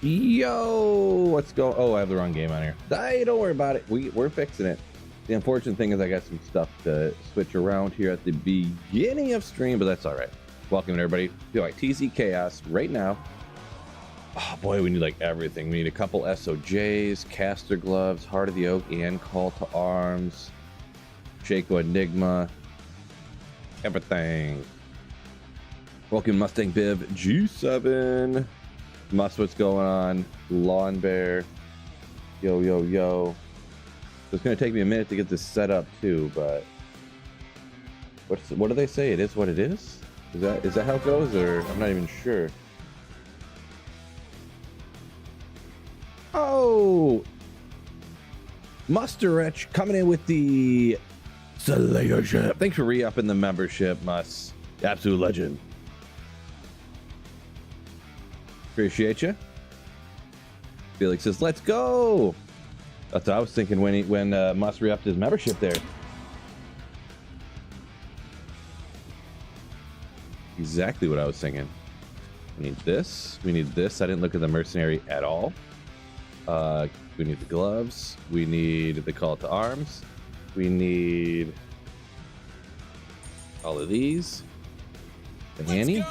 Yo, let's go. Oh, I have the wrong game on here. Hey, don't worry about it. We're fixing it. The unfortunate thing is I got some stuff to switch around here at the beginning of stream, but that's all right. Welcome everybody. Feel like TZ Chaos right now. Oh boy, we need like everything. We need a couple SOJs, caster gloves, Heart of the Oak, and Call to Arms, Shaco Enigma, everything. Welcome Mustang Biv G7. Must, what's going on? Lawn Bear. Yo, yo, yo. So it's gonna take me a minute to get this set up too, but what do they say? It is what it is? Is that how it goes, or I'm not even sure. Oh, Musterich coming in with the Slayership. Thanks for re-upping the membership, Mus. Absolute legend. Appreciate you. Felix says, "Let's go." That's what I was thinking when Mus re-upped his membership there. Exactly what I was thinking. We need this. We need this. I didn't look at the mercenary at all. We need the gloves. We need the call to arms. We need all of these. The handy.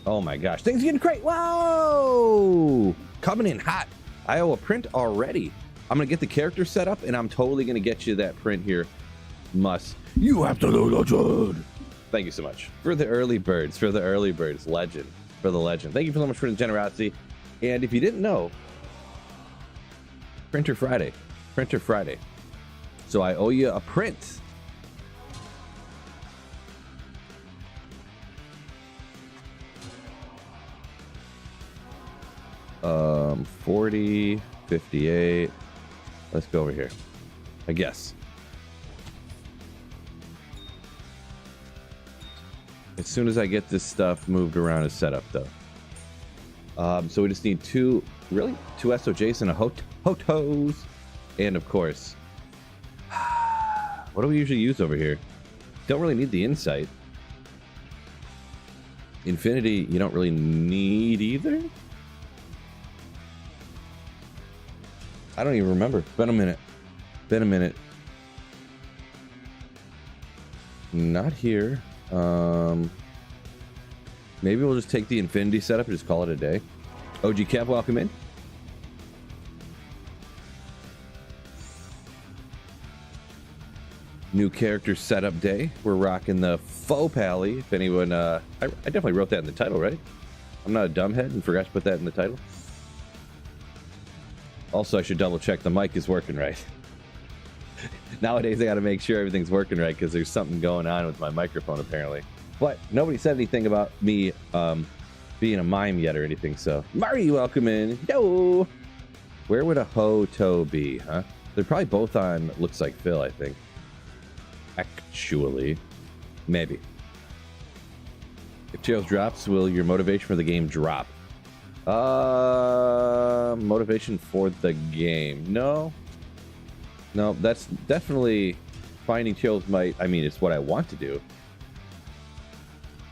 Oh my gosh, things are getting great. Whoa! Coming in hot. I owe a print already. I'm gonna get the character set up and I'm totally gonna get you that print here. Must. You have to know legend. Thank you so much for the early birds. For the early birds, legend. For the legend. Thank you so much for the generosity. And if you didn't know, Printer Friday. Printer Friday. So I owe you a print. Um, 40, 58. Let's go over here. I guess. As soon as I get this stuff moved around and set up, though. So we just need two SOJs and a Hotos. And of course, what do we usually use over here? Don't really need the insight. Infinity, you don't really need either. I don't even remember. Been a minute. Been a minute. Not here. Maybe we'll just take the Infinity setup and just call it a day. OG Kev, welcome in. New character setup day. We're rocking the faux pally. If anyone, I definitely wrote that in the title, right? I'm not a dumbhead and forgot to put that in the title. Also, I should double check the mic is working right. Nowadays, I got to make sure everything's working right because there's something going on with my microphone apparently. But nobody said anything about me being a mime yet or anything. So, Marty, welcome in. Yo. Where would a Hoto be, huh? They're probably both on. Looks like Phil, I think. Actually, maybe. If Tails drops, will your motivation for the game drop? Motivation for the game. No, that's definitely finding Tails might. I mean, it's what I want to do,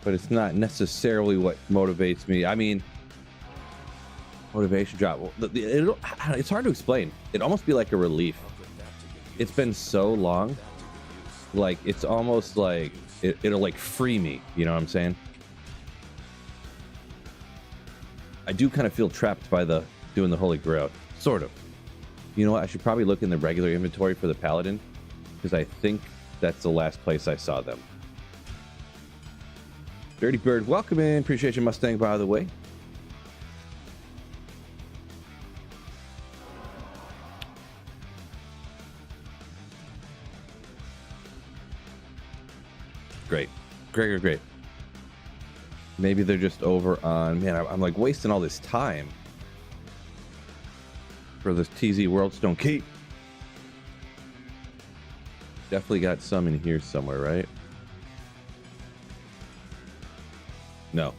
but it's not necessarily what motivates me. I mean, motivation drop. Well, it's hard to explain. It'd almost be like a relief. It's been so long. Like, it's almost like it'll like free me. You know what I'm saying? I do kind of feel trapped by doing the Holy Grail, sort of. You know what? I should probably look in the regular inventory for the Paladin, because I think that's the last place I saw them. Dirty Bird, welcome in. Appreciate you, Mustang, by the way. Great. Great. Maybe they're just over on... Man, I'm like wasting all this time for this TZ Worldstone Keep. Definitely got some in here somewhere, right? No.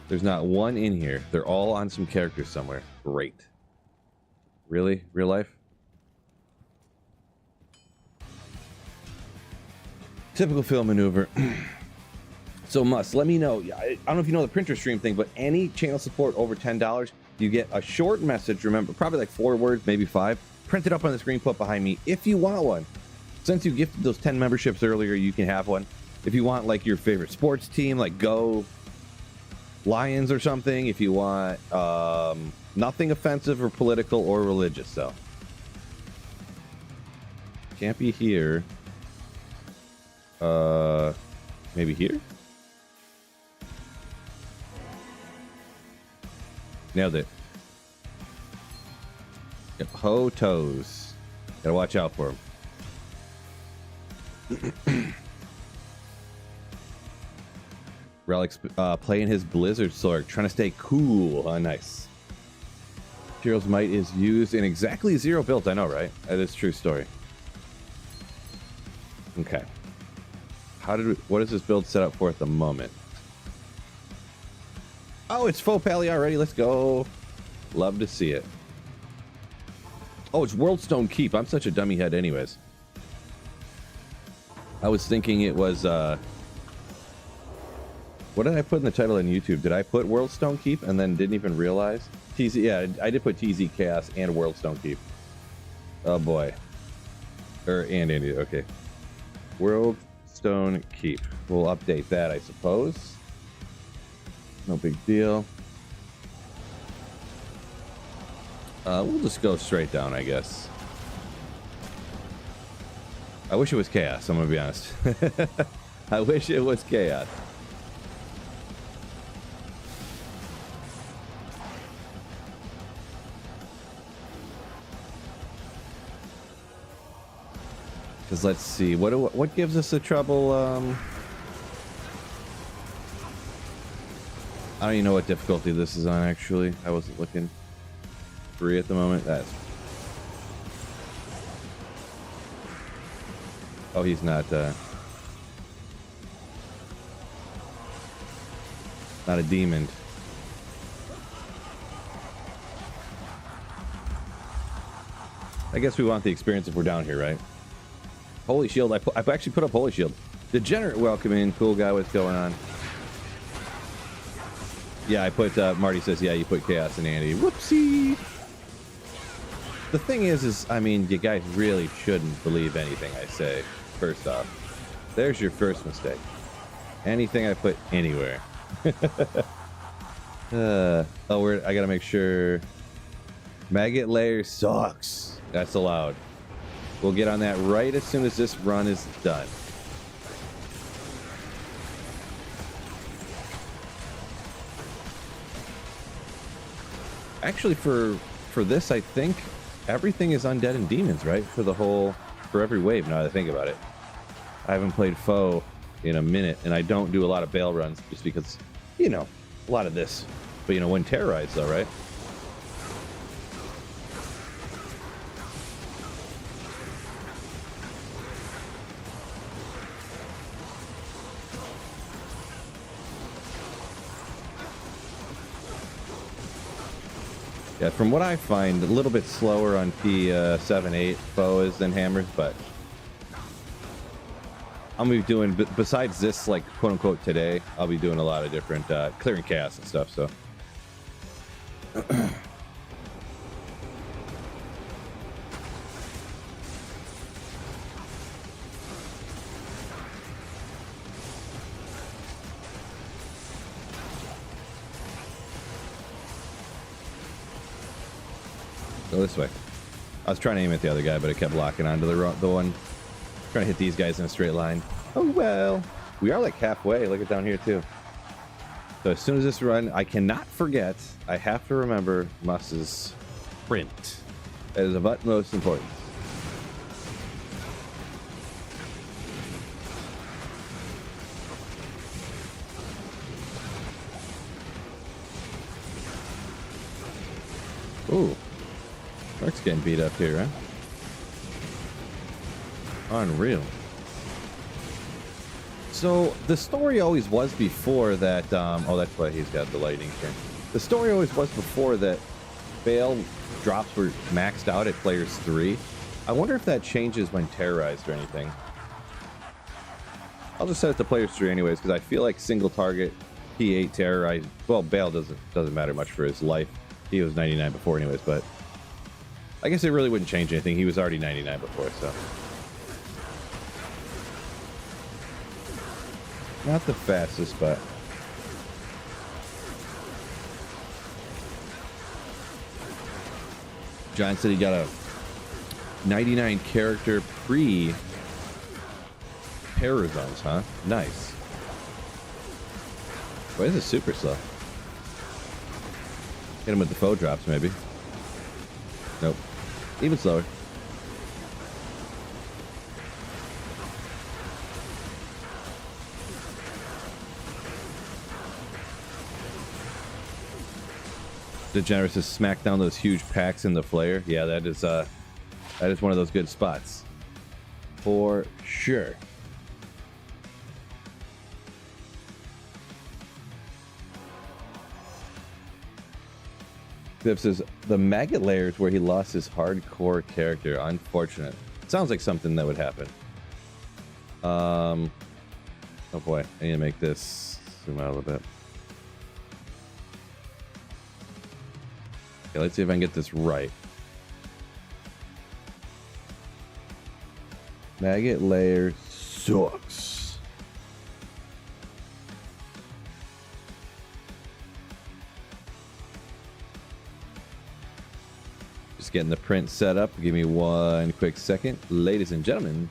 There's not one in here. They're all on some characters somewhere. Great. Really? Real life? Typical Phil maneuver. So Must, let me know. I don't know if you know the printer stream thing, but any channel support over $10, You get a short message, remember, probably like 4 words, maybe 5, printed up on the screen, put behind me if you want one. Since you gifted those 10 memberships earlier, you can have one. If you want like your favorite sports team, like Go Lions or something, if you want nothing offensive or political or religious, though. Can't be here. Maybe here? Nailed it. Yep, Ho Toes. Gotta watch out for him. Relic's playing his Blizzard Sword, trying to stay cool. Oh, nice. Hero's Might is used in exactly 0 builds. I know, right? That is a true story. Okay. What is this build set up for at the moment? Oh, it's faux pally already. Let's go. Love to see it. Oh, it's Worldstone Keep. I'm such a dummy head anyways. I was thinking it was, what did I put in the title on YouTube? Did I put Worldstone Keep and then didn't even realize? TZ, yeah, I did put TZ Chaos and Worldstone Keep. Oh boy. And Andy, okay. Worldstone Keep. We'll update that, I suppose. No big deal. We'll just go straight down, I guess. I wish it was Chaos, I'm gonna be honest. I wish it was Chaos. Because let's see, what gives us the trouble? I don't even know what difficulty this is on, actually. I wasn't looking. 3 at the moment. That's... Oh, he's not, not a demon. I guess we want the experience if we're down here, right? Holy Shield. I've actually put up Holy Shield. Degenerate welcome in. Cool guy, what's going on? Yeah, I put, Marty says, yeah, you put Chaos and Andy. Whoopsie! The thing is, I mean, you guys really shouldn't believe anything I say, first off. There's your first mistake. Anything I put anywhere. I gotta make sure. Maggot Layer sucks. That's allowed. We'll get on that right as soon as this run is done. Actually, for this, I think everything is undead and demons, right? For every wave, now that I think about it. I haven't played foe in a minute, and I don't do a lot of bail runs just because, you know, a lot of this. But, you know, when terrorized, though, right? Yeah, from what I find, a little bit slower on P7, 8 foes than hammers, but I'm gonna be doing, besides this, like, quote unquote today, I'll be doing a lot of different clearing chaos and stuff, so. Go this way. I was trying to aim at the other guy, but it kept locking onto the one. Trying to hit these guys in a straight line. Oh well. We are like halfway. Look at down here too. So as soon as this run, I cannot forget. I have to remember Mus's sprint. That is of utmost importance. Ooh. Mark's getting beat up here, huh? Unreal. So the story always was before that, oh, that's why he's got the lightning turn. The story always was before that fail drops were maxed out at players 3. I wonder if that changes when terrorized or anything. I'll just set it to players 3 anyways, because I feel like single target P8 terrorized, well, Bale doesn't matter much for his life. He was 99 before anyways, but I guess it really wouldn't change anything. He was already 99 before, so. Not the fastest, but. John said he got a 99 character pre-para zones, huh? Nice. Why is it super slow? Hit him with the faux drops, maybe. Nope. Even slower. Degenerate to smack down those huge packs in the flare. Yeah, that is one of those good spots. For sure. Cliff says the maggot layers where he lost his hardcore character. Unfortunate. Sounds like something that would happen. Oh boy, I need to make this zoom out a little bit. Okay, let's see if I can get this right. Maggot layer sucks. Just getting the print set up. Give me one quick second, ladies and gentlemen.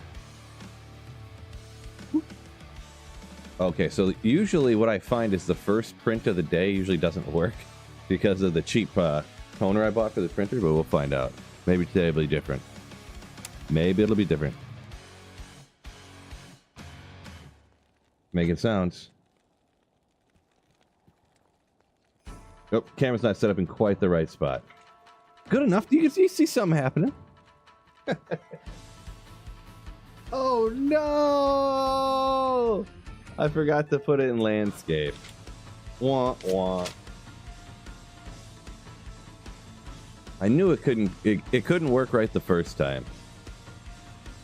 Okay, so usually what I find is the first print of the day usually doesn't work because of the cheap toner I bought for the printer, but we'll find out. Maybe today will be different. Maybe it'll be different. Making sounds. Nope, camera's not set up in quite the right spot. Good enough. You can see something happening. Oh no! I forgot to put it in landscape. Wah wah. I knew it couldn't. It couldn't work right the first time.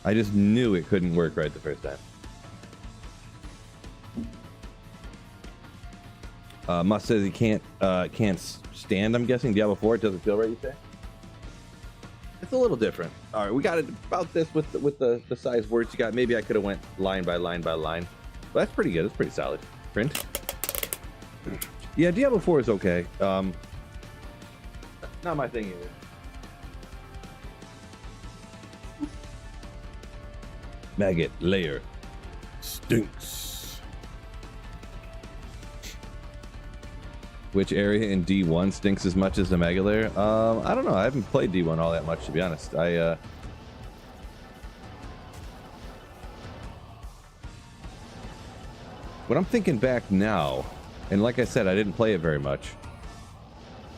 I just knew it couldn't work right the first time. Must says he can't stand. I'm guessing Diablo 4. It doesn't feel right. You say? It's a little different. All right, we got it about this with the size words you got. Maybe I could have went line by line by line. But that's pretty good. It's pretty solid. Print. Yeah, Diablo 4 is okay. Not my thing either. Maggot layer stinks. Which area in D1 stinks as much as the maggot layer? I don't know. I haven't played D1 all that much, to be honest. What I'm thinking back now, and like I said, I didn't play it very much.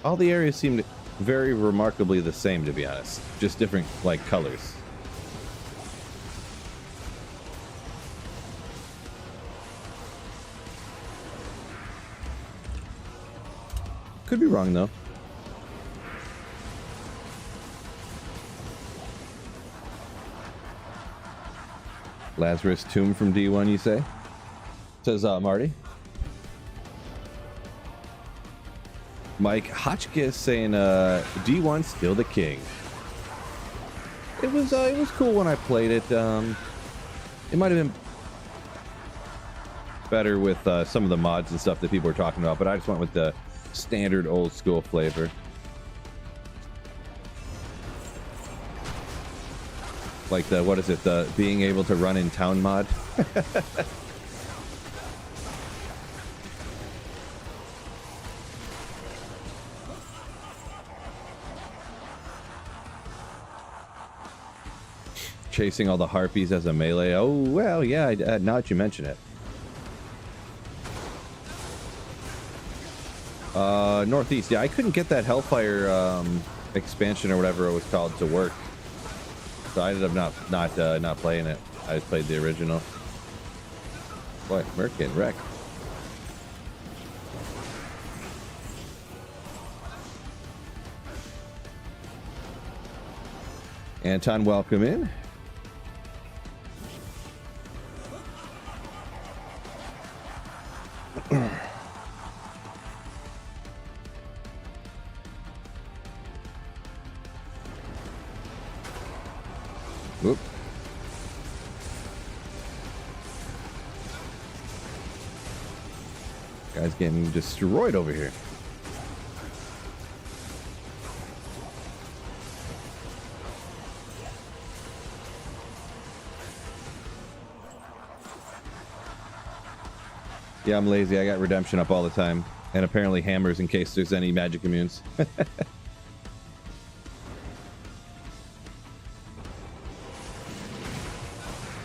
All the areas seemed very remarkably the same, to be honest. Just different, like, colors. Could be wrong, though. Lazarus Tomb from D1, you say? Says Marty. Mike Hotchkiss saying D1 still the king. It was cool when I played it. It might have been better with some of the mods and stuff that people were talking about, but I just went with the standard old school flavor. Like the, what is it, the being able to run in town mod? Chasing all the harpies as a melee. Oh, well, yeah, now that you mention it. Northeast, yeah, I couldn't get that Hellfire expansion or whatever it was called to work. So I ended up not playing it. I just played the original. Boy, Merc getting wrecked. Anton, welcome in. Guy's getting destroyed over here. Yeah, I'm lazy. I got redemption up all the time. And apparently hammers in case there's any magic immunes.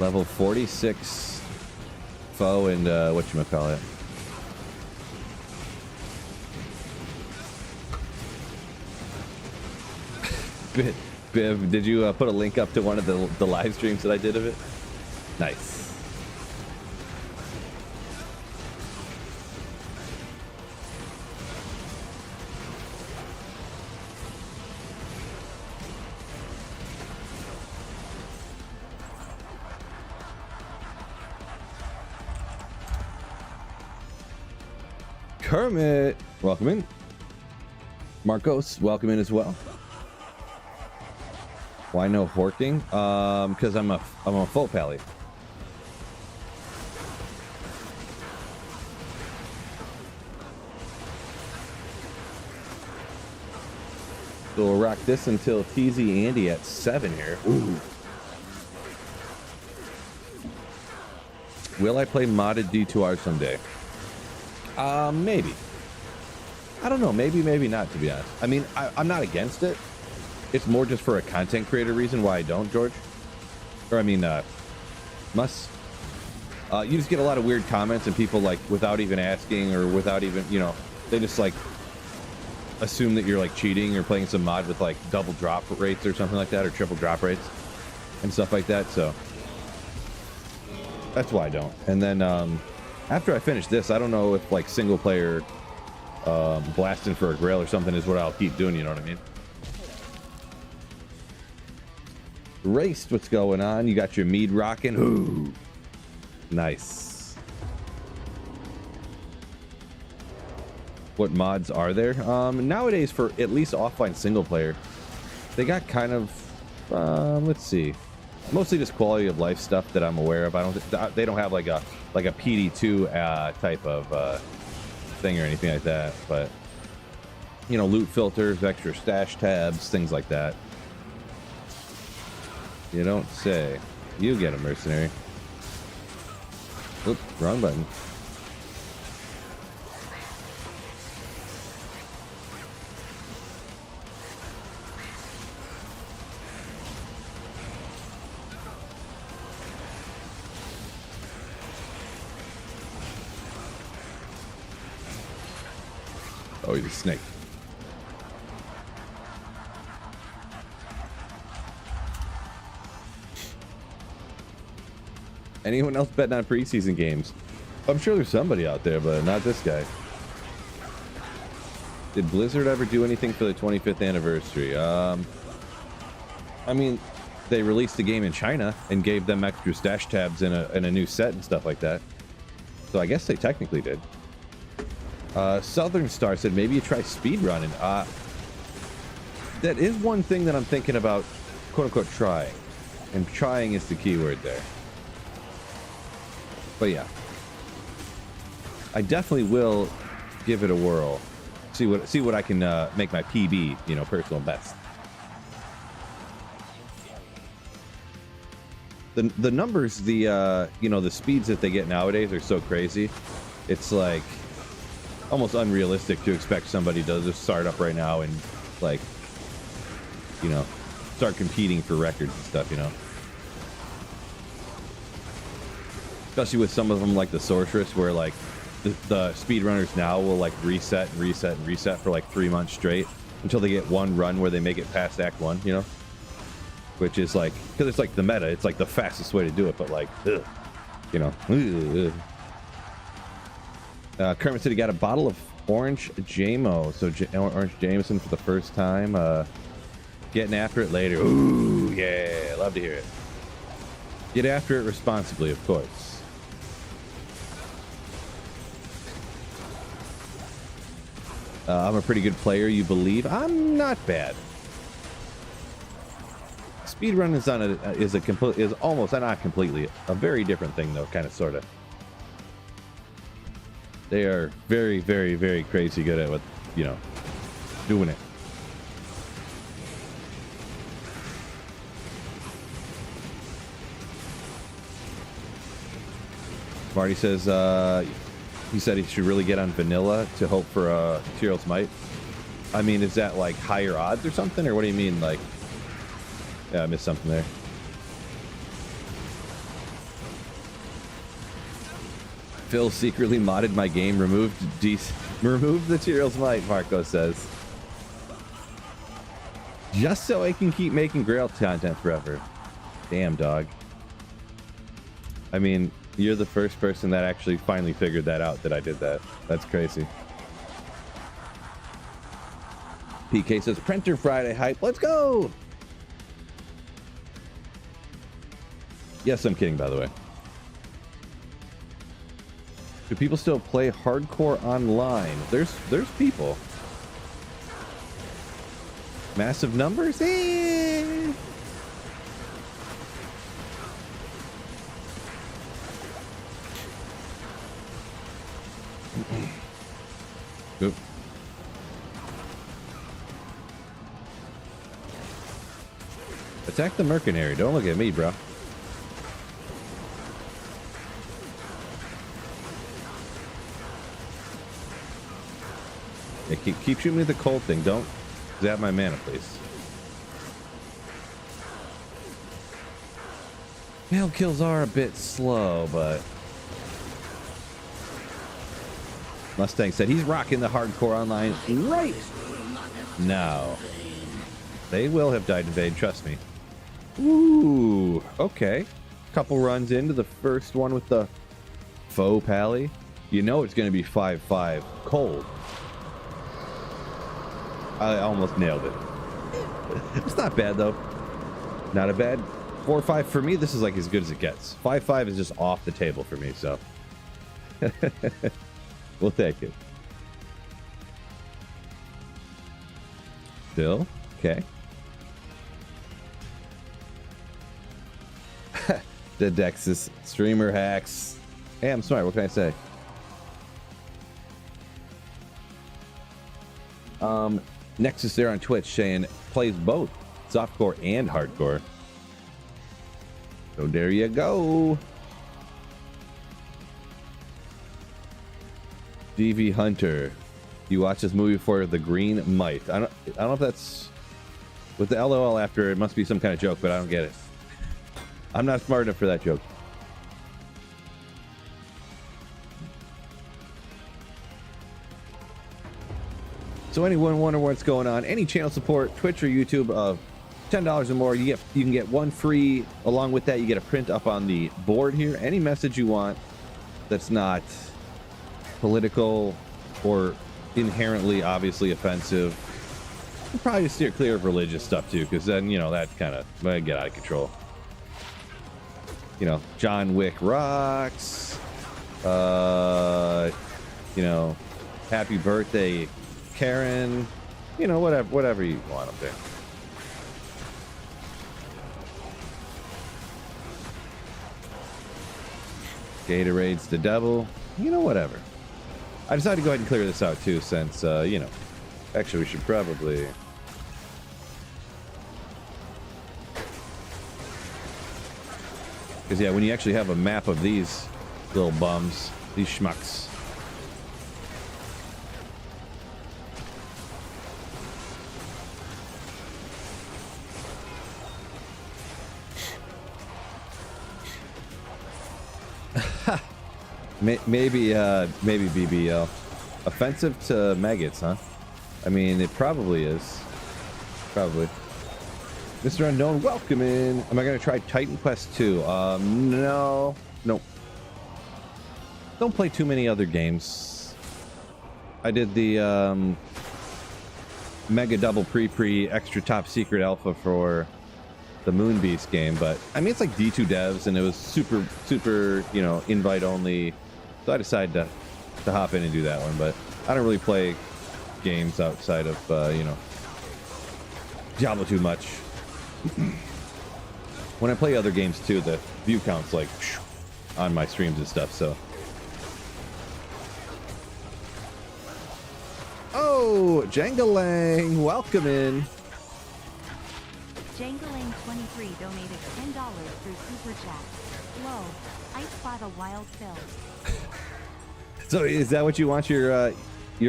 Level 46 foe and whatchamacallit. Biv, did you put a link up to one of the live streams that I did of it? Nice. Kermit, welcome in. Marcos, welcome in as well. Why no horking? Because I'm a full pally. So we'll rock this until TZ Andy at 7 here. Ooh. Will I play modded D2R someday? Maybe. I don't know. Maybe, maybe not, to be honest. I mean, I'm not against it. It's more just for a content creator reason why I don't, George. Or, I mean, must. You just get a lot of weird comments and people, like, without even asking or without even, you know, they just, like, assume that you're, like, cheating or playing some mod with, like, double drop rates or something like that, or triple drop rates and stuff like that, so that's why I don't. And then, after I finish this, I don't know if, like, single player blasting for a grail or something is what I'll keep doing, you know what I mean? Raced, what's going on? You got your mead rocking? Ooh, nice. What mods are there? Nowadays, for at least offline single player, they got kind of, let's see, mostly just quality of life stuff that I'm aware of. I don't, they don't have like a PD2 type of thing or anything like that, but you know, loot filters, extra stash tabs, things like that. You don't say. You get a mercenary. Oops, wrong button. Oh, he's a snake. Anyone else betting on preseason games? I'm sure there's somebody out there, but not this guy. Did Blizzard ever do anything for the 25th anniversary? I mean, they released the game in China and gave them extra stash tabs in a new set and stuff like that. So I guess they technically did. Southern Star said maybe you try speedrunning. That is one thing that I'm thinking about, quote unquote, trying. And trying is the key word there. But yeah, I definitely will give it a whirl. See what I can make my PB, you know, personal best. The numbers, the you know, the speeds that they get nowadays are so crazy. It's like almost unrealistic to expect somebody to just start up right now and, like, you know, start competing for records and stuff, you know. Especially with some of them like the Sorceress, where like the speedrunners now will like reset and reset and reset for like 3 months straight until they get one run where they make it past Act 1, you know? Which is like, because it's like the meta, it's like the fastest way to do it, but like, ugh, you know. Kermit said he got a bottle of Orange JMO, so Orange Jameson for the first time. Getting after it later. Ooh, yeah, love to hear it. Get after it responsibly, of course. I'm a pretty good player, you believe? I'm not bad. Speedrun is almost, not completely, a very different thing though, kind of, sort of. They are very, very, very crazy good at what, you know, doing it. Marty says he said he should really get on vanilla to hope for Tyrell's Might. I mean, is that like higher odds or something, or what do you mean? Like, yeah, I missed something there. Phil secretly modded my game, removed the Tyrell's Might, Marco says. Just so I can keep making Grail content forever. Damn, dog. I mean, you're the first person that actually finally figured that out, that I did that. That's crazy. PK says, Printer Friday hype. Let's go! Yes, I'm kidding, by the way. Do people still play hardcore online? There's people. Massive numbers? Eh. Oop. Attack the mercenary. Don't look at me, bro. Yeah, keep shooting me with the cold thing. Don't zap my mana, please. Nail kills are a bit slow, but Mustang said he's rocking the hardcore online right now. They will have died in vain, trust me. Ooh, okay. Couple runs into the first one with the faux pally. You know it's going to be 5-5 cold. I almost nailed it. It's not bad, though. Not a bad 4-5 for me. This is like as good as it gets. 5-5 is just off the table for me, so. Well, thank you. Still? Okay. The Dexus streamer hacks. Hey, I'm smart. What can I say? Nexus there on Twitch saying plays both softcore and hardcore. So there you go. DV Hunter, you watch this movie for the Green Might. I don't know if that's with the LOL after. It must be some kind of joke, but I don't get it. I'm not smart enough for that joke. So anyone wonder what's going on? Any channel support, Twitch or YouTube of $10 or more, you can get one free. Along with that, you get a print up on the board here. Any message you want that's not political or inherently obviously offensive. We'll probably steer clear of religious stuff too, because then, you know, that kind of might get out of control. You know, John Wick rocks. You know, happy birthday, Karen. You know, whatever you want up there. Gatorade's the devil. You know, whatever. I decided to go ahead and clear this out too, since you know, actually we should probably. Because, yeah, when you actually have a map of these little bums, these schmucks. Maybe BBL. Offensive to maggots, huh? I mean, it probably is. Probably. Mr. Unknown, welcome in. Am I going to try Titan Quest 2? No. Nope. Don't play too many other games. I did the Mega Double Pre Extra Top Secret Alpha for the Moon Beast game, but I mean, it's like D2 devs, and it was super, you know, invite only. So I decided to hop in and do that one, but I don't really play games outside of, you know, Diablo too much. When I play other games too, the view count's like on my streams and stuff, so Whoa, Jangalang, welcome in. Jangalang23 donated $10 through Super Chat. Whoa, I spot a wild fill. So is that what you want your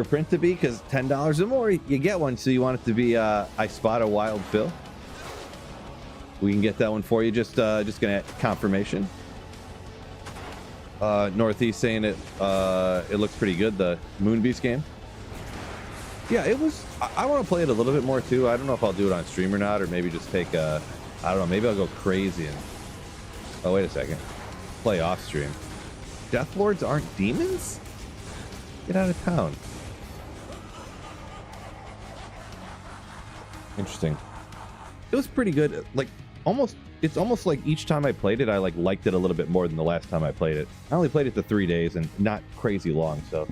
print to be? Because $10 or more, you get one. So you want it to be I spot a wild fill? We can get that one for you. Just gonna confirmation. Northeast saying it looks pretty good, the Moonbeast game. Yeah, it was. I want to play it a little bit more too. I don't know if I'll do it on stream or not, or maybe just take I don't know, maybe I'll go crazy and oh wait a second, play off stream. Death Lords aren't demons? Get out of town. Interesting. It was pretty good. Like it's almost like each time I played it, I liked it a little bit more than the last time I played it. I only played it for 3 days and not crazy long, so.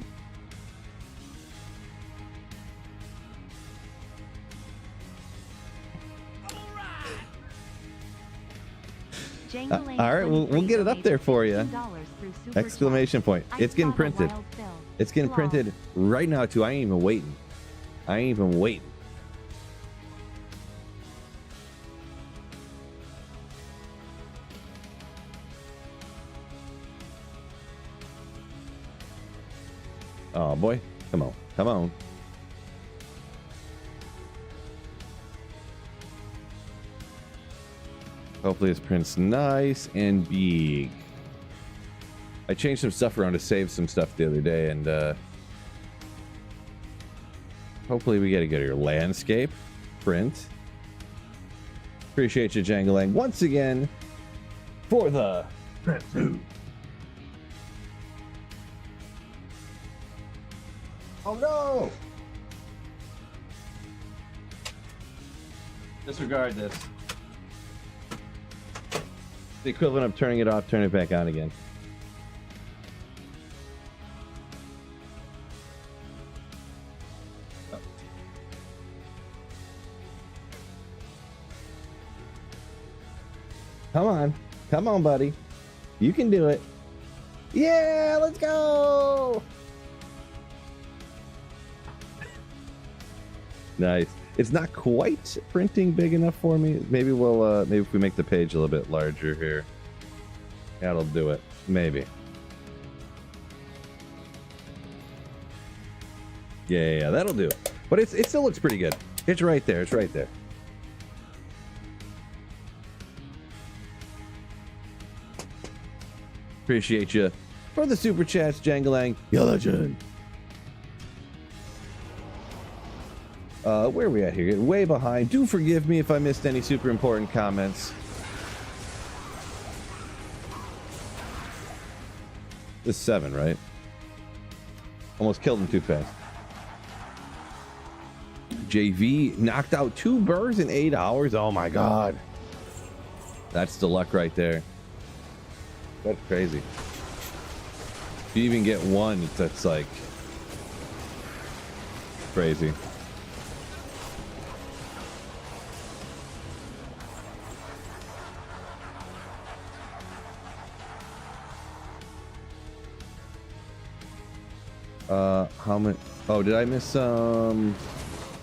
All right, we'll get it up there for you. Exclamation point. It's getting printed. It's getting printed right now too. I ain't even waiting. Oh boy, come on. Hopefully this print's nice and big. I changed some stuff around to save some stuff the other day, and hopefully we get a good landscape print. Appreciate you, Jangalang, once again for the print too. Oh no! Disregard this. The equivalent of turning it off, turn it back on again. Oh. Come on, buddy. You can do it. Yeah, let's go! Nice. It's not quite printing big enough for me. Maybe we'll maybe if we make the page a little bit larger here, that'll do it. Maybe. Yeah, that'll do. But it still looks pretty good. It's right there. Appreciate you for the super chats, Jangalang. You're legend. Where are we at here? Getting way behind. Do forgive me if I missed any super important comments. This is 7, right? Almost killed him too fast. JV knocked out 2 birds in 8 hours. Oh my god. That's the luck right there. That's crazy. If you even get one, that's like crazy. How many? Oh, did I miss some?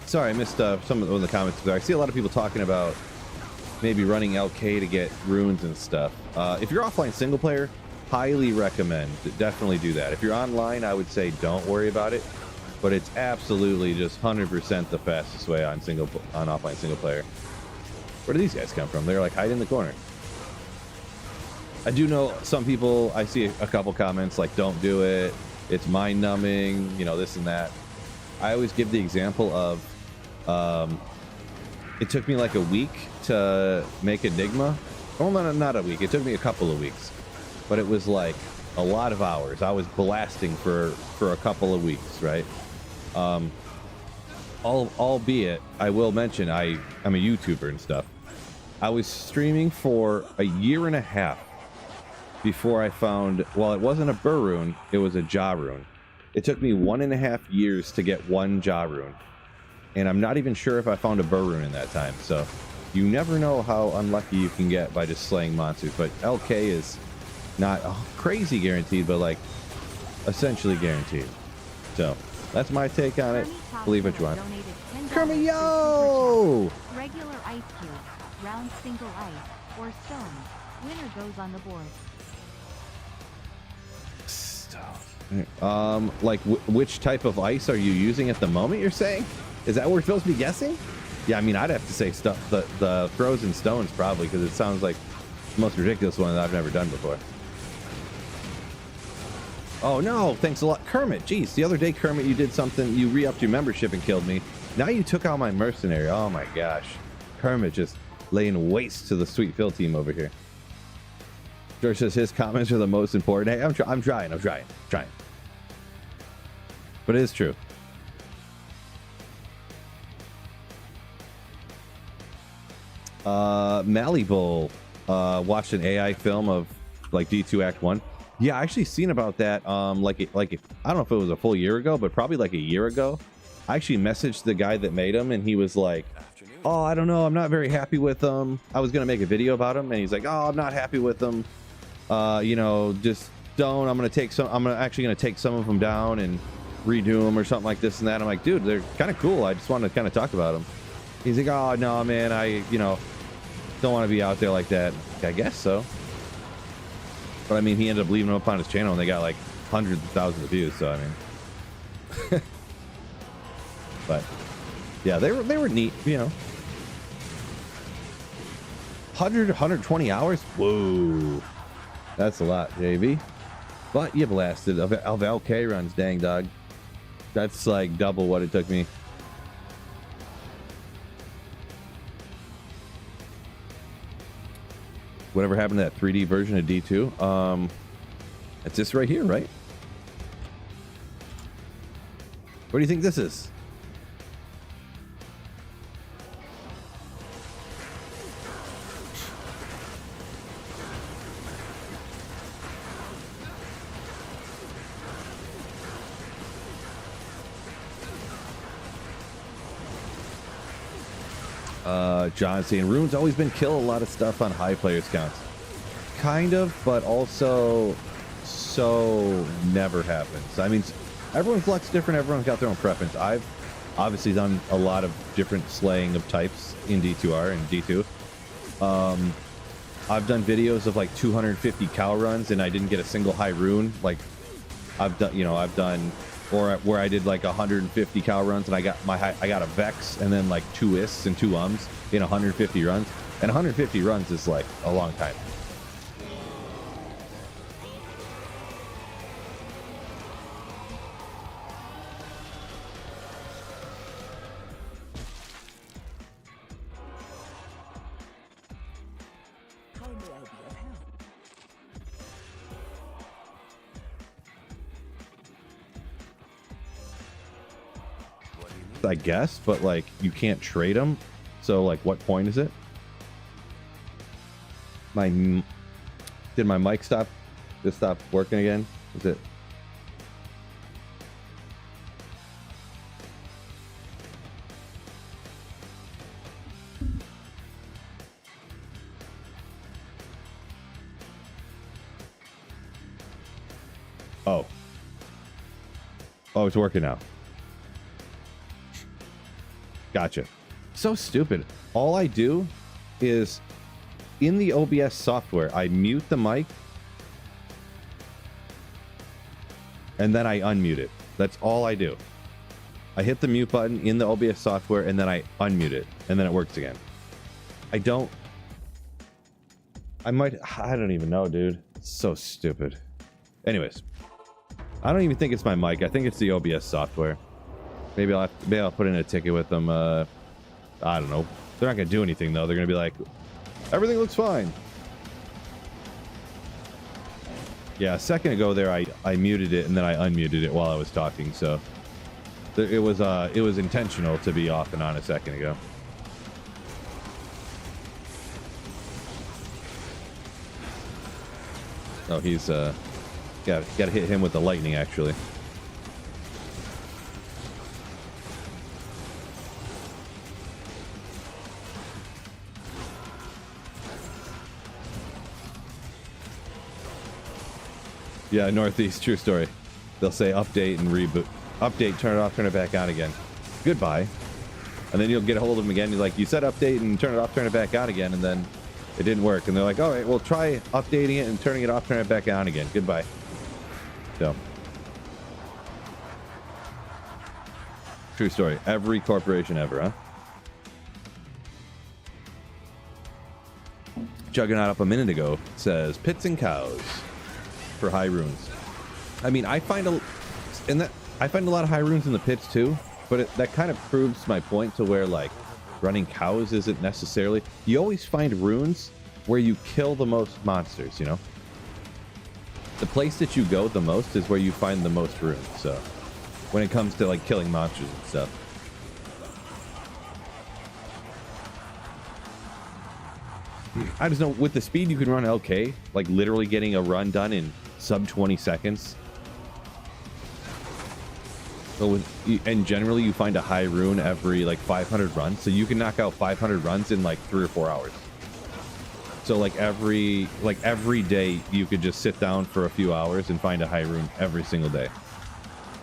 Sorry, I missed some of the comments there. I see a lot of people talking about maybe running LK to get runes and stuff. If you're offline single player, highly recommend. Definitely do that. If you're online, I would say don't worry about it. But it's absolutely just 100% the fastest way on offline single player. Where do these guys come from? They're like hiding in the corner. I do know some people. I see a couple comments like, "Don't do it. It's mind numbing," you know, this and that. I always give the example of it took me like a week to make Enigma. Well, not a week. It took me a couple of weeks, but it was like a lot of hours. I was blasting for a couple of weeks, right? Albeit, I will mention I'm a YouTuber and stuff. I was streaming for a year and a half before I found, well, it wasn't a Burr rune, it was a Ja rune. It took me 1.5 years to get one Ja rune. And I'm not even sure if I found a Burr rune in that time. So you never know how unlucky you can get by just slaying monsters. But LK is not crazy guaranteed, but like essentially guaranteed. So That's my take on it. Kermit Believe what you want. donated $10 Kermit, through yo! Super Chat. Regular ice cube, round single ice, or stones. Winner goes on the board. Like which type of ice are you using at the moment, you're saying? Is that what we're supposed to be guessing? Yeah, I mean, I'd have to say stuff, the frozen stones probably, because it sounds like the most ridiculous one that I've never done before. Oh no, thanks a lot, Kermit. Jeez, the other day, Kermit, you did something, you re-upped your membership and killed me. Now you took out my mercenary. Oh my gosh. Kermit just laying waste to the Sweet Phil team over here. George says his comments are the most important. Hey, I'm trying. But it is true. Malleable watched an AI film of like D2 Act 1. Yeah, I actually seen about that. I don't know if it was a full year ago, but probably like a year ago. I actually messaged the guy that made him, and he was like, "Oh, I don't know. I'm not very happy with them." I was gonna make a video about him, and he's like, "Oh, I'm not happy with them. You know, just don't. I'm actually gonna take some of them down and redo them or something like this and that." I'm like, "Dude, they're kind of cool. I just wanted to kind of talk about them." He's like, "Oh no, man. I don't want to be out there like that." I guess so. But I mean, he ended up leaving them up on his channel, and they got like hundreds of thousands of views. So I mean, but yeah, they were neat. 120 hours. Whoa, that's a lot, JV. But you blasted. Val K runs, dang dog. That's like double what it took me. Whatever happened to that 3D version of D2? It's this right here, right? What do you think this is? John saying rune's always been kill a lot of stuff on high players counts. Kind of, but also so never happens. I mean, everyone's luck's different. Everyone's got their own preference. I've obviously done a lot of different slaying of types in D2R and D2. I've done videos of like 250 cow runs and I didn't get a single high rune. Like I've done or where I did like 150 cow runs and I got a Vex and then like 2 Ists and 2 Ums in 150 runs. And 150 runs is like a long time. I guess, but like you can't trade them, so like what point is it? Did my mic stop working again? Is it? Oh, it's working now. Gotcha. So stupid. All I do is in the OBS software, I mute the mic and then I unmute it. That's all I do. I hit the mute button in the OBS software and then I unmute it and then it works again. I don't even know, dude. It's so stupid. Anyways, I don't even think it's my mic. I think it's the OBS software. Maybe I'll put in a ticket with them. I don't know. They're not gonna do anything though. They're gonna be like, everything looks fine. Yeah, a second ago there, I muted it and then I unmuted it while I was talking. So it was intentional to be off and on a second ago. Oh, he's got to hit him with the lightning actually. Yeah, Northeast, true story. They'll say update and reboot. update, turn it off, turn it back on again. Goodbye. And then you'll get a hold of them again. You're like, you said update and turn it off, turn it back on again, and then it didn't work. And they're like, all right, well, try updating it and turning it off, turn it back on again. Goodbye. So, true story. Every corporation ever, huh? Juggernaut up a minute ago says pits and cows for high runes. I mean, I find a lot of high runes in the pits too, but that kind of proves my point to where like running cows isn't necessarily. You always find runes where you kill the most monsters, you know? The place that you go the most is where you find the most runes. So when it comes to like killing monsters and stuff. I just know with the speed you can run LK, like literally getting a run done in sub 20 seconds. So and generally you find a high rune every like 500 runs, so you can knock out 500 runs in like 3 or 4 hours. So like every day you could just sit down for a few hours and find a high rune every single day.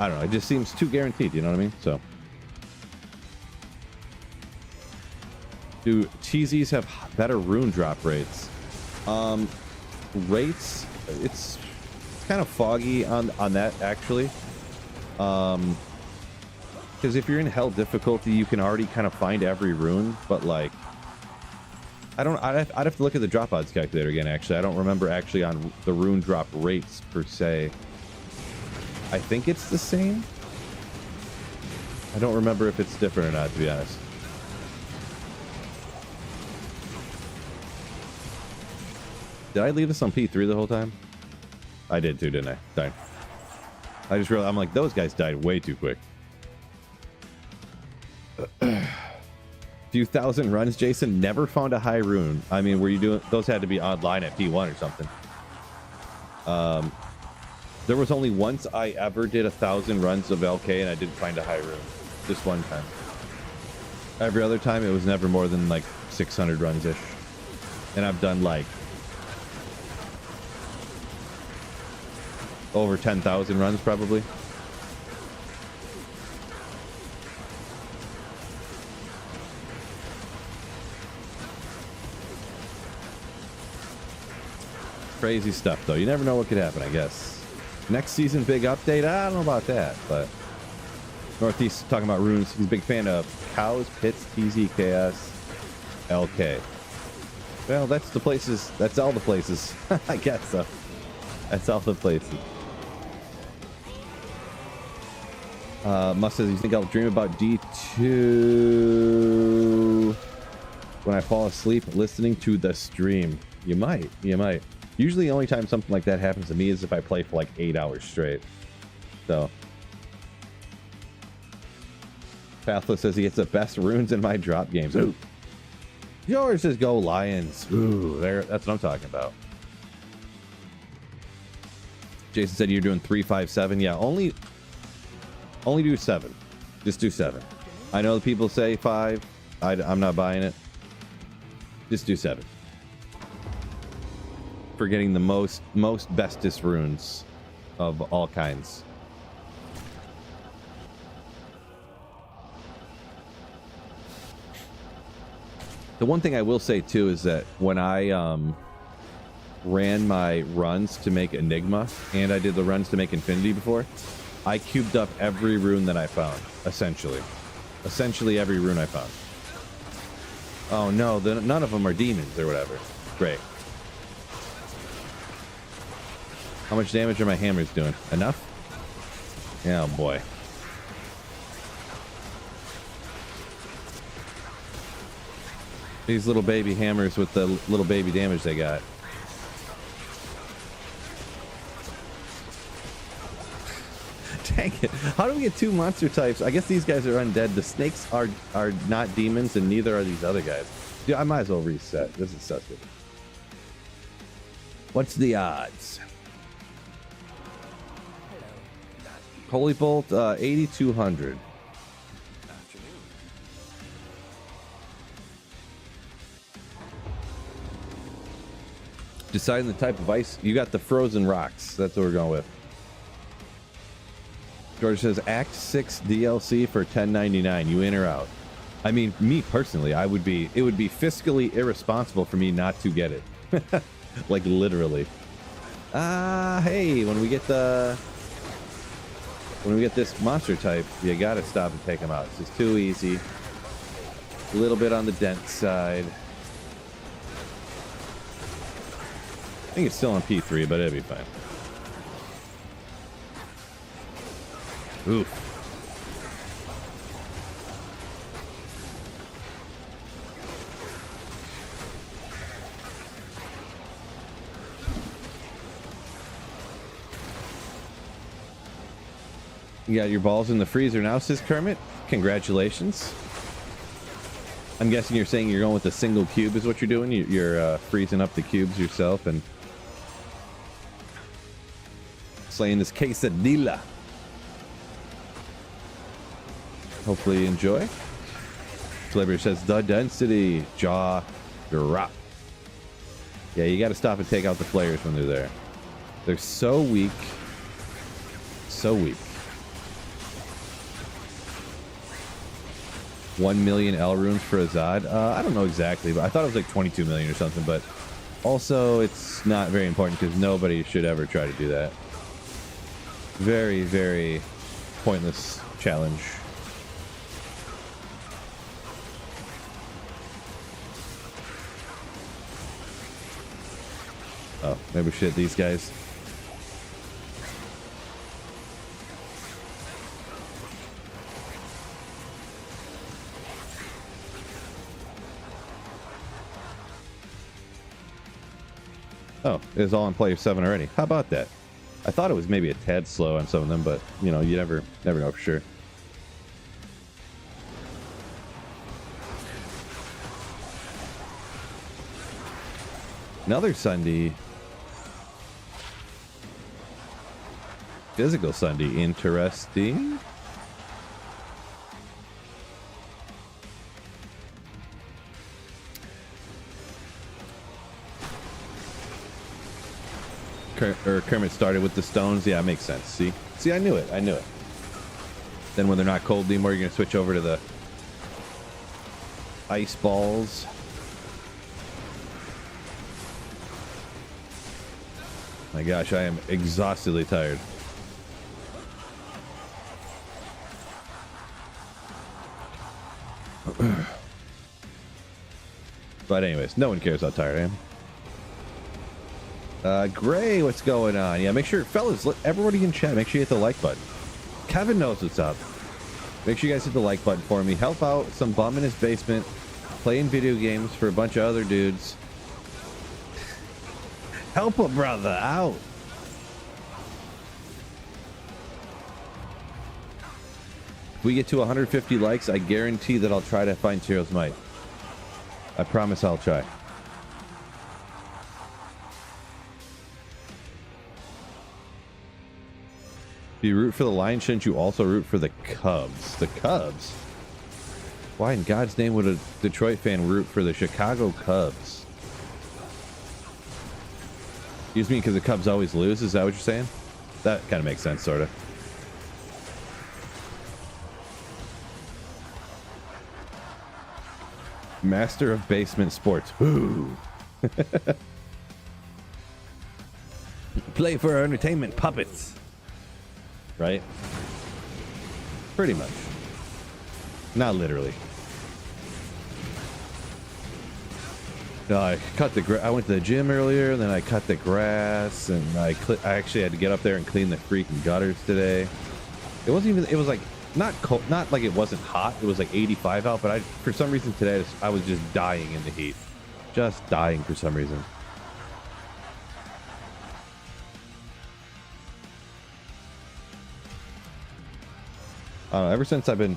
I don't know, it just seems too guaranteed, you know what I mean? So do TZs have better rune drop rates? Rates, it's kind of foggy on that actually. Because if you're in hell difficulty, you can already kind of find every rune, but like, I'd have to look at the drop odds calculator again. Actually, I don't remember actually on the rune drop rates per se. I think it's the same. I don't remember if it's different or not, to be honest. Did I leave this on P3 the whole time? I did too, didn't I? Darn. I just realized, I'm like, those guys died way too quick. Few thousand runs, Jason. Never found a high rune. I mean, were you doing those? Had to be online at P1 or something. There was only once I ever did 1,000 runs of LK and I didn't find a high rune. Just one time. Every other time it was never more than like 600 runs ish. And I've done like over 10,000 runs probably. Crazy stuff though. You never know what could happen, I guess. Next season, big update. I don't know about that, but Northeast talking about runes. He's a big fan of cows, pits, TZ, KS, LK. Well, that's the places. That's all the places. I guess so. That's all the places. Must says, you think I'll dream about D2 when I fall asleep listening to the stream? You might. You might. Usually the only time something like that happens to me is if I play for like 8 hours straight. So. Pathless says he gets the best runes in my drop games. Ooh. Yours says go Lions. Ooh, that's what I'm talking about. Jason said you're doing 3, 5, 7. Yeah, only do 7. Just do 7. I know the people say 5. I'm not buying it. Just do 7. For getting the most bestest runes of all kinds. The one thing I will say too is that when I ran my runs to make Enigma and I did the runs to make Infinity before, I cubed up every rune that I found, essentially every rune I found. Oh no, none of them are demons or whatever. Great. How much damage are my hammers doing? Enough? Oh boy. These little baby hammers with the little baby damage they got. Dang it. How do we get 2 monster types? I guess these guys are undead. The snakes are not demons and neither are these other guys. Yeah, I might as well reset. This is so stupid. What's the odds? Holy Bolt, 8,200. Deciding the type of ice. You got the frozen rocks. That's what we're going with. Scourge says Act 6 DLC for $10.99. You in or out? I mean, me personally, it would be fiscally irresponsible for me not to get it. Like literally. Hey, when we get this monster type, you gotta stop and take him out. It's just too easy. A little bit on the dense side. I think it's still on P3, but it'll be fine. Oof. You got your balls in the freezer now, says Kermit. Congratulations. I'm guessing you're saying you're going with a single cube is what you're doing. You're freezing up the cubes yourself and slaying this quesadilla. Hopefully you enjoy. Celebrity says the density jaw drop. Yeah, you got to stop and take out the flares when they're there. They're so weak. So weak. 1 million L runes for Azad. I don't know exactly, but I thought it was like 22 million or something. But also, it's not very important because nobody should ever try to do that. Very, very pointless challenge. Oh, maybe we should hit these guys. Oh, it's all in player 7 already. How about that? I thought it was maybe a tad slow on some of them, but you know, you never know for sure. Another Sunday. Physical Sunday. Interesting. Kermit started with the stones. Yeah, it makes sense. See, I knew it. Then when they're not cold anymore, you're gonna switch over to the ice balls. My gosh, I am exhaustedly tired. But anyways, no one cares how tired I am. Gray, what's going on? Yeah, make sure, fellas, everybody in chat, make sure you hit the like button. Kevin knows what's up. Make sure you guys hit the like button for me. Help out some bum in his basement, playing video games for a bunch of other dudes. Help a brother out. If we get to 150 likes, I guarantee that I'll try to find Tyro's Might. I promise I'll try. If you root for the Lions, shouldn't you also root for the Cubs? The Cubs? Why in God's name would a Detroit fan root for the Chicago Cubs? Excuse me, because the Cubs always lose? Is that what you're saying? That kind of makes sense, sort of. Master of Basement Sports. Ooh. Play for our entertainment, puppets. Right? Pretty much. Not literally. No, I cut the I went to the gym earlier, and then I cut the grass, and I actually had to get up there and clean the freaking gutters today. It wasn't even, it was like not cold, not like it wasn't hot. It was like 85 out, but for some reason today I was just dying in the heat. Just dying for some reason. Ever since I've been,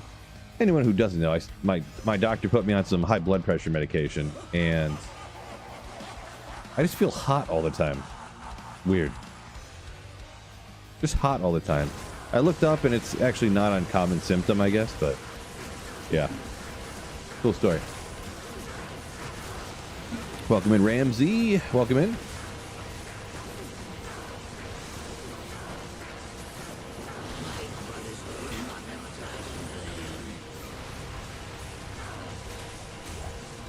anyone who doesn't know, my doctor put me on some high blood pressure medication, and I just feel hot all the time. Weird. Just hot all the time. I looked up and it's actually not an uncommon symptom, I guess, but yeah. Cool story. Welcome in, Ramsey. Welcome in.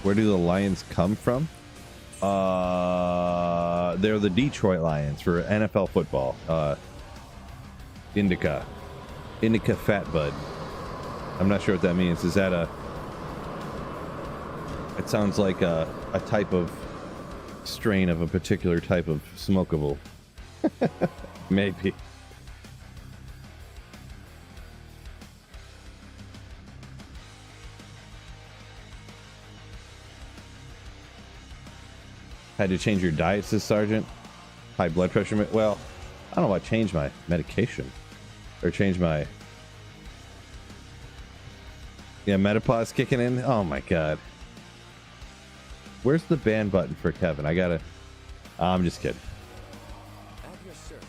Where do the Lions come from? They're the Detroit Lions for NFL football. Indica Fat Bud. I'm not sure what that means. Is that it sounds like a type of strain of a particular type of smokable. Maybe. Had to change your diet, says Sergeant. High blood pressure. Well, I don't know about change my medication or change my. Yeah, menopause kicking in. Oh my god. Where's the ban button for Kevin? I gotta. I'm just kidding. At your service.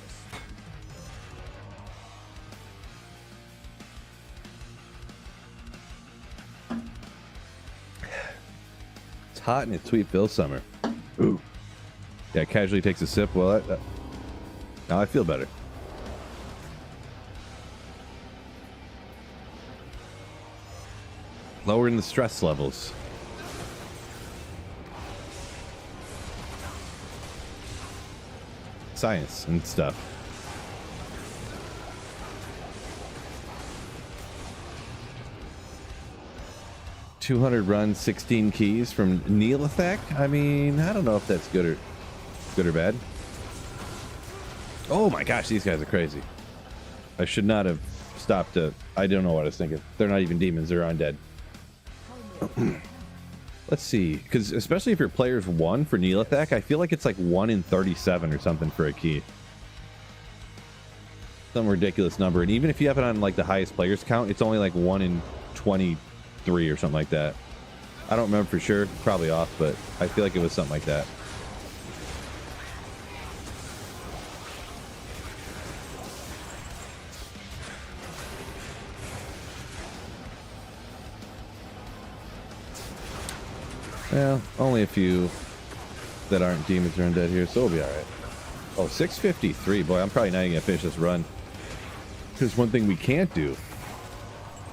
It's hot and it's sweet Phil summer. Ooh. Yeah, casually takes a sip. Well, now I feel better. Lowering the stress levels. Science and stuff. $200 runs, 16 keys from Neelathak. I mean, I don't know if that's good or bad. Oh my gosh, these guys are crazy. I should not have stopped to. I don't know what I was thinking. They're not even demons, they're undead. Let's see, because especially if your player's 1 for Neelathak, I feel like it's like 1 in 37 or something for a key. Some ridiculous number. And even if you have it on like the highest players count, it's only like 1 in 23 or something like that. I don't remember for sure, probably off, but I feel like it was something like that. Well, only a few that aren't demons or undead here, so we'll be alright. Oh, 653. Boy, I'm probably not even gonna finish this run. Because one thing we can't do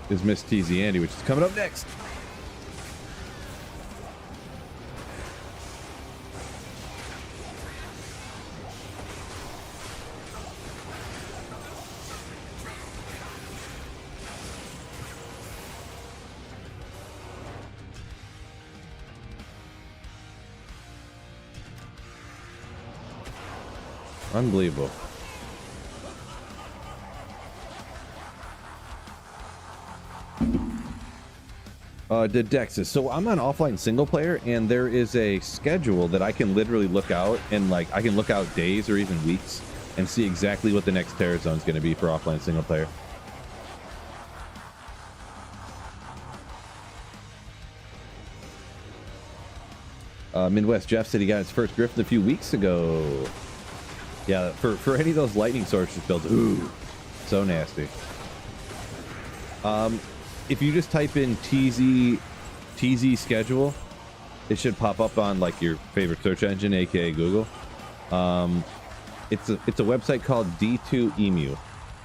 is miss TZ Andy, which is coming up next. Unbelievable. Dexis. So I'm on offline single player, and there is a schedule that I can literally look out, and like I can look out days or even weeks and see exactly what the next terror zone is going to be for offline single player. Midwest Jeff said he got his first Griffin a few weeks ago. Yeah, for any of those lightning sources builds, ooh, so nasty. If you just type in TZ schedule, it should pop up on like your favorite search engine, aka Google. It's a website called D2Emu.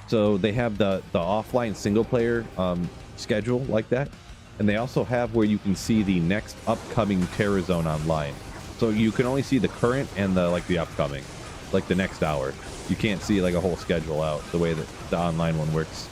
So they have the offline single player schedule like that, and they also have where you can see the next upcoming terror zone online. So you can only see the current and the upcoming, like the next hour. You can't see like a whole schedule out the way that the online one works.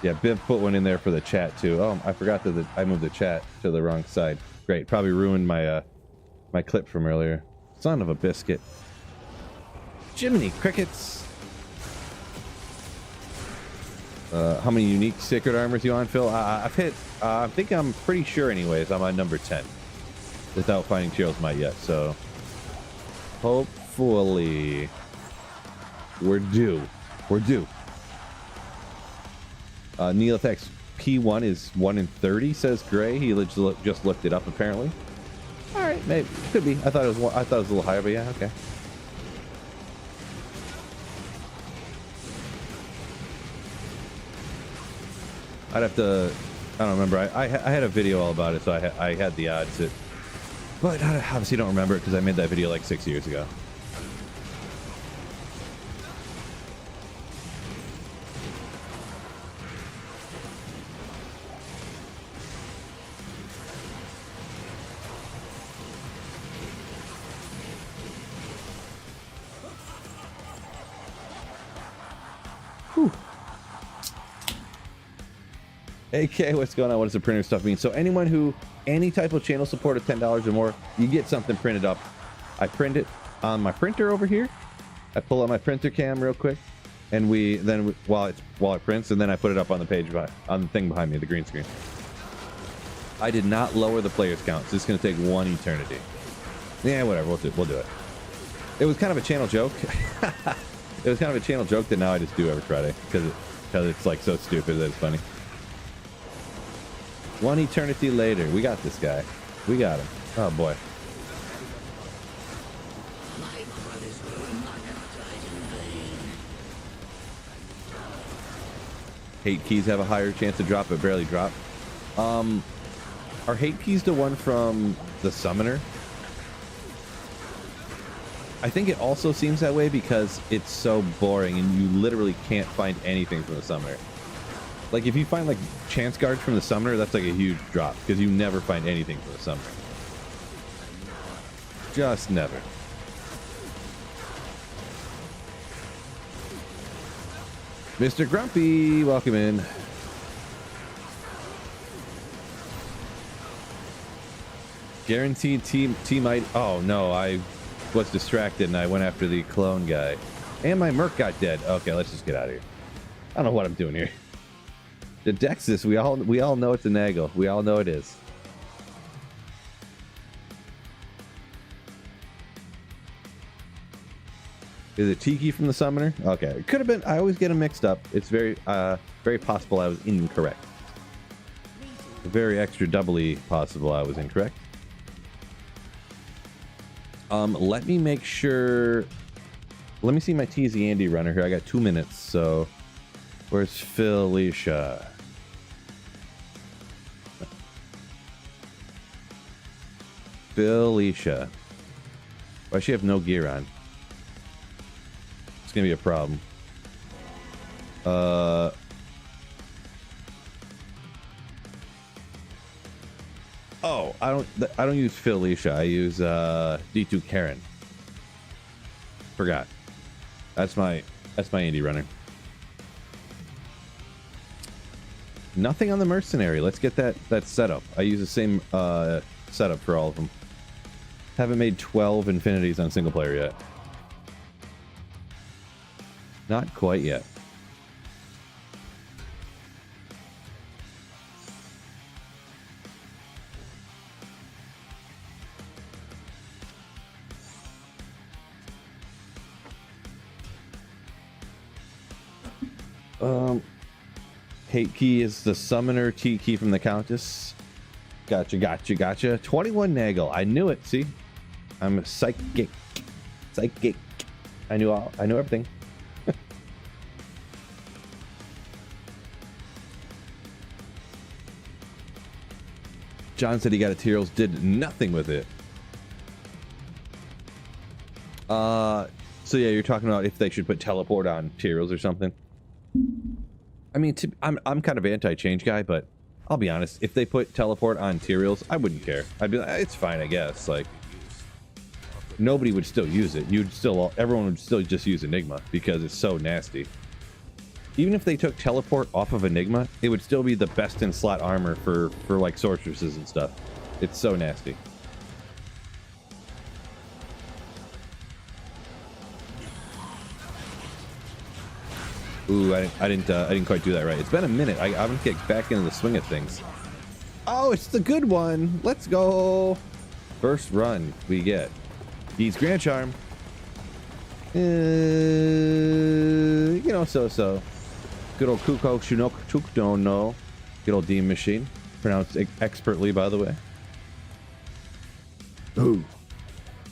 Yeah, Biv put one in there for the chat too. Oh, I forgot that I moved the chat to the wrong side. Great, probably ruined my my clip from earlier. Son of a biscuit. Jiminy crickets. How many unique sacred armors you on, Phil? I've hit. I think I'm pretty sure, anyways. I'm on number 10 without finding Cheryl's Might yet. So hopefully we're due. We're due. Neelathek's P1 is 1 in 30, says Gray. He just looked it up apparently. All right, maybe could be. I thought it was a little higher, but yeah, okay. I'd have to. I don't remember. I had a video all about it, so I had the odds. But I obviously don't remember it because I made that video like 6 years ago. Whew. AK, what's going on? What does the printer stuff mean? So anyone who, any type of channel support of $10 or more, you get something printed up. I print it on my printer over here. I pull out my printer cam real quick, and while it prints, and then I put it up on the page on the thing behind me, the green screen. I did not lower the players count. So it's going to take one eternity. Yeah, whatever. We'll do it. It was kind of a channel joke. It was kind of a channel joke that now I just do every Friday because it's like so stupid that it's funny. One eternity later, we got this guy. We got him. Oh boy. Hate keys have a higher chance to drop, but barely drop. Are hate keys the one from the summoner? I think it also seems that way because it's so boring and you literally can't find anything from the summoner. Like if you find like chance guards from the summoner, that's like a huge drop because you never find anything from the summoner. Just never. Mr. Grumpy, welcome in. Guaranteed T might. Oh no, I was distracted and I went after the clone guy. And my Merc got dead. Okay, let's just get out of here. I don't know what I'm doing here. The Dexus, we all know it's a Nagel. We all know it is. Is it Tiki from the Summoner? Okay, it could have been. I always get them mixed up. It's very possible I was incorrect. Very extra doubly possible I was incorrect. Let me make sure. Let me see my TZ Andy runner here. I got 2 minutes, so where's Felicia? Felicia. Why does she have no gear on? It's gonna be a problem. Oh, I don't use Felicia. I use D2 Karen. Forgot. That's my indie runner. Nothing on the mercenary. Let's get that setup. I use the same setup for all of them. Haven't made 12 infinities on single player yet. Not quite yet. Hate key is the summoner, T key from the Countess. Gotcha. 21 Nagel. I knew it. See, I'm a psychic. I knew everything. John said he got a Tyrrells, did nothing with it. So yeah, you're talking about if they should put teleport on Tyrrells or something. I mean, I'm kind of anti-change guy, but I'll be honest. If they put teleport on Tyrrells, I wouldn't care. I'd be like, it's fine, I guess. Like, nobody would still use it. Everyone would still just use Enigma because it's so nasty. Even if they took teleport off of Enigma, it would still be the best in slot armor for like sorceresses and stuff. It's so nasty. Ooh, I didn't quite do that right. It's been a minute. I'm gonna get back into the swing of things. Oh, it's the good one. Let's go. First run we get. He's Grand Charm. So. Good old Kuko Chinook Chuk don't know. Good old Demon Machine. Pronounced expertly, by the way. Ooh.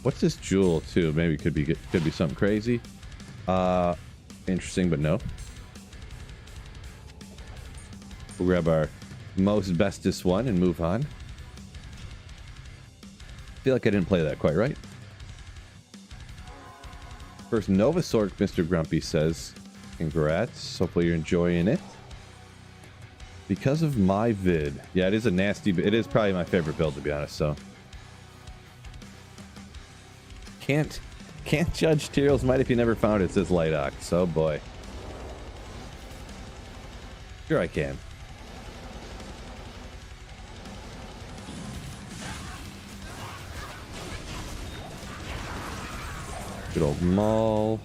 What's this jewel too? Maybe could be something crazy. Interesting, but no. We'll grab our most bestest one and move on. feel like I didn't play that quite right. First Nova Sork, Mr. Grumpy says, congrats. Hopefully you're enjoying it. Because of my vid. Yeah, it is a nasty, it is probably my favorite build, to be honest, so. Can't judge Tyrell's Might if you never found it, says Light Ox. Oh boy. Sure I can. Good old Maul.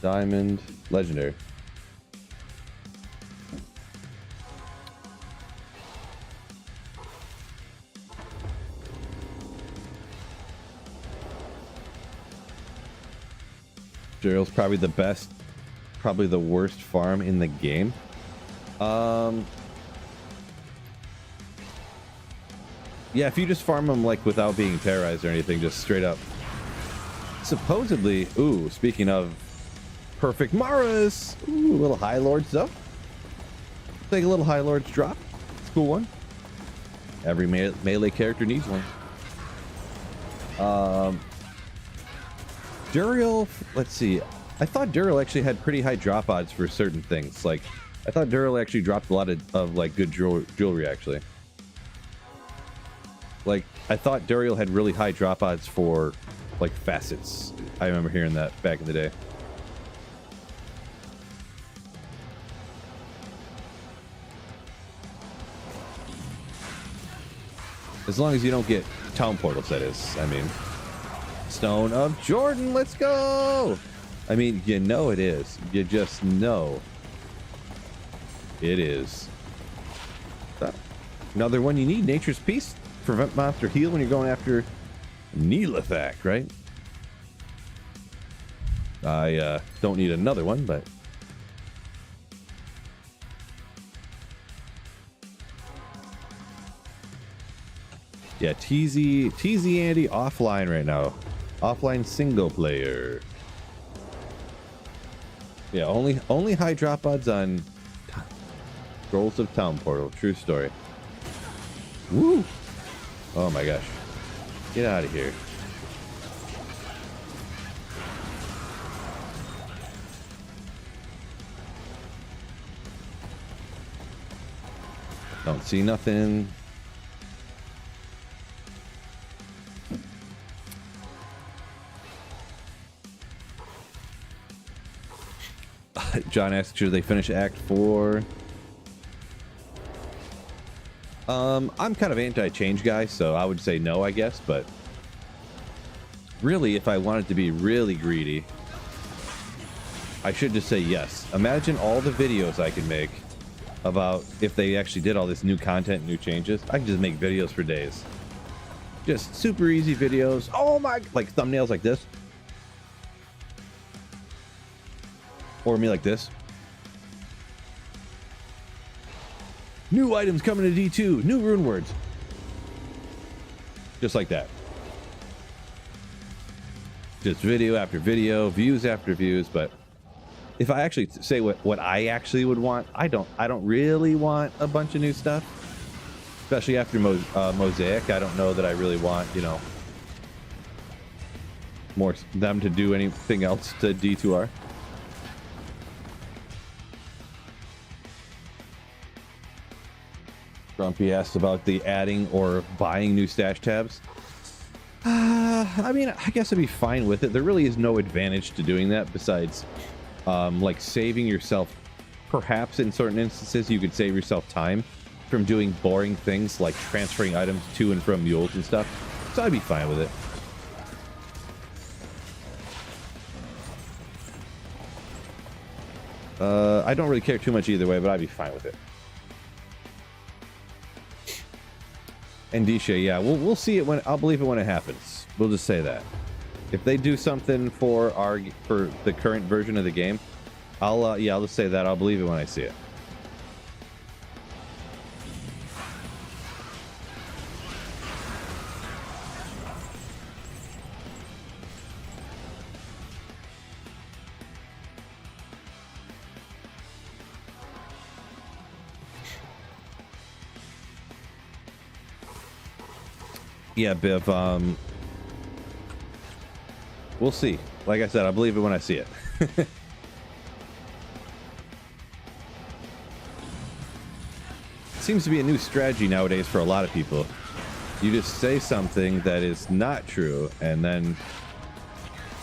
Diamond. Legendary. Daryl's probably the best, probably the worst farm in the game. Yeah, if you just farm them like without being terrorized or anything, just straight up. Supposedly, ooh, speaking of perfect Maras, ooh, a little High Lord stuff. Take a little High Lord's drop. It's a cool one. Every melee character needs one. Duriel, let's see. I thought Duriel actually had pretty high drop odds for certain things. Like, I thought Duriel actually dropped a lot of like good jewelry actually. Like, I thought Duriel had really high drop odds for like facets. I remember hearing that back in the day. As long as you don't get town portals, that is. I mean, Stone of Jordan, let's go! I mean, you know it is. You just know it is. Another one you need, Nature's Peace. Prevent monster heal when you're going after Neelathak, right? I don't need another one, but... Yeah, TZ Andy offline right now. Offline single player. Yeah, only high drop odds on Scrolls of Town Portal. True story. Woo! Oh my gosh. Get out of here. Don't see nothing. John asks, should they finish Act 4? I'm kind of anti-change guy, so I would say no, I guess, but really, if I wanted to be really greedy, I should just say yes. Imagine all the videos I could make about if they actually did all this new content, new changes. I could just make videos for days. Just super easy videos. Oh my, like thumbnails like this. Or me like this. New items coming to D2. New rune words. Just like that. Just video after video, views after views. But if I actually say what I actually would want, I don't really want a bunch of new stuff. Especially after Mosaic. I don't know that I really want, you know, more them to do anything else to D2R. Grumpy asked about the adding or buying new stash tabs. I mean, I guess I'd be fine with it. There really is no advantage to doing that besides like saving yourself. Perhaps in certain instances you could save yourself time from doing boring things like transferring items to and from mules and stuff. So I'd be fine with it. I don't really care too much either way, but I'd be fine with it. And Disha, yeah, we'll see it when I'll believe it when it happens. We'll just say that. If they do something for the current version of the game, I'll just say that I'll believe it when I see it. Yeah, Biv. We'll see. Like I said, I believe it when I see it. Seems to be a new strategy nowadays for a lot of people. You just say something that is not true, and then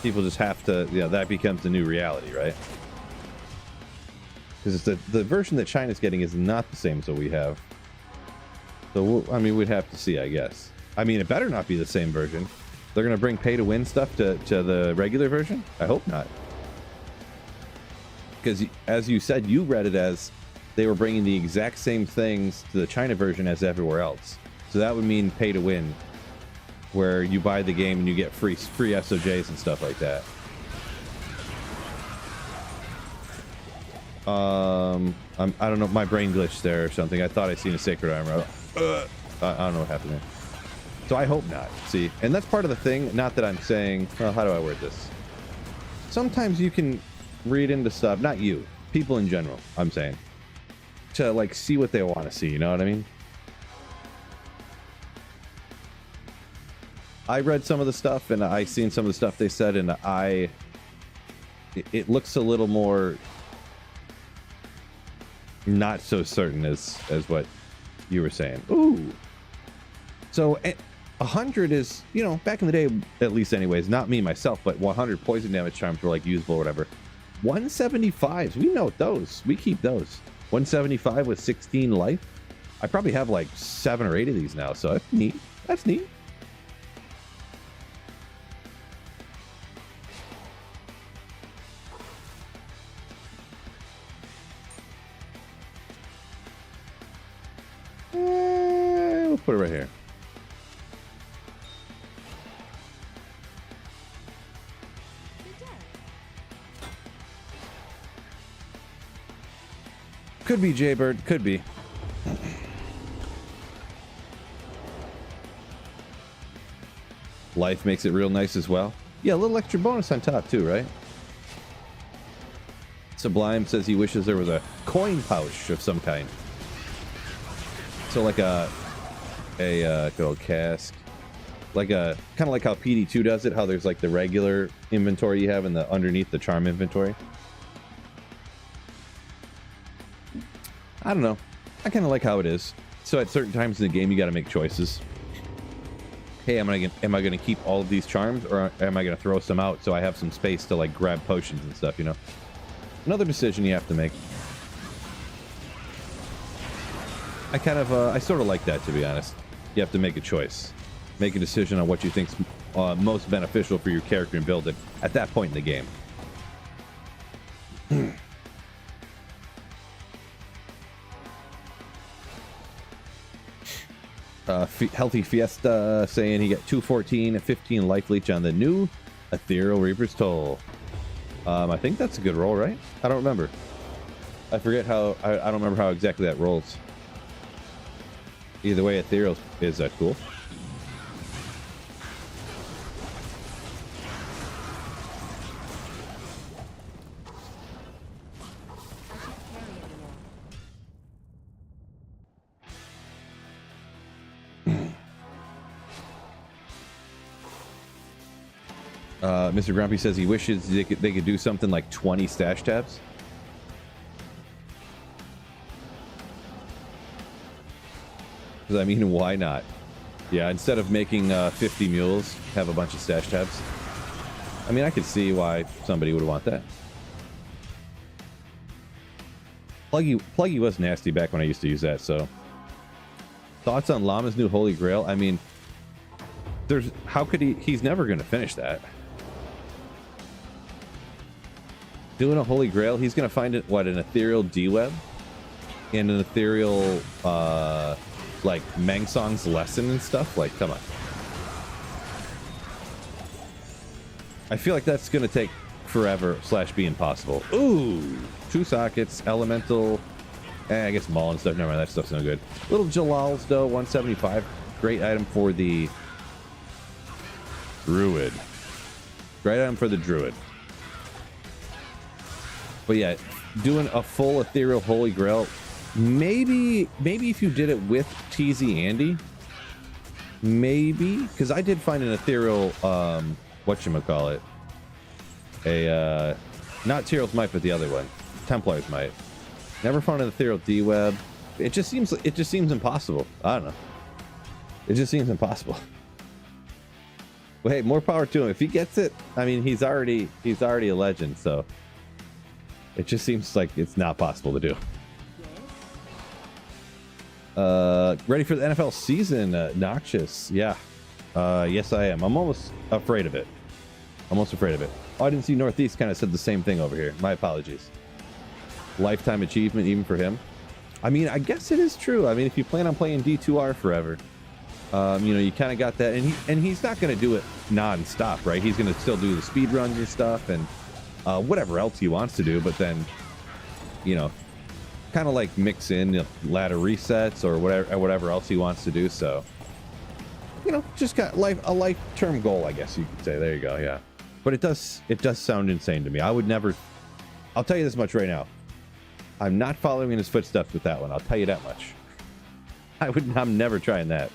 people just have to, you know, that becomes the new reality, right? Because the version that China's getting is not the same as what we have. So, I mean, we'd have to see, I guess. I mean, it better not be the same version. They're going to bring pay-to-win stuff to the regular version? I hope not. Because, as you said, you read it as they were bringing the exact same things to the China version as everywhere else. So that would mean pay-to-win, where you buy the game and you get free SOJs and stuff like that. I don't know, my brain glitched there or something. I thought I seen a sacred armor. I don't know what happened there. So I hope not. See, and that's part of the thing. Not that I'm saying, well, how do I word this? Sometimes you can read into stuff, not you, people in general, I'm saying, to like see what they want to see, you know what I mean? I read some of the stuff and I seen some of the stuff they said, and it looks a little more not so certain as what you were saying. Ooh. So 100 is, you know, back in the day, at least anyways, not me myself, but 100 poison damage charms were like usable or whatever. 175s, we know those. We keep those. 175 with 16 life. I probably have like 7 or 8 of these now, so that's neat. That's neat. We'll put it right here. Could be Jaybird, could be. Life makes it real nice as well. Yeah, a little extra bonus on top too, right? Sublime says he wishes there was a coin pouch of some kind. So like a good old cask, like a kind of like how PD2 does it. How there's like the regular inventory you have and the underneath the charm inventory. I don't know. I kind of like how it is. So at certain times in the game, you got to make choices. Hey, am I gonna keep all of these charms, or am I gonna throw some out so I have some space to like grab potions and stuff? You know, another decision you have to make. I sort of like that, to be honest. You have to make a choice, make a decision on what you think's most beneficial for your character and build it at that point in the game. Healthy Fiesta saying he got 214 and 15 life leech on the new Ethereal Reaper's Toll. I think that's a good roll, right? I don't remember. I forget how. I don't remember how exactly that rolls. Either way, Ethereal is cool. Mr. Grumpy says he wishes they could do something like 20 stash tabs. Because I mean, why not? Yeah, instead of making 50 mules, have a bunch of stash tabs. I mean, I could see why somebody would want that. Pluggy was nasty back when I used to use that, so. Thoughts on Llama's new Holy Grail? I mean, how could he's never going to finish that. Doing a Holy Grail, he's going to find it, what, an ethereal D-Web? And an ethereal, like, Mengsong's lesson and stuff? Like, come on. I feel like that's going to take forever / be impossible. Ooh! 2 sockets, elemental, I guess Maul and stuff. Never mind, that stuff's no good. Little Jalal's, though, 175. Great item for the Druid. Great item for the Druid. But yeah, doing a full ethereal Holy Grail, maybe if you did it with TZ Andy, maybe, because I did find an ethereal, whatchamacallit, not Tyrell's Might, but the other one, Templar's Might. Never found an ethereal D-Web. It just seems impossible. I don't know. It just seems impossible. Well, hey, more power to him. If he gets it, I mean, he's already a legend, so it just seems like it's not possible to do. Ready for the NFL season, Noxious? Yeah. Yes, I am. I'm almost afraid of it. Almost afraid of it. Oh, I didn't see Northeast kind of said the same thing over here. My apologies. Lifetime achievement even for him. I mean, I guess it is true. I mean, if you plan on playing D2R forever, you know, you kind of got that, and he's not going to do it non-stop, right? He's going to still do the speed runs and stuff, and whatever else he wants to do. But then, you know, kind of like mix in, you know, ladder resets or whatever else he wants to do. So, you know, just got a life-term goal, I guess you could say. There you go. Yeah, but it does sound insane to me. I would never. I'll tell you this much right now. I'm not following in his footsteps with that one. I'll tell you that much. I'm never trying that.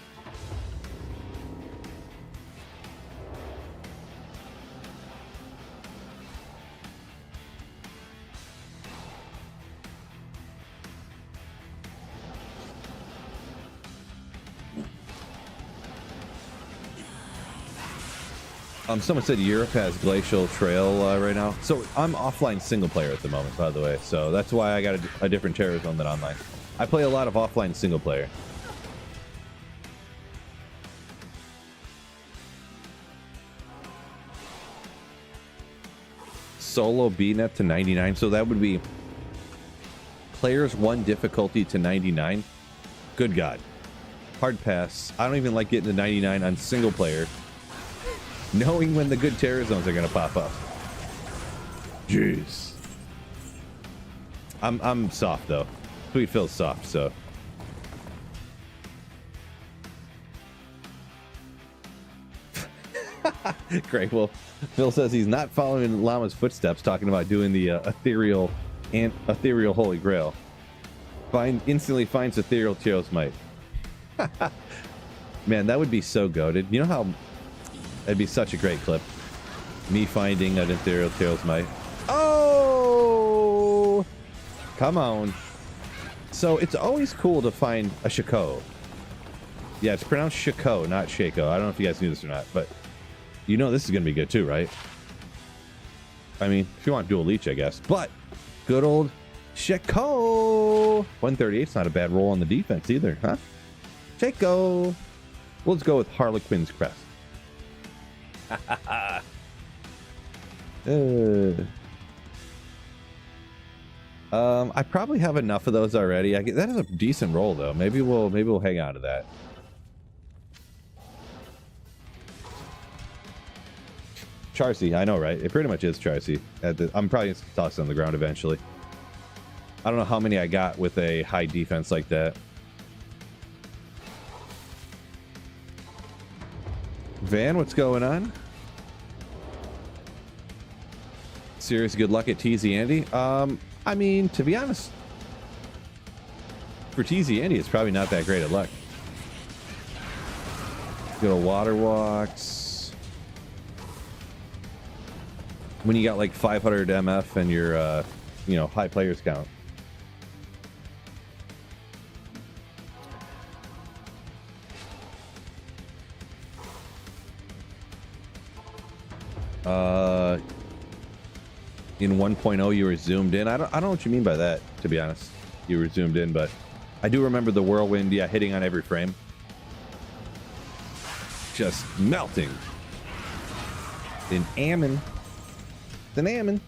Someone said Europe has Glacial Trail right now. So I'm offline single player at the moment, by the way. So that's why I got a different terror zone than online. I play a lot of offline single player. Solo BNet to 99. So that would be players 1 difficulty to 99. Good God. Hard pass. I don't even like getting to 99 on single player, knowing when the good terror zones are going to pop up. Jeez. I'm soft, though. Sweet Phil's soft, so. Great. Well, Phil says he's not following Llama's footsteps, talking about doing the ethereal Holy Grail. Instantly finds ethereal Tyrell's Might. Man, that would be so goated. You know how... That'd be such a great clip. Me finding an ethereal Tyrell's Might. Oh! Come on. So it's always cool to find a Shaco. Yeah, it's pronounced Shaco, not Shaco. I don't know if you guys knew this or not, but you know this is going to be good too, right? I mean, if you want dual leech, I guess. But good old Shaco. 138's not a bad roll on the defense either, huh? Shaco. Let's go with Harlequin's Crest. I probably have enough of those already. That is a decent roll, though. Maybe we'll hang on to that. Charcy, I know, right? It pretty much is Charcy. I'm probably gonna toss it on the ground eventually. I don't know how many I got with a high defense like that. Van, what's going on? Serious good luck at TZ Andy. I mean, to be honest, for TZ Andy, it's probably not that great at luck. Go to water walks. When you got like 500 MF and your, you know, high players count. In 1.0 you were zoomed in. I don't know what you mean by that, to be honest. You were zoomed in, but I do remember the whirlwind, yeah, hitting on every frame. Just melting. In Ammon. It's an Ammon.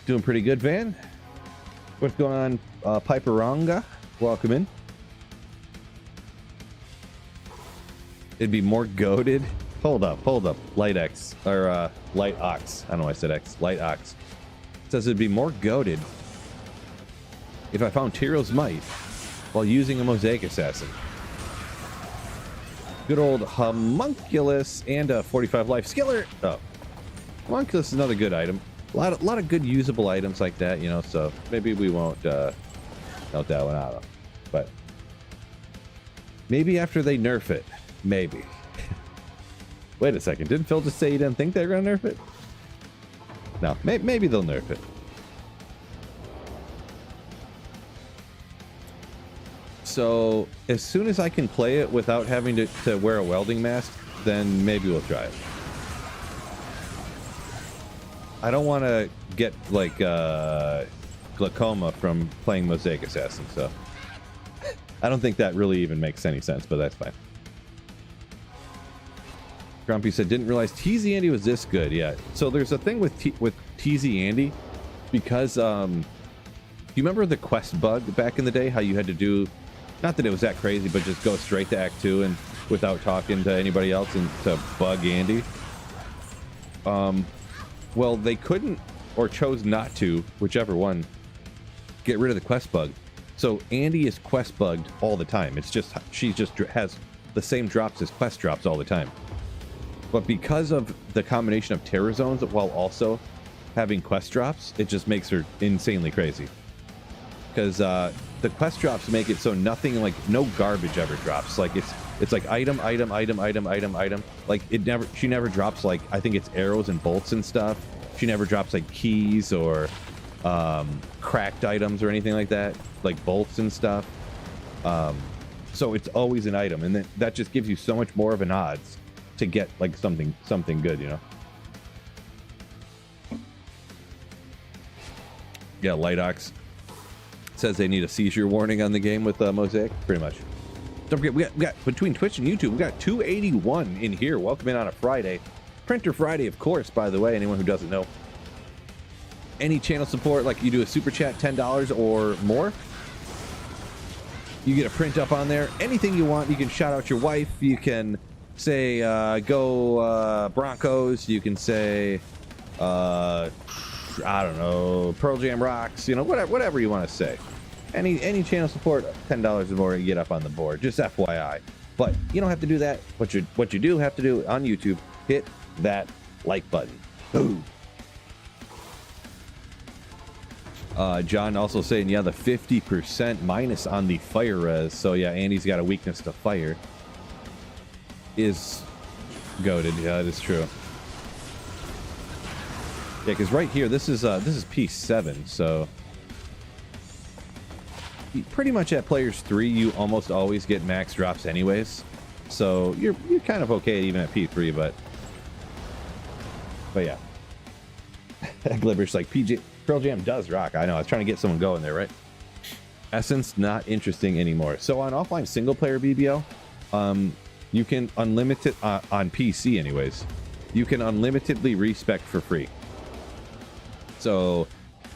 Doing pretty good, Van. What's going on, Piperanga? Welcome in. It'd be more goated. Hold up. Light X, or Light Ox. I don't know why I said X. Light Ox. It says it'd be more goated if I found Tyrell's Might while using a Mosaic Assassin. Good old Homunculus and a 45 life Skiller. Oh, Homunculus is another good item. A lot of good usable items like that, you know, so maybe we won't note that one out. But Maybe after they nerf it. Maybe. Wait a second. Didn't Phil just say he didn't think they were going to nerf it? No. Maybe they'll nerf it. So as soon as I can play it without having to wear a welding mask, then maybe we'll try it. I don't want to get like glaucoma from playing Mosaic Assassin, so I don't think that really even makes any sense, but that's fine. Grumpy said, didn't realize TZ Andy was this good. Yeah, so there's a thing with TZ Andy because you remember the quest bug back in the day, how you had to do, not that it was that crazy, but just go straight to Act 2 and without talking to anybody else and to bug Andy. Well, they couldn't or chose not to, whichever one, get rid of the quest bug. So Andy is quest bugged all the time. It's just, she just has the same drops as quest drops all the time. But because of the combination of terror zones while also having quest drops, it just makes her insanely crazy. Because the quest drops make it so nothing, like no garbage ever drops. Like it's like item. Like she never drops, like, I think it's arrows and bolts and stuff. She never drops like keys or cracked items or anything like that, like bolts and stuff. So it's always an item, and that just gives you so much more of an odds to get like something good, you know. Yeah, Lightox says they need a seizure warning on the game with Mosaic. Pretty much. Don't forget, we got between Twitch and YouTube, we got 281 in here. Welcome in on a Friday. Printer Friday, of course, by the way, anyone who doesn't know. Any channel support, like you do a super chat, $10 or more, you get a print up on there. Anything you want, you can shout out your wife. You can say, go Broncos. You can say, I don't know, Pearl Jam rocks, you know, whatever you want to say. Any channel support, $10 or more, you get up on the board. Just FYI. But you don't have to do that. What you do have to do on YouTube, hit that like button. Boom. John also saying, yeah, the 50% minus on the fire res. So yeah, Andy's got a weakness to fire. Is goated. Yeah, that is true. Yeah, because right here, this is P7, so pretty much at players 3, you almost always get max drops anyways. So you're kind of okay even at P3, but yeah. Glibber's like, Pearl Jam does rock. I know. I was trying to get someone going there, right? Essence not interesting anymore. So on offline single player BBO, you can unlimited on PC anyways. You can unlimitedly respec for free. So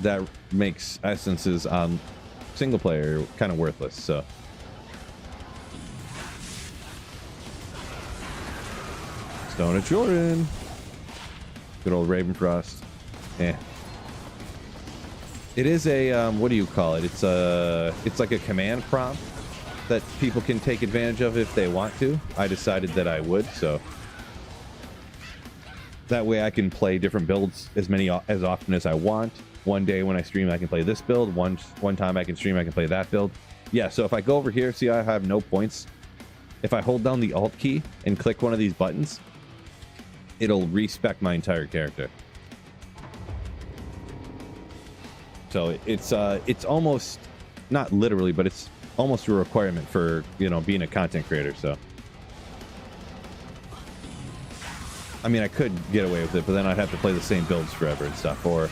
that makes essences on single player kind of worthless. So Stone of Jordan, good old Ravenfrost. It is a what do you call it? It's like a command prompt that people can take advantage of if they want to. I decided that I would, so that way I can play different builds as often as I want. One day when I stream, I can play this build. One time I can stream, I can play that build. Yeah, so if I go over here, see I have no points. If I hold down the Alt key and click one of these buttons, it'll respec my entire character. So it's almost, not literally, but it's almost a requirement for, you know, being a content creator. So I mean, I could get away with it, but then I'd have to play the same builds forever and stuff. Or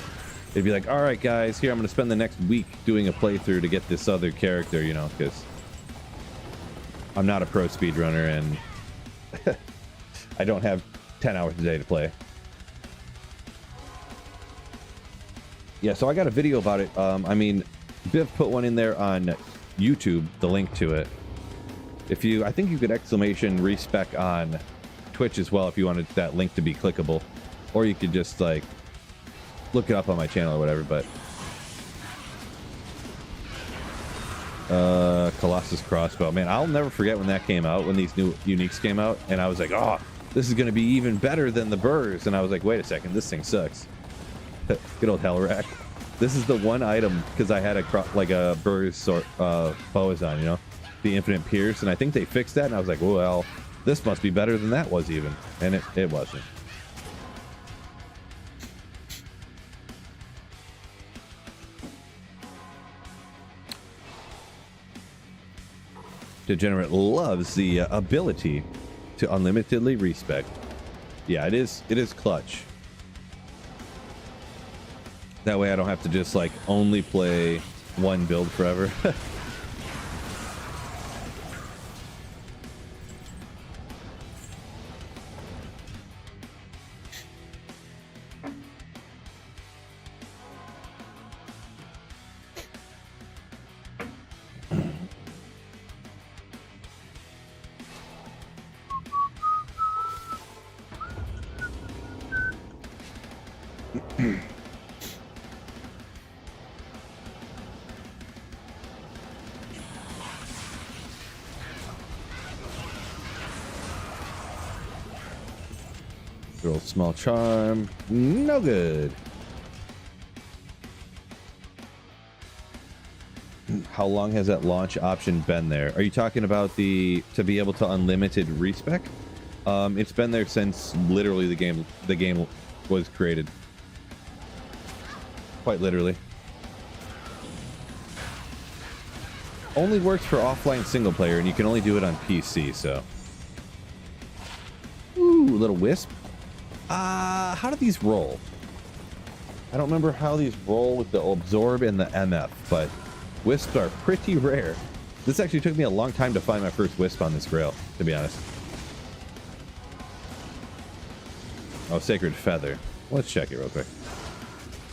it'd be like, all right, guys, here, I'm going to spend the next week doing a playthrough to get this other character, you know, because I'm not a pro speedrunner and I don't have 10 hours a day to play. Yeah, so I got a video about it. I mean, Biv put one in there on YouTube, the link to it. I think you could exclamation respec on Twitch as well if you wanted that link to be clickable, or you could just like look it up on my channel or whatever. But Colossus crossbow, man, I'll never forget when that came out, when these new uniques came out, and I was like, oh, this is going to be even better than the burrs. And I was like, wait a second, this thing sucks. Good old hell rack. This is the one item, because I had a burrs sort boas on, you know. the infinite pierce, and I think they fixed that, and I was like, well, this must be better than that was even, and it wasn't. Degenerate loves the ability to unlimitedly respec. Yeah, it is clutch. That way I don't have to just like only play one build forever. Roll small charm. No good. How long has that launch option been there? Are you talking about to be able to unlimited respec? It's been there since literally the game was created. Quite literally. Only works for offline single player, and you can only do it on PC, so. Ooh, little wisp. How do these roll? I don't remember how these roll with the absorb and the MF, but wisps are pretty rare. This actually took me a long time to find my first wisp on this grail, to be honest. Oh, Sacred Feather. Let's check it real quick.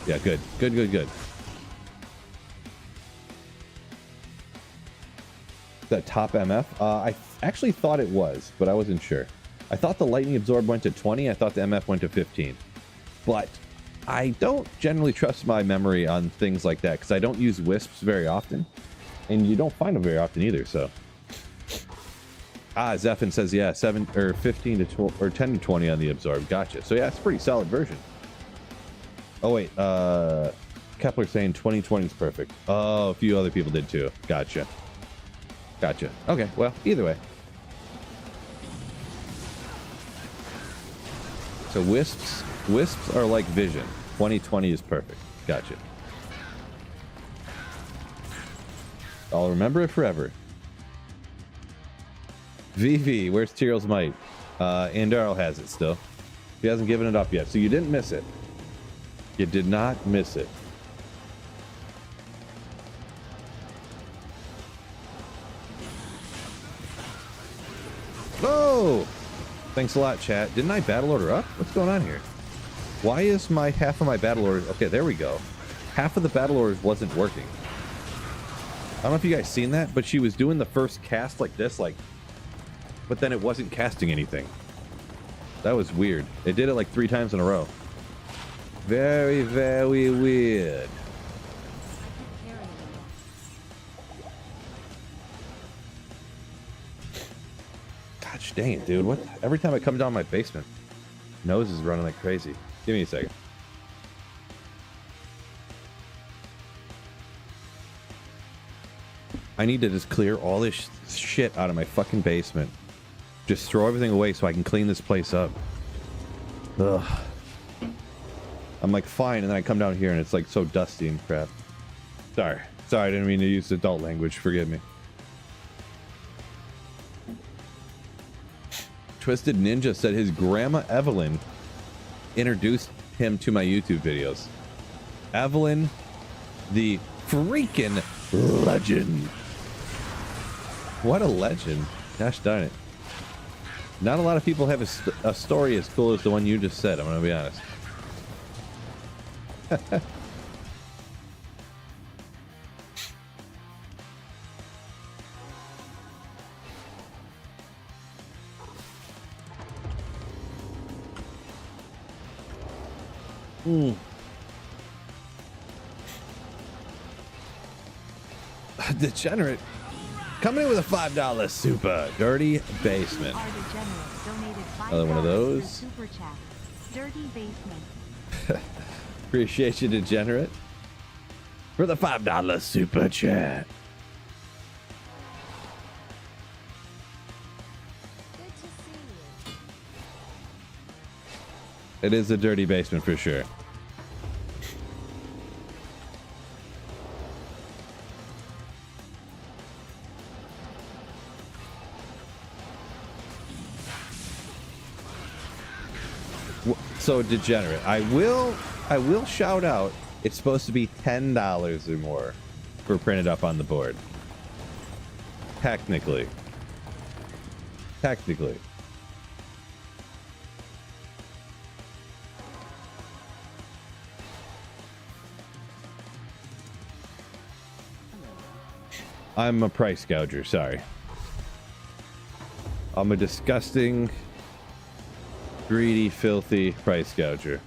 Yeah, good. Good, good, good. That top MF? I actually thought it was, but I wasn't sure. I thought the lightning absorb went to 20. I thought the MF went to 15. But I don't generally trust my memory on things like that because I don't use wisps very often. And you don't find them very often either, so. Zephin says, yeah, 7 or 15 to 12 or 10 to 20 on the absorb. Gotcha. So yeah, it's a pretty solid version. Oh wait, Kepler saying 2020 is perfect. Oh, a few other people did too. Gotcha. Gotcha. Okay, well, either way. So wisps are like vision. 2020 is perfect. Gotcha. I'll remember it forever. VV, where's Tyrell's Might? Andaro has it still. He hasn't given it up yet, so you didn't miss it. You did not miss it. Oh! Thanks a lot, chat. Didn't I battle order up? What's going on here? Why is half of my battle orders... Okay, there we go. Half of the battle orders wasn't working. I don't know if you guys seen that, but she was doing the first cast like this, like... But then it wasn't casting anything. That was weird. It did it like 3 times in a row. Very, very weird. Gosh dang it, dude. What? Every time I come down my basement, nose is running like crazy. Give me a second. I need to just clear all this shit out of my fucking basement. Just throw everything away so I can clean this place up. Ugh. I'm like, fine, and then I come down here and it's like so dusty and crap. Sorry. Sorry, I didn't mean to use adult language. Forgive me. Twisted Ninja said his grandma Evelyn introduced him to my YouTube videos. Evelyn, the freaking legend. What a legend. Gosh darn it. Not a lot of people have a story as cool as the one you just said, I'm going to be honest. Degenerate coming in with a $5 super dirty basement. Another one of those. Super chat. Dirty basement. Appreciate you, Degenerate, for the $5 super chat. It is a dirty basement for sure. So degenerate. I will shout out. It's supposed to be $10 or more for printed up on the board. Technically. I'm a price gouger, sorry. I'm a disgusting, greedy, filthy price gouger.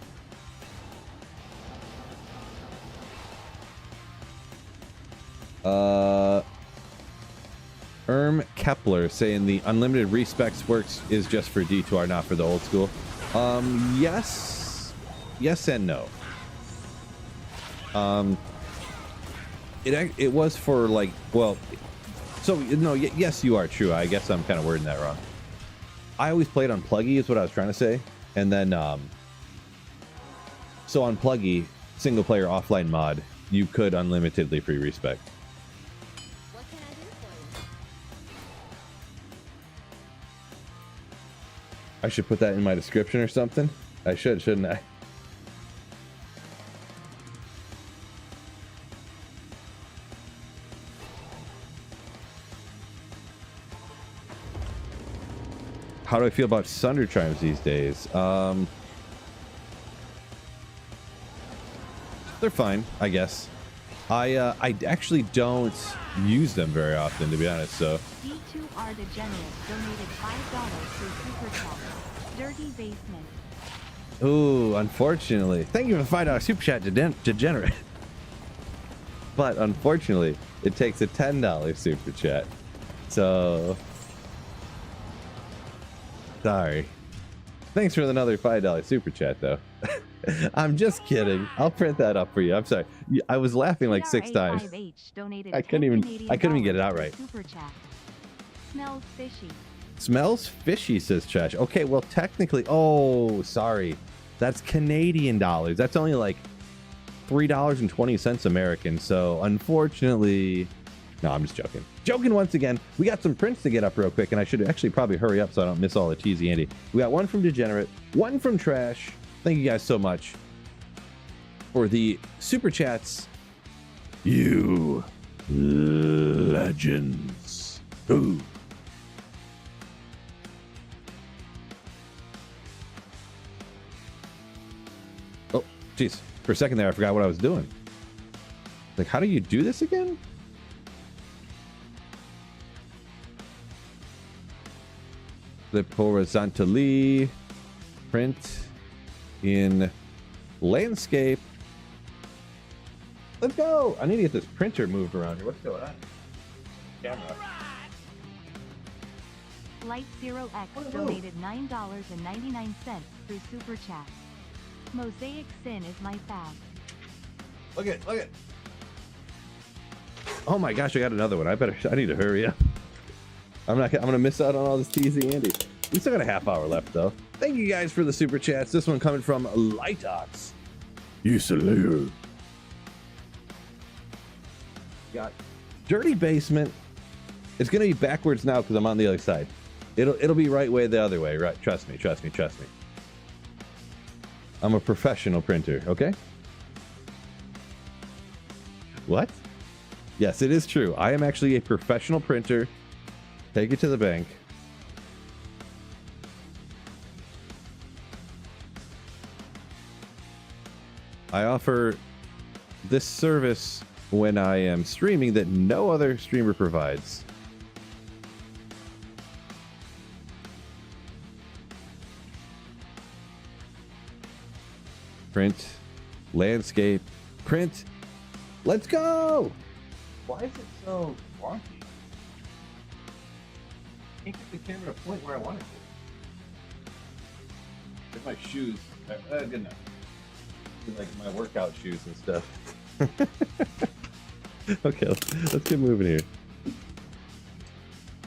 Kepler saying the unlimited respecs works is just for D2R, not for the old school. Yes and no. It was for like, well, so no, yes, you are true. I guess I'm kind of wording that wrong. I always played on Pluggy is what I was trying to say. And then, so on Pluggy, single player offline mod, you could unlimitedly free respec. What can I do for you? I should put that in my description or something. I should, shouldn't I? How do I feel about Sunder Chimes these days? They're fine, I guess. I actually don't use them very often, to be honest. So D2R Degenerate donated $5 through Super Chat. Dirty Basement. ooh, unfortunately, thank you for the $5 super chat, Degenerate. But unfortunately, it takes a $10 super chat. So sorry. Thanks for another $5 super chat, though. I'm just kidding. I'll print that up for you. I'm sorry. I was laughing like 6 times. I couldn't even get it out right. Super Chat. Smells fishy. Smells fishy, says Trash. Okay, well, technically, oh, sorry. That's Canadian dollars. That's only like $3.20 American. So unfortunately, no, I'm just joking. Joking once again. We got some prints to get up real quick, and I should actually probably hurry up so I don't miss all the teasy Andy. We got one from Degenerate, one from Trash. Thank you guys so much for the super chats. You legends. Ooh. Oh, jeez. For a second there, I forgot what I was doing. Like, how do you do this again? Flip horizontally. Print in landscape. Let's go. I need to get this printer moved around here. What's going on? Camera. Light 0x donated $9.99 through Super Chat. Mosaic Sin is my fab. Look at. Oh my gosh, I got another one. I need to hurry up. I'm gonna miss out on all this TZ Andy. We still got a half hour left though. Thank you guys for the super chats. This one coming from Lightox. Yes, later. Got Dirty Basement. It's gonna be backwards now because I'm on the other side. It'll be right way the other way. Right? Trust me. I'm a professional printer. Okay. What? Yes, it is true. I am actually a professional printer. Take it to the bank. I offer this service when I am streaming that no other streamer provides. Print, landscape, print. Let's go! Why is it so wonky? I can't get the camera to point where I want it to. If my shoes, good enough. Like my workout shoes and stuff. Okay, let's get moving here.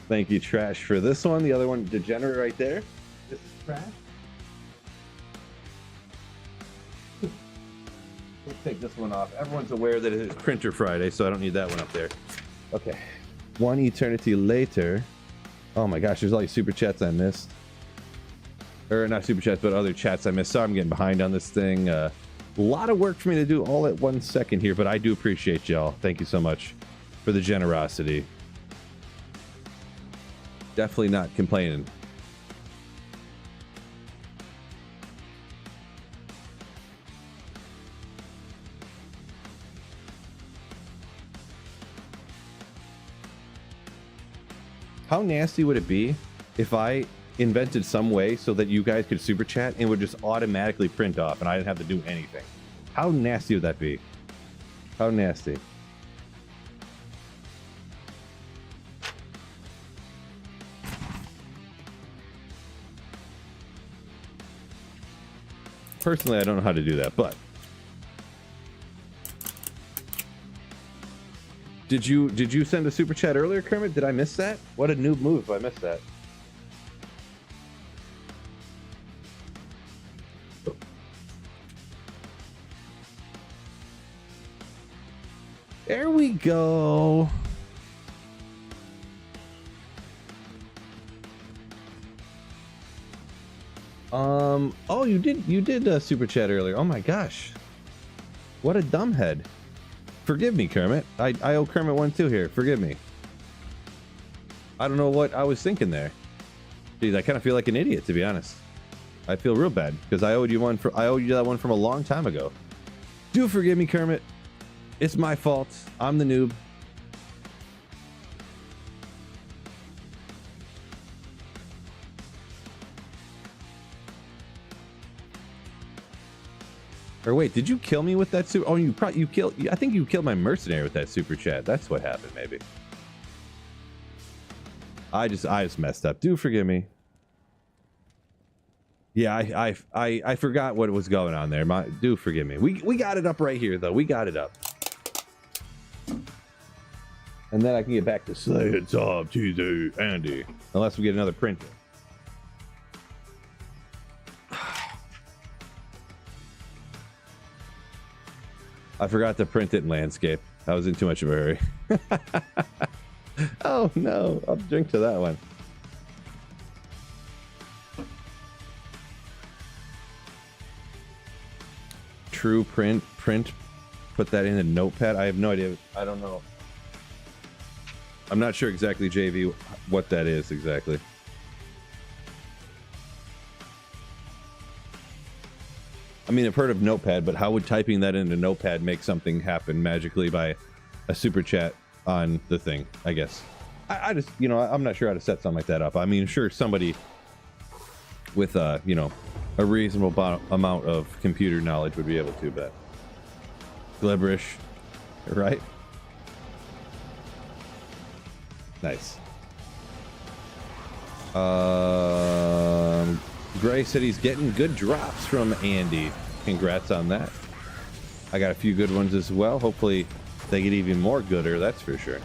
Thank you, Trash, for this one. The other one, Degenerate, right there. This is Trash. Let's take this one off. Everyone's aware that it is Printer Friday, so I don't need that one up there. Okay. One eternity later. Oh my gosh, there's all these super chats I missed. Or not super chats, but other chats I missed. Sorry, I'm getting behind on this thing. A lot of work for me to do all at 1 second here, but I do appreciate y'all. Thank you so much for the generosity. Definitely not complaining. How nasty would it be if I invented some way so that you guys could super chat and would just automatically print off and I didn't have to do anything? How nasty would that be? How nasty? Personally, I don't know how to do that, but did you send a super chat earlier, Kermit? Did I miss that? What a noob move if I missed that. There we go. Oh, you did super chat earlier. Oh my gosh. What a dumbhead. Forgive me, Kermit. I owe Kermit one too here. Forgive me. I don't know what I was thinking there. Jeez, I kind of feel like an idiot, to be honest. I feel real bad because I owed you that one from a long time ago. Do forgive me, Kermit. It's my fault. I'm the noob. Or wait, did you kill me with that super? Oh, I think you killed my mercenary with that super chat. That's what happened, maybe. I just messed up. Do forgive me. Yeah, I forgot what was going on there. Do forgive me. We got it up right here though. We got it up. And then I can get back to say it's up to Andy. Unless we get another printer. I forgot to print it in landscape. I was in too much of a hurry. Oh no, I'll drink to that one. True print, put that in a notepad. I have no idea. I don't know. I'm not sure exactly, JV, what that is exactly. I mean, I've heard of Notepad, but how would typing that into Notepad make something happen magically by a super chat on the thing? I guess. I just, I'm not sure how to set something like that up. I mean, sure, somebody with, a reasonable amount of computer knowledge would be able to, but Glibberish, right? Nice. Gray said he's getting good drops from Andy. Congrats on that. I got a few good ones as well. Hopefully they get even more gooder, that's for sure.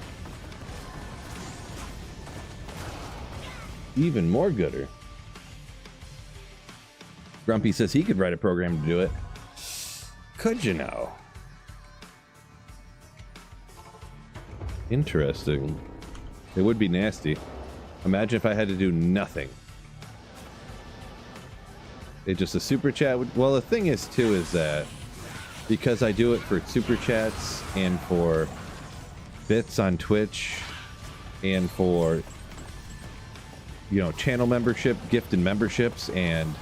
Even more gooder. Grumpy says he could write a program to do it. Could you know? Interesting. It would be nasty. Imagine if I had to do nothing. It just a super chat would, well, the thing is too is that because I do it for super chats and for bits on Twitch and for channel membership, gifted memberships and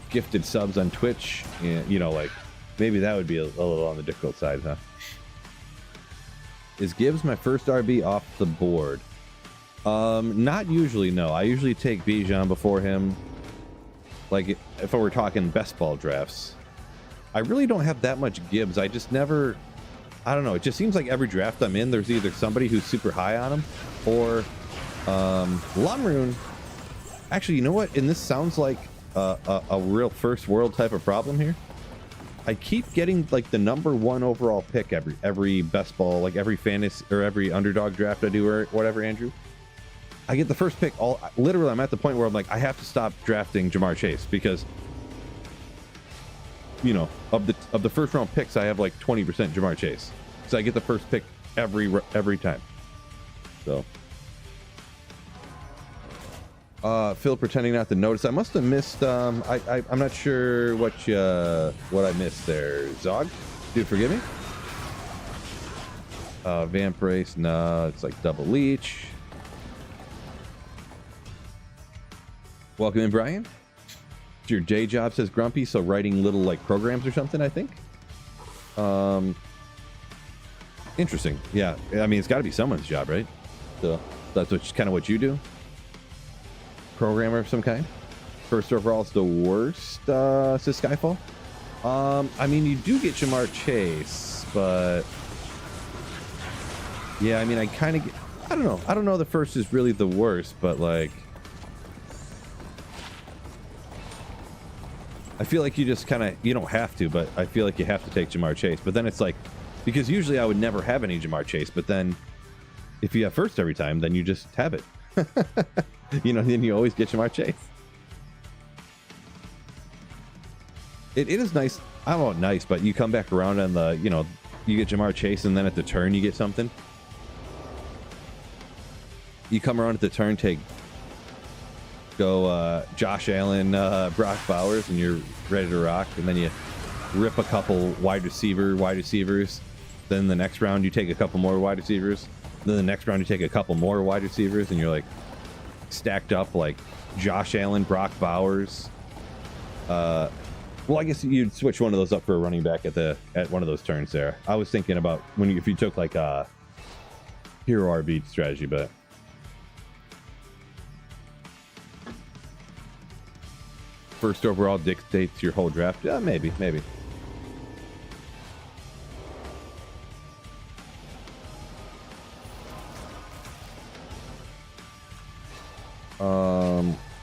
gifted subs on Twitch, and like maybe that would be a little on the difficult side, huh? Is Gibbs my first RB off the board? Not usually, no. I usually take Bijan before him. Like, if I were talking best ball drafts, I really don't have that much Gibbs. I just never, I don't know. It just seems like every draft I'm in, there's either somebody who's super high on him or Lumroon. Actually, you know what? And this sounds like a real first world type of problem here. I keep getting like the #1 overall pick every best ball, like every fantasy or every underdog draft I do or whatever, Andrew. I get the first pick. Literally, I'm at the point where I'm like, I have to stop drafting Jamar Chase because, you know, of the first round picks, I have like 20% Jamar Chase. So I get the first pick every time. So Phil pretending not to notice. I must have missed I'm not sure what I missed there. Zog, dude, forgive me. Vamp race, no, it's like double leech. Welcome in, Brian. Your day job, says Grumpy, so writing little like programs or something, I think. Interesting. Yeah, I mean, it's got to be someone's job, right? So that's kind of what you do. Programmer of some kind. First overall, it's the worst, says Skyfall. I mean, you do get Jamar Chase, but yeah, I mean, I kind of get, I don't know the first is really the worst, but like I feel like you just kind of, you don't have to, but I feel like you have to take Jamar Chase. But then it's like, because usually I would never have any Jamar Chase, but then if you have first every time, then you just have it. You know, then you always get Jamar Chase. It is nice. I don't know, nice, but you come back around and the, you know, you get Jamar Chase and then at the turn you get something. You come around at the turn, go Josh Allen, Brock Bowers, and you're ready to rock. And then you rip a couple wide receivers. Then the next round you take a couple more wide receivers. Then the next round you take a couple more wide receivers, and you're like stacked up like Josh Allen, Brock Bowers. Well, I guess you'd switch one of those up for a running back at one of those turns there. I was thinking about if you took like a hero RB strategy, but. First overall dictates your whole draft. Yeah, maybe.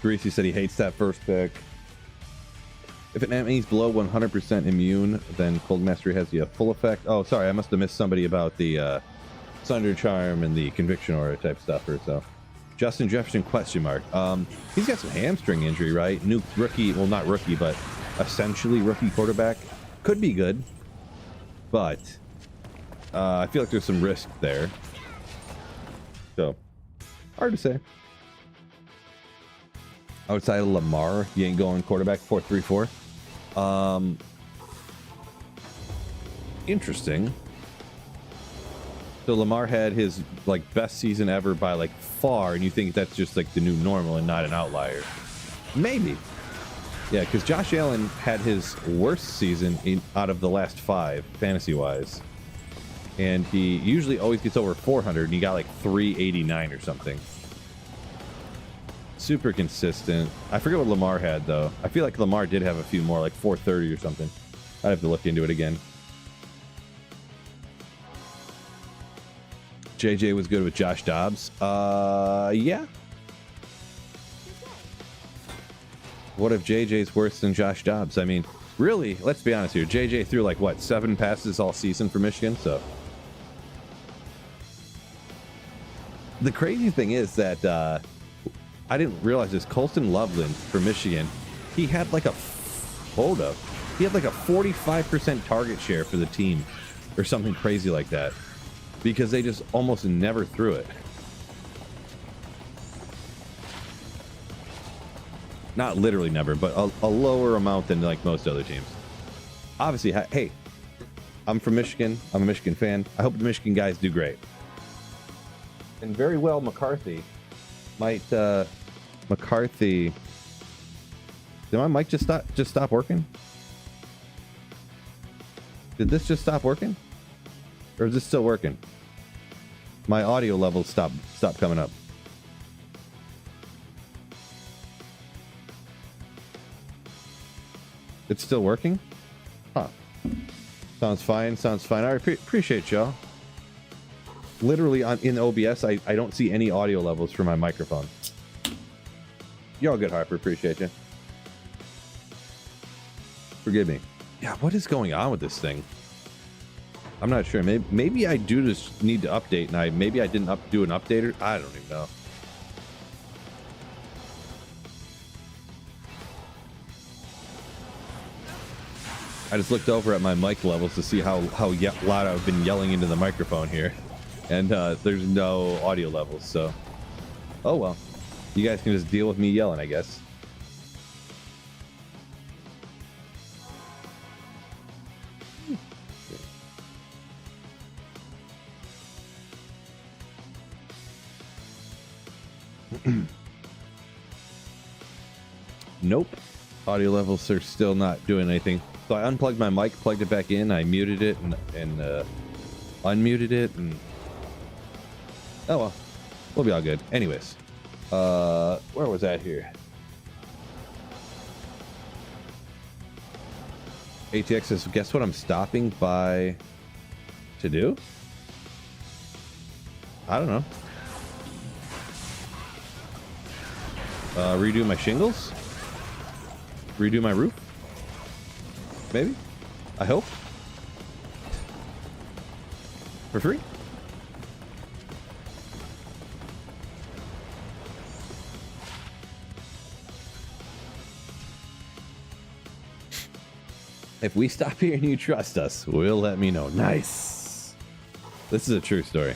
Greasy said he hates that first pick. If it means below 100% immune, then Cold Mastery has the full effect. Oh, sorry, I must have missed somebody about the Sunder Charm and the Conviction Aura type stuff or so. Justin Jefferson, question mark. He's got some hamstring injury, right? New rookie, well, not rookie, but essentially rookie quarterback. Could be good, but I feel like there's some risk there. So, hard to say. Outside of Lamar, you ain't going quarterback 4-3-4. Interesting. So Lamar had his like best season ever by like far, and you think that's just like the new normal and not an outlier? Maybe. Yeah, because Josh Allen had his worst season out of the last 5 fantasy-wise, and he usually always gets over 400, and he got like 389 or something. Super consistent. I forget what Lamar had though. I feel like Lamar did have a few more, like 430 or something. I'd have to look into it again. JJ was good with Josh Dobbs. Yeah. What if JJ's worse than Josh Dobbs? I mean, really, let's be honest here. JJ threw like, what, 7 passes all season for Michigan? So the crazy thing is that I didn't realize this. Colston Loveland for Michigan, he had like a 45% target share for the team or something crazy like that, because they just almost never threw it. Not literally never, but a lower amount than like most other teams. Obviously, hey, I'm from Michigan. I'm a Michigan fan. I hope the Michigan guys do great. And very well, McCarthy might McCarthy. Did my mic just stop working? Did this just stop working? Or is this still working? My audio levels stopped coming up. It's still working? Huh. Sounds fine. I appreciate y'all. Literally in OBS, I don't see any audio levels for my microphone. Y'all good, Harper. Appreciate you. Forgive me. Yeah, what is going on with this thing? I'm not sure. Maybe I do just need to update, and maybe I didn't do an updater. I don't even know. I just looked over at my mic levels to see how loud I've been yelling into the microphone here, and there's no audio levels. So, oh well, you guys can just deal with me yelling, I guess. Nope, audio levels are still not doing anything. So I unplugged my mic, plugged it back in, I muted it and unmuted it, and oh well, we'll be all good. Anyways, where was that here? ATX says, guess what I'm stopping by to do? I don't know. Redo my shingles? Redo my roof? Maybe? I hope? For free? If we stop here and you trust us, we'll let me know. Nice. This is a true story.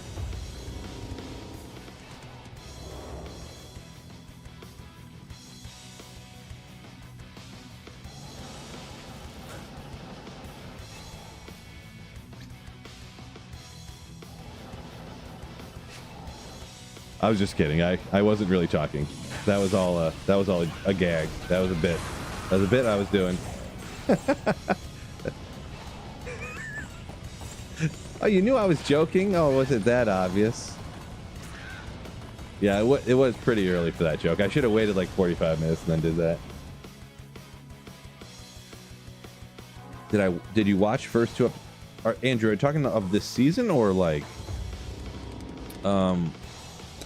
I was just kidding. I wasn't really talking. That was all a gag. That was a bit. That was a bit I was doing. Oh, you knew I was joking? Oh, was it that obvious? Yeah, it was pretty early for that joke. I should have waited like 45 minutes and then did that. Did you watch first two? Andrew, are you talking of this season or like?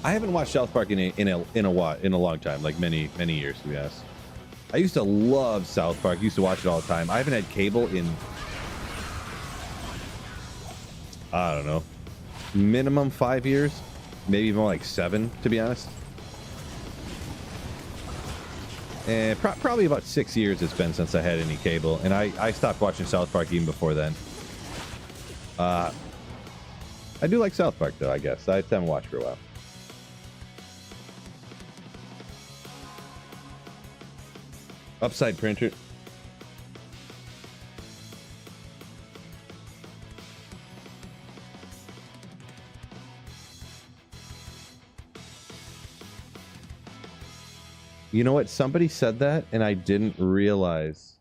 I haven't watched South Park in a long time, like many years, to be honest. I used to love South Park. Used to watch it all the time. I haven't had cable in, I don't know, minimum 5 years, maybe more like 7, to be honest. And probably about 6 years it's been since I had any cable, and I stopped watching South Park even before then. I do like South Park though, I guess. I haven't watched for a while. Upside printer. You know what? Somebody said that and I didn't realize.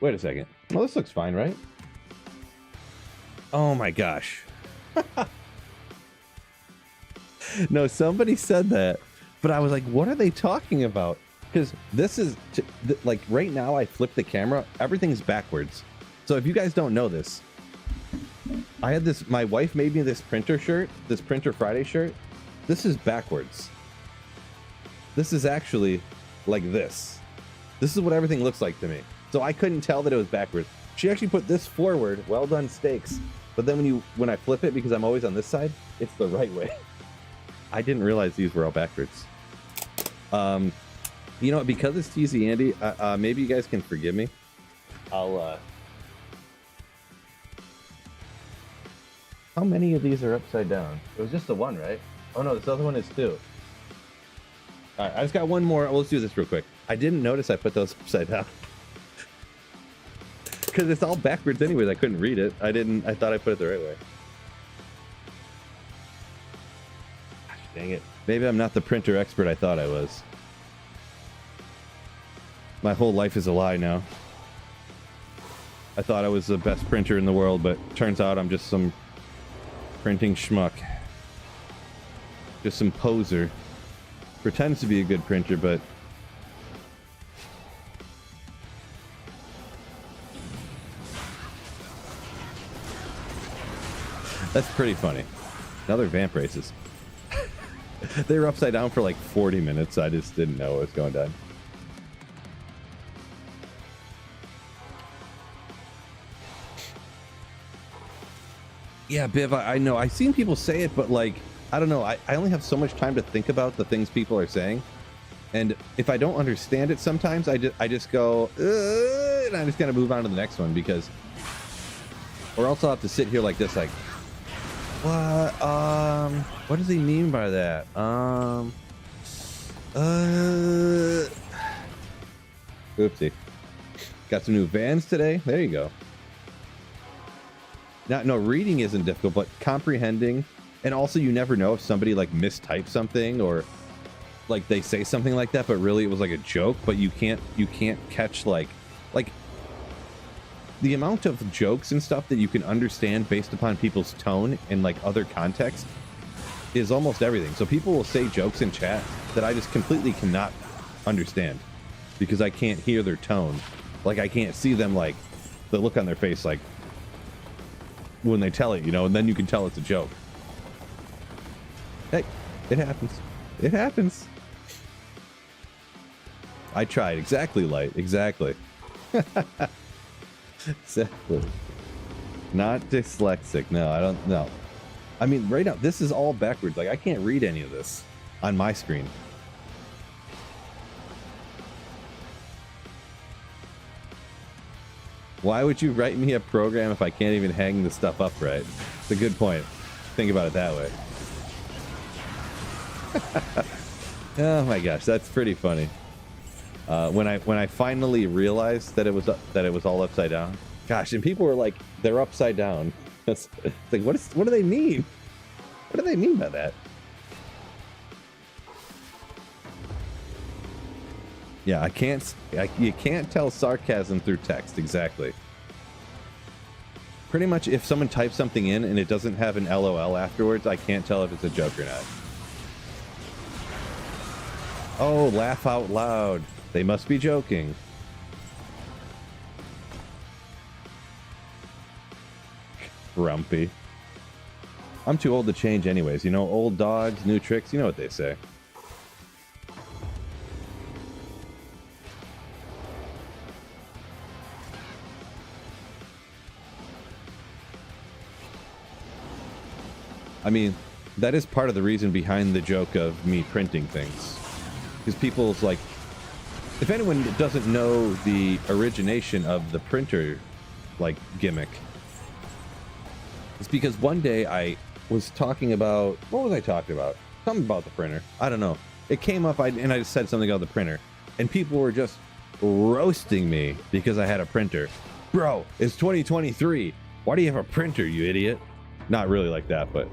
Wait a second. Well, this looks fine, right? Oh my gosh. No, somebody said that, but I was like, what are they talking about? Because this is like right now I flip the camera, everything's backwards. So if you guys don't know this, I had this, my wife made me this printer shirt, this Printer Friday shirt. This is backwards. This is actually like this. This is what everything looks like to me. So I couldn't tell that it was backwards. She actually put this forward, well done steaks. But then when I flip it, because I'm always on this side, it's the right way. I didn't realize these were all backwards. You know what, because it's TZ Andy, maybe you guys can forgive me. How many of these are upside down? It was just the one, right? Oh no, this other one is 2. All right, I just got one more. Well, let's do this real quick. I didn't notice I put those upside down. Because it's all backwards anyways. I couldn't read it. I thought I put it the right way. Gosh, dang it. Maybe I'm not the printer expert I thought I was. My whole life is a lie now. I thought I was the best printer in the world, but turns out I'm just some printing schmuck. Just some poser. Pretends to be a good printer, but that's pretty funny. Now they're vamp races. They were upside down for like 40 minutes. I just didn't know what was going on. Yeah, Biv, I know. I've seen people say it, but like, I don't know. I only have so much time to think about the things people are saying. And if I don't understand it sometimes, I just go, and I just gotta move on to the next one, because, or else I'll have to sit here like this, like, what does he mean by that? Oopsie. Got some new Vans today. There you go. No, reading isn't difficult, but comprehending, and also you never know if somebody like mistyped something, or like they say something like that, but really it was like a joke, but you can't catch like the amount of jokes and stuff that you can understand based upon people's tone and like other context is almost everything. So people will say jokes in chat that I just completely cannot understand because I can't hear their tone. Like I can't see them, like the look on their face, like when they tell it, you know, and then you can tell it's a joke. Hey, it happens. It happens. I tried. Exactly, Light. Exactly. Exactly. Not dyslexic. No, I don't know. I mean, right now, this is all backwards. Like, I can't read any of this on my screen. Why would you write me a program if I can't even hang the stuff up right? It's a good point. Think about it that way. Oh my gosh, that's pretty funny. When I finally realized that it was all upside down. Gosh, and people were like, they're upside down. It's like, what do they mean? What do they mean by that? Yeah, you can't tell sarcasm through text. Exactly. Pretty much if someone types something in and it doesn't have an LOL afterwards, I can't tell if it's a joke or not. Oh, laugh out loud. They must be joking. Grumpy. I'm too old to change anyways. You know, old dogs, new tricks. You know what they say. I mean, that is part of the reason behind the joke of me printing things. Because people's like, if anyone doesn't know the origination of the printer, like, gimmick, it's because one day I was talking about, what was I talking about? Something about the printer. I don't know. It came up and I just said something about the printer. And people were just roasting me because I had a printer. Bro, it's 2023. Why do you have a printer, you idiot? Not really like that, but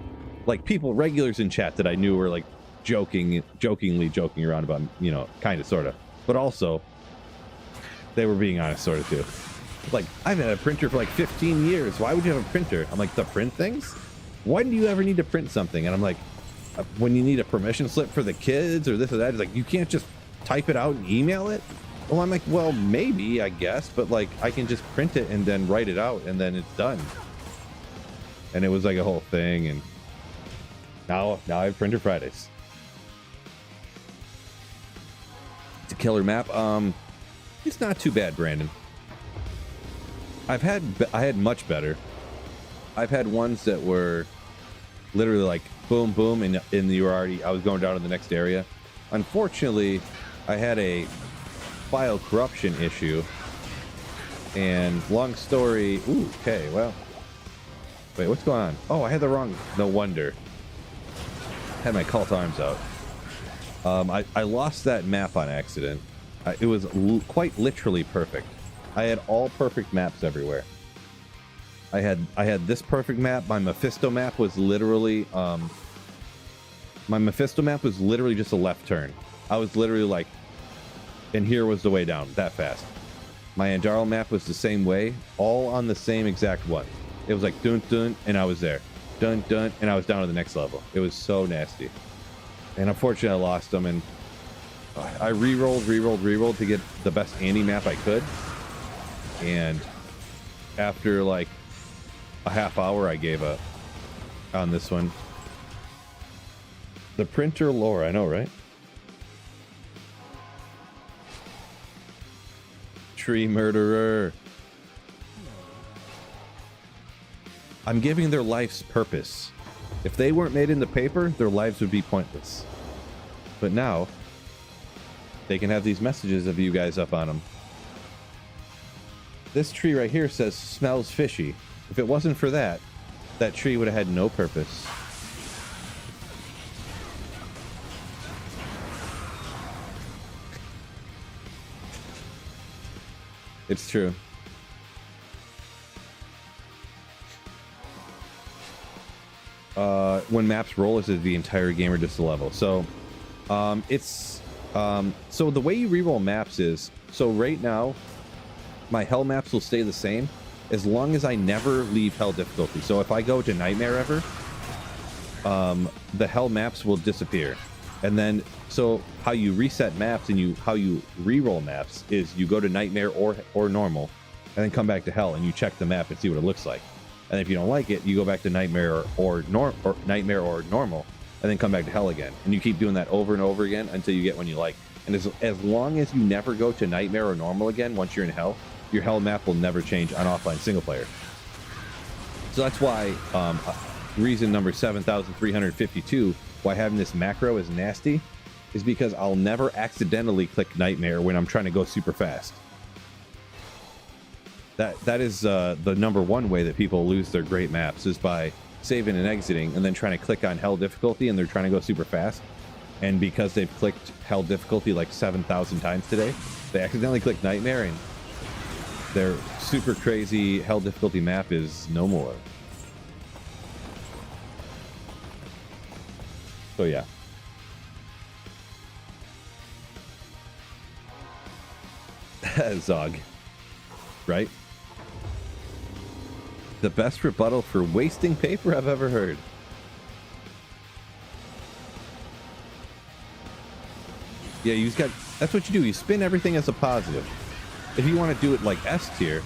like people, regulars in chat that I knew were like jokingly joking around about, you know, kind of, sort of. But also, they were being honest, sort of, too. Like, I've had a printer for like 15 years. Why would you have a printer? I'm like, to print things? When do you ever need to print something? And I'm like, when you need a permission slip for the kids or this or that. It's like, you can't just type it out and email it? Well, I'm like, well, maybe, I guess. But, like, I can just print it and then write it out and then it's done. And it was like a whole thing. And now I have Printer Fridays. It's a killer map. It's not too bad, Brandon. I had much better. I've had ones that were literally like boom, boom, and you were already, I was going down to the next area. Unfortunately, I had a file corruption issue. And long story, ooh, okay, well. Wait, what's going on? Oh, I had the wrong, no wonder. Had my cult arms out. I lost that map on accident. It was quite literally perfect. I had all perfect maps everywhere. I had this perfect map. My Mephisto map was literally just a left turn. I was literally like, and here was the way down that fast. My Anjaro map was the same way, all on the same exact one. It was like dun dun, and I was there. Dun dun, and I was down to the next level. It was so nasty. And unfortunately, I lost them, and I re-rolled to get the best Andy map I could. And after like a half hour, I gave up on this one. The printer lore, I know, right? Tree murderer. I'm giving their life's purpose. If they weren't made into paper, their lives would be pointless. But now, they can have these messages of you guys up on them. This tree right here says smells fishy. If it wasn't for that, that tree would have had no purpose. It's true. When maps roll, is the entire game or just a level? So so the way you reroll maps is, so right now my hell maps will stay the same as long as I never leave hell difficulty. So if I go to nightmare ever, the hell maps will disappear. And then so how you reset maps and how you reroll maps is you go to nightmare or normal and then come back to hell and you check the map and see what it looks like. And if you don't like it, you go back to nightmare or nightmare or normal and then come back to hell again. And you keep doing that over and over again until you get one you like. And as long as you never go to nightmare or normal again once you're in hell, your hell map will never change on offline single player. So that's why reason number 7,352 why having this macro is nasty is because I'll never accidentally click nightmare when I'm trying to go super fast. That is the number one way that people lose their great maps, is by saving and exiting and then trying to click on hell difficulty and they're trying to go super fast. And because they've clicked hell difficulty like 7,000 times today, they accidentally click nightmare and their super crazy hell difficulty map is no more. So yeah. Zog. Right? The best rebuttal for wasting paper I've ever heard. Yeah, that's what you do. You spin everything as a positive. If you want to do it like S tier,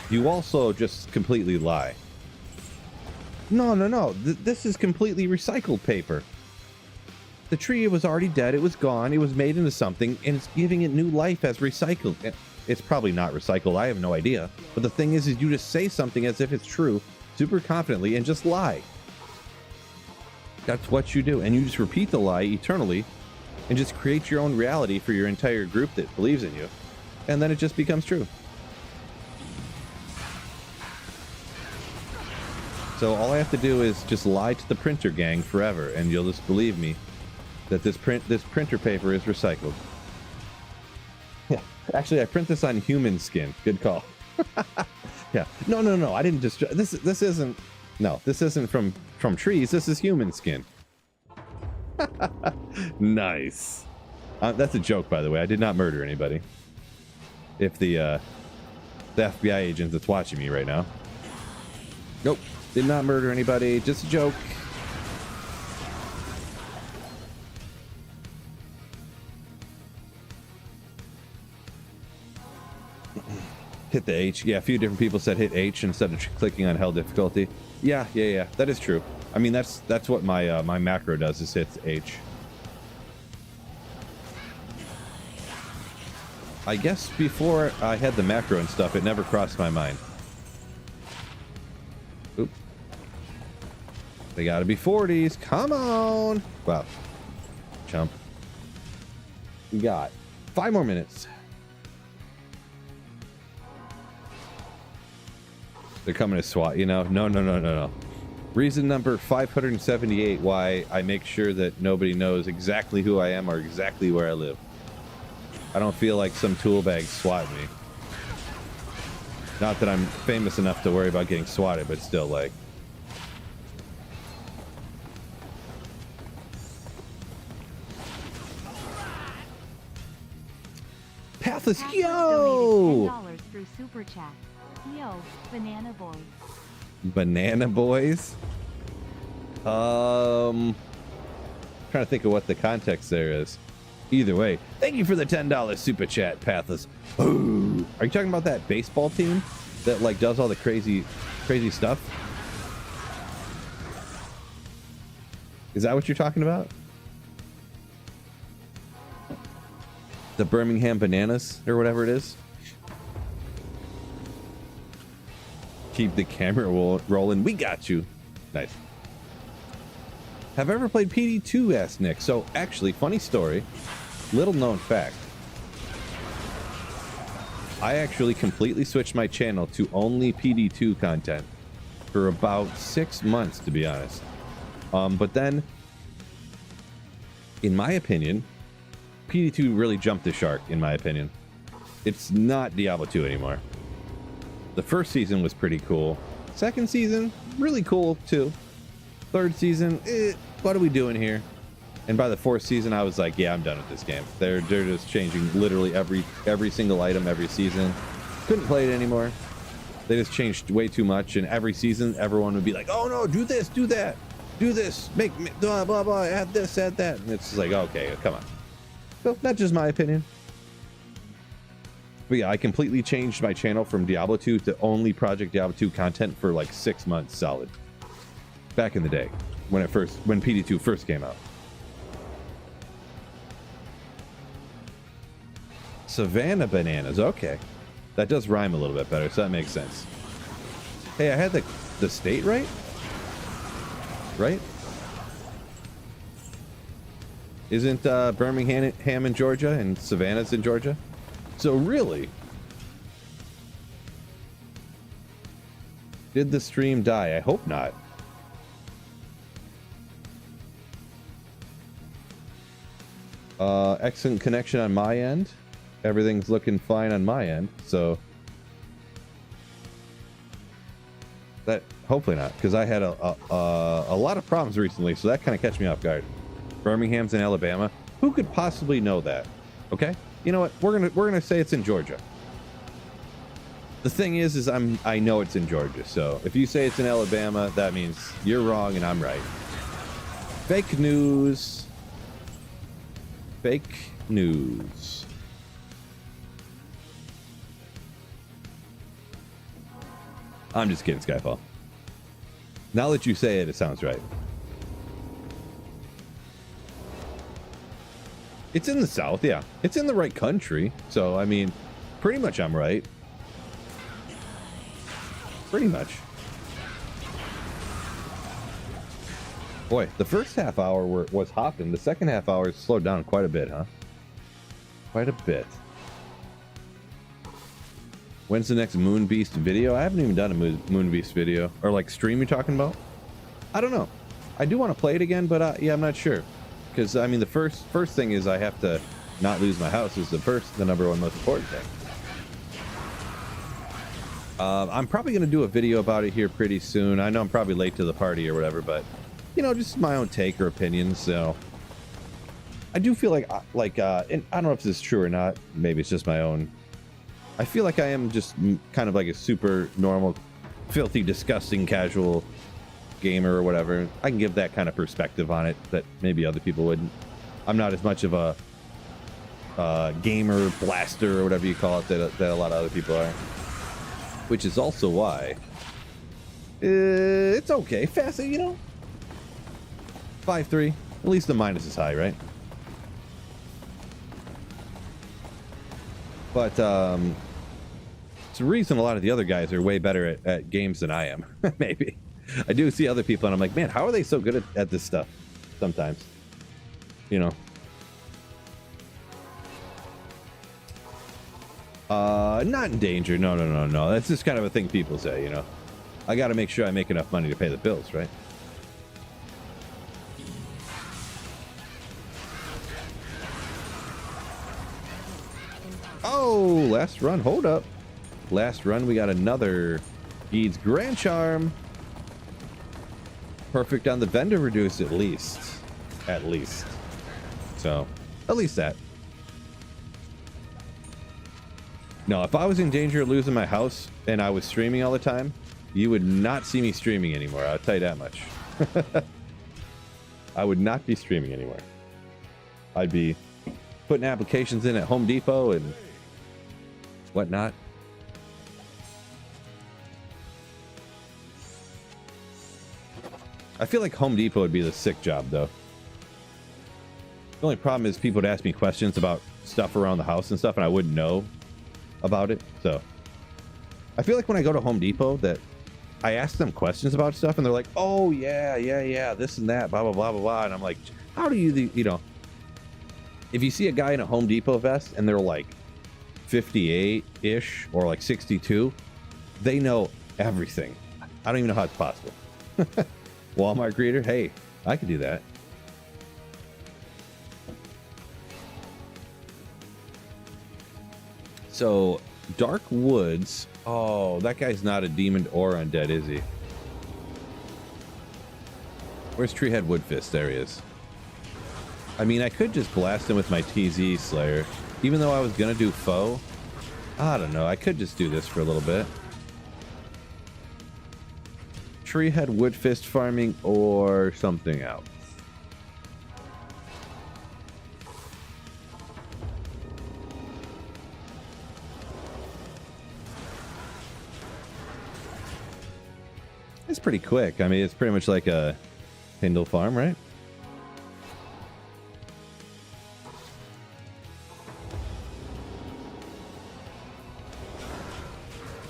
you also just completely lie. No. This is completely recycled paper. The tree was already dead. It was gone. It was made into something, and it's giving it new life as recycled. It's probably not recycled. I have no idea. But the thing is you just say something as if it's true, super confidently, and just lie. That's what you do. And you just repeat the lie eternally and just create your own reality for your entire group that believes in you. And then it just becomes true. So all I have to do is just lie to the printer gang forever, and you'll just believe me that this printer paper is recycled. Yeah, actually, I print this on human skin. Good call. Yeah, no. I didn't just. This isn't. No, this isn't from trees. This is human skin. Nice. That's a joke, by the way. I did not murder anybody. If the FBI agent that's watching me right now. Nope, did not murder anybody. Just a joke. Hit the H. Yeah, a few different people said hit H instead of clicking on hell difficulty. Yeah. That is true. I mean, that's what my my macro does, is hits H. I guess before I had the macro and stuff, it never crossed my mind. Oop. They gotta be 40s. Come on. Wow. Chump. We got 5 more minutes. They're coming to SWAT, you know? No. Reason number 578 why I make sure that nobody knows exactly who I am or exactly where I live. I don't feel like some tool bag swat me. Not that I'm famous enough to worry about getting swatted, but still, like. Pathless, yo! $10 through Super Chat. Yo, Banana Boys. Banana Boys? Trying to think of what the context there is. Either way, thank you for the $10 super chat, Pathless. Ooh. Are you talking about that baseball team that like does all the crazy stuff? Is that what you're talking about? The Birmingham Bananas or whatever it is? Keep the camera rolling. We got you. Nice. Have I ever played PD2? Asked Nick. So actually, funny story, little known fact. I actually completely switched my channel to only PD2 content for about 6 months, to be honest. But then, in my opinion, PD2 really jumped the shark, in my opinion. It's not Diablo 2 anymore. The first season was pretty cool. Second season, really cool too. Third season, what are we doing here? And by the fourth season, I was like, yeah, I'm done with this game. They're just changing literally every single item every season. Couldn't play it anymore. They just changed way too much, and every season, everyone would be like, oh no, do this, do that, do this, make blah blah blah, add this, add that, and it's like, okay, come on. So that's just my opinion. But yeah, I completely changed my channel from Diablo 2 to only Project Diablo 2 content for like 6 months solid. Back in the day, when PD2 first came out. Savannah bananas, okay. That does rhyme a little bit better, so that makes sense. Hey, I had the state right? Right? Isn't Birmingham in Georgia and Savannah's in Georgia? So really, did the stream die? I hope not. Excellent connection on my end. Everything's looking fine on my end, so that hopefully not, because I had a lot of problems recently, so that kind of catch me off guard. Birmingham's in Alabama. Who could possibly know that? Okay, you know what? We're gonna say it's in Georgia. The thing is I know it's in Georgia, so if you say it's in Alabama, that means you're wrong and I'm right. Fake news. Fake news. I'm just kidding, Skyfall. Now that you say it, it sounds right. It's in the South, yeah. It's in the right country. So, I mean, pretty much I'm right. Pretty much. Boy, the first half hour was hopping. The second half hour slowed down quite a bit, huh? Quite a bit. When's the next Moon Beast video? I haven't even done a Moon Beast video. Or like stream you're talking about? I don't know. I do want to play it again, but yeah, I'm not sure. Because, I mean, the first thing is I have to not lose my house is the number one most important thing. I'm probably going to do a video about it here pretty soon. I know I'm probably late to the party or whatever, but, you know, just my own take or opinions, so. I do feel like and I don't know if this is true or not. Maybe it's just my own. I feel like I am just kind of like a super normal, filthy, disgusting, casual gamer or whatever. I can give that kind of perspective on it that maybe other people wouldn't. I'm not as much of a gamer blaster or whatever you call it that a lot of other people are. Which is also why it's okay. Fast, you know. 5-3. At least the minus is high, right? But it's the reason a lot of the other guys are way better at games than I am. Maybe. I do see other people and I'm like, man, how are they so good at this stuff sometimes? You know. Not in danger. No. That's just kind of a thing people say, you know. I got to make sure I make enough money to pay the bills, right? Oh, last run. Hold up. Last run, we got another Geed's Grand Charm. Perfect on the vendor reduce, at least. At least. So, at least that. No, if I was in danger of losing my house and I was streaming all the time, you would not see me streaming anymore. I'll tell you that much. I would not be streaming anymore. I'd be putting applications in at Home Depot and whatnot. I feel like Home Depot would be the sick job, though. The only problem is people would ask me questions about stuff around the house and stuff, and I wouldn't know about it. So I feel like when I go to Home Depot that I ask them questions about stuff, and they're like, oh, yeah, this and that, blah, blah, blah, blah, blah. And I'm like, how do you know, if you see a guy in a Home Depot vest and they're like 58-ish or like 62, they know everything. I don't even know how it's possible. Walmart greeter, hey, I could do that. So, Dark Woods. Oh, that guy's not a demon or undead, is he? Where's Treehead Woodfist? There he is. I mean, I could just blast him with my TZ Slayer. Even though I was going to do foe. I don't know. I could just do this for a little bit. Treehead Woodfist farming or something else. It's pretty quick. I mean, it's pretty much like a Hindle farm, right?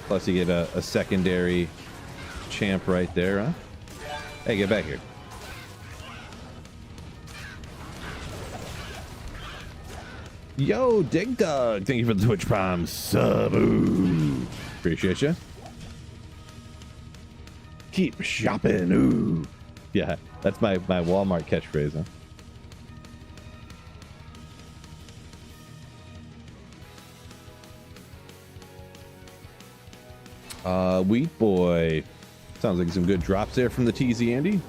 Plus you get a secondary champ right there, huh? Hey, get back here. Yo, Dig Dug, thank you for the Twitch Prime sub. Ooh. Appreciate you. Keep shopping. Ooh. Yeah, that's my Walmart catchphrase, huh? Wheat Boy. Sounds like some good drops there from the TZ Andy.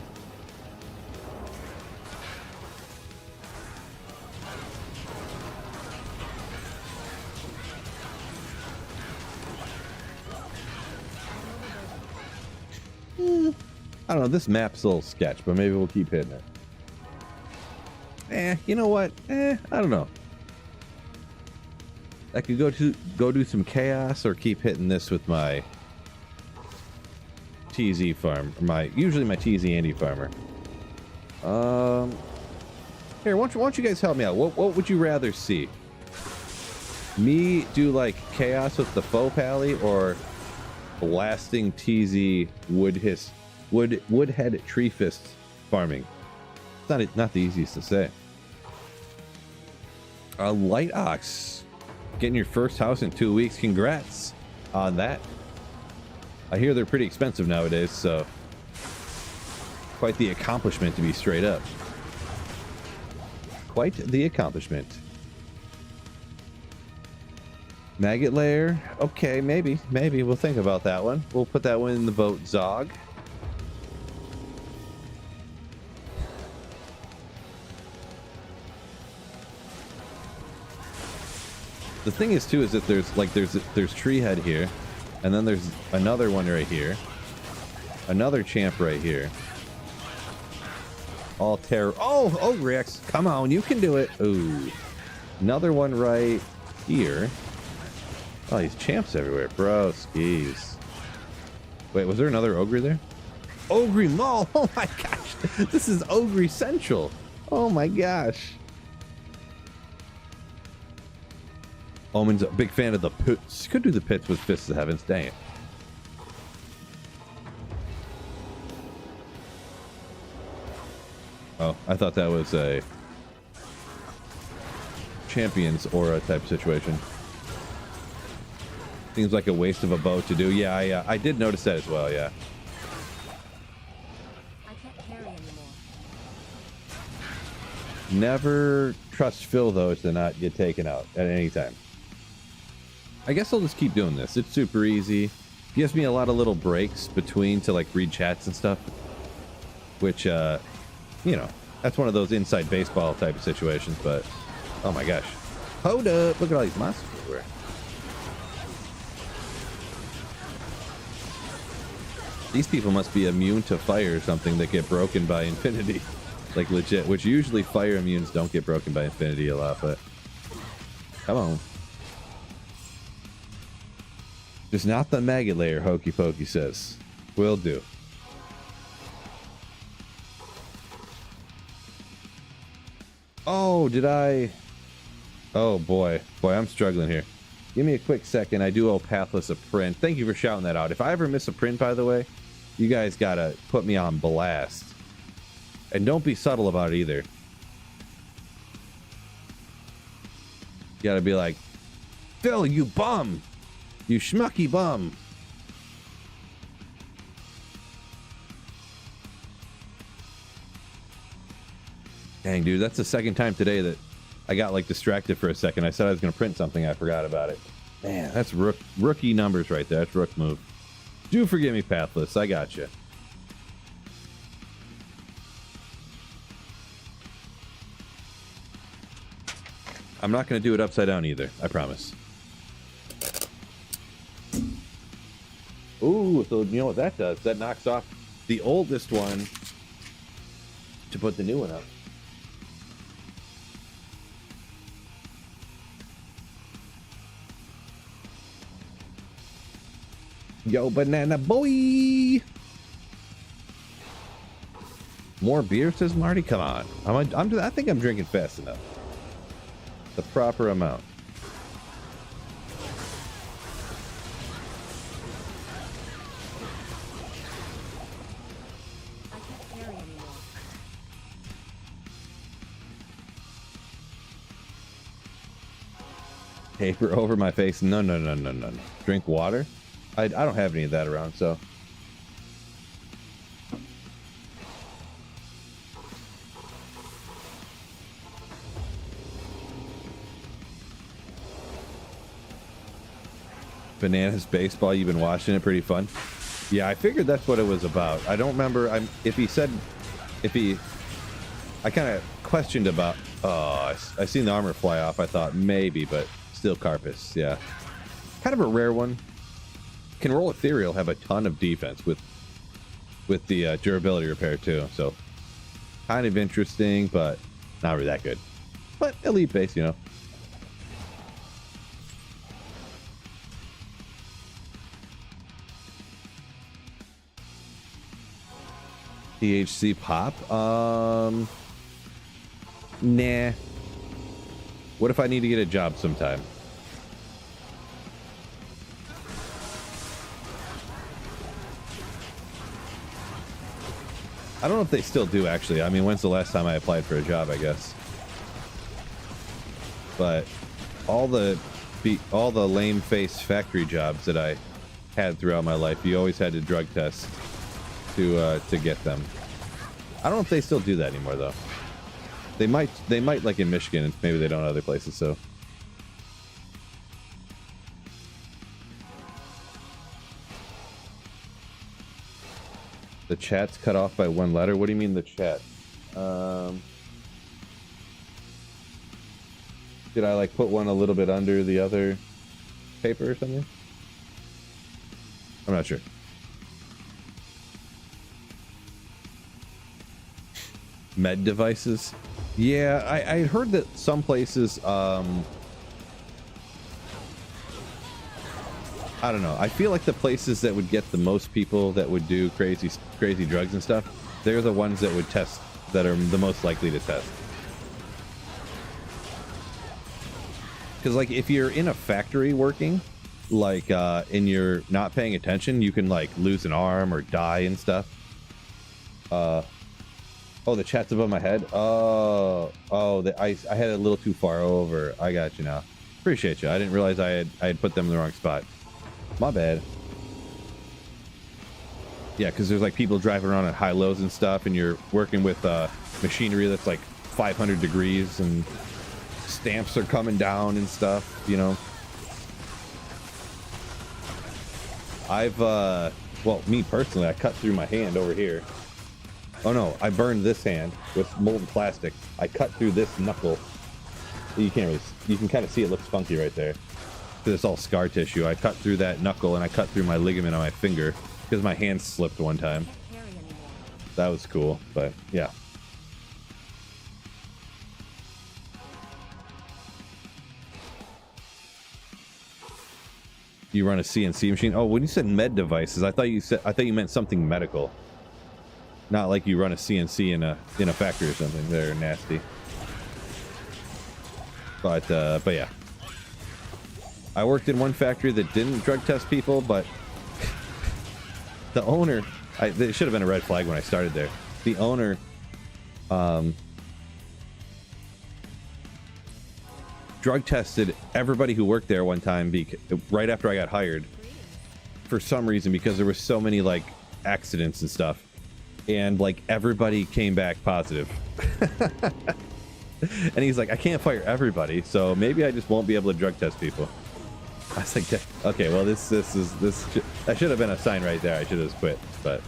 I don't know, this map's a little sketch, but maybe we'll keep hitting it. You know what? I don't know. I could go do some chaos or keep hitting this with my TZ farm, usually my TZ Andy farmer. Here, why don't you guys help me out? What would you rather see? Me do like chaos with the faux pally or blasting TZ woodhead tree fist farming? It's not the easiest to say. Light Ox, getting your first house in 2 weeks. Congrats on that. I hear they're pretty expensive nowadays, so quite the accomplishment, to be straight up. Quite the accomplishment. Maggot layer. Okay, maybe we'll think about that one. We'll put that one in the boat. Zog. The thing is too is that there's tree head here, and then there's another one right here, another champ right here. All terror. Oh, Rex, come on, you can do it. Ooh, another one right here. Oh, these champs everywhere, bro. Skis. Wait, was there another ogre there? Ogre Mall. Oh my gosh, this is Ogre Central. Oh my gosh. Omen's a big fan of the pits. Could do the pits with Fists of Heavens. Dang it. Oh, I thought that was a Champions aura type situation. Seems like a waste of a bow to do. Yeah, I did notice that as well, yeah. I can't carry anymore. Never trust Phil, though, to not get taken out at any time. I guess I'll just keep doing this. It's super easy. Gives me a lot of little breaks between to like read chats and stuff, which you know, that's one of those inside baseball type of situations. But oh my gosh, hold up, look at all these monsters everywhere. These people must be immune to fire or something that get broken by infinity, like legit, which usually fire immunes don't get broken by infinity a lot. But come on. Just not the maggot layer, Hokey Pokey says. Will do. Oh, did I? Oh, boy. Boy, I'm struggling here. Give me a quick second. I do owe Pathless a print. Thank you for shouting that out. If I ever miss a print, by the way, you guys gotta put me on blast. And don't be subtle about it either. You gotta be like, Phil, you bum. You schmucky bum. Dang, dude, that's the second time today that I got like distracted for a second. I said I was going to print something. I forgot about it. Man, that's rookie numbers right there. That's rook move. Do forgive me, Pathless. I got you. I'm not going to do it upside down either. I promise. Ooh, so you know what that does? That knocks off the oldest one to put the new one up. Yo, banana boy! More beer, says Marty? Come on. I think I'm drinking fast enough. The proper amount. I can't carry anymore. Paper over my face. No. Drink water? I don't have any of that around, so. Bananas baseball, you've been watching it, pretty fun. Yeah, I figured that's what it was about. I don't remember I kind of questioned about, I seen the armor fly off. I thought maybe, but still Carpus, yeah. Kind of a rare one. Can roll ethereal, have a ton of defense with the durability repair too, so kind of interesting, but not really that good. But elite base, you know. THC pop? Nah. What if I need to get a job sometime? I don't know if they still do, actually. I mean, when's the last time I applied for a job, I guess? But all the lame-faced factory jobs that I had throughout my life, you always had to drug test to get them. I don't know if they still do that anymore, though. They might, like in Michigan, and maybe they don't in other places, so. The chat's cut off by one letter. What do you mean the chat? Did I like put one a little bit under the other paper or something? I'm not sure. Med devices? Yeah, I heard that some places, I don't know. I feel like the places that would get the most people that would do crazy drugs and stuff, they're the ones that would test, that are the most likely to test. Because like if you're in a factory working, like and you're not paying attention, you can like lose an arm or die and stuff. Oh, the chat's above my head. I had it a little too far over. I got you now. Appreciate you. I didn't realize I had put them in the wrong spot. My bad. Yeah, because there's like people driving around at high lows and stuff, and you're working with machinery that's like 500 degrees, and stamps are coming down and stuff, you know. Well, me personally, I cut through my hand over here. Oh no, I burned this hand with molten plastic. I cut through this knuckle. You can kind of see it looks funky right there. It's all scar tissue. I cut through that knuckle, and I cut through my ligament on my finger because my hand slipped one time. That was cool, but yeah. You run a CNC machine? Oh, when you said med devices, I thought you meant something medical. Not like you run a CNC in a factory or something. They're nasty. But yeah. I worked in one factory that didn't drug test people, but the owner, it should have been a red flag when I started there. The owner drug tested everybody who worked there one time right after I got hired for some reason, because there were so many like accidents and stuff, and like everybody came back positive. And he's like, I can't fire everybody, so maybe I just won't be able to drug test people. I was like, okay, well this that should have been a sign right there. I should have just quit, but.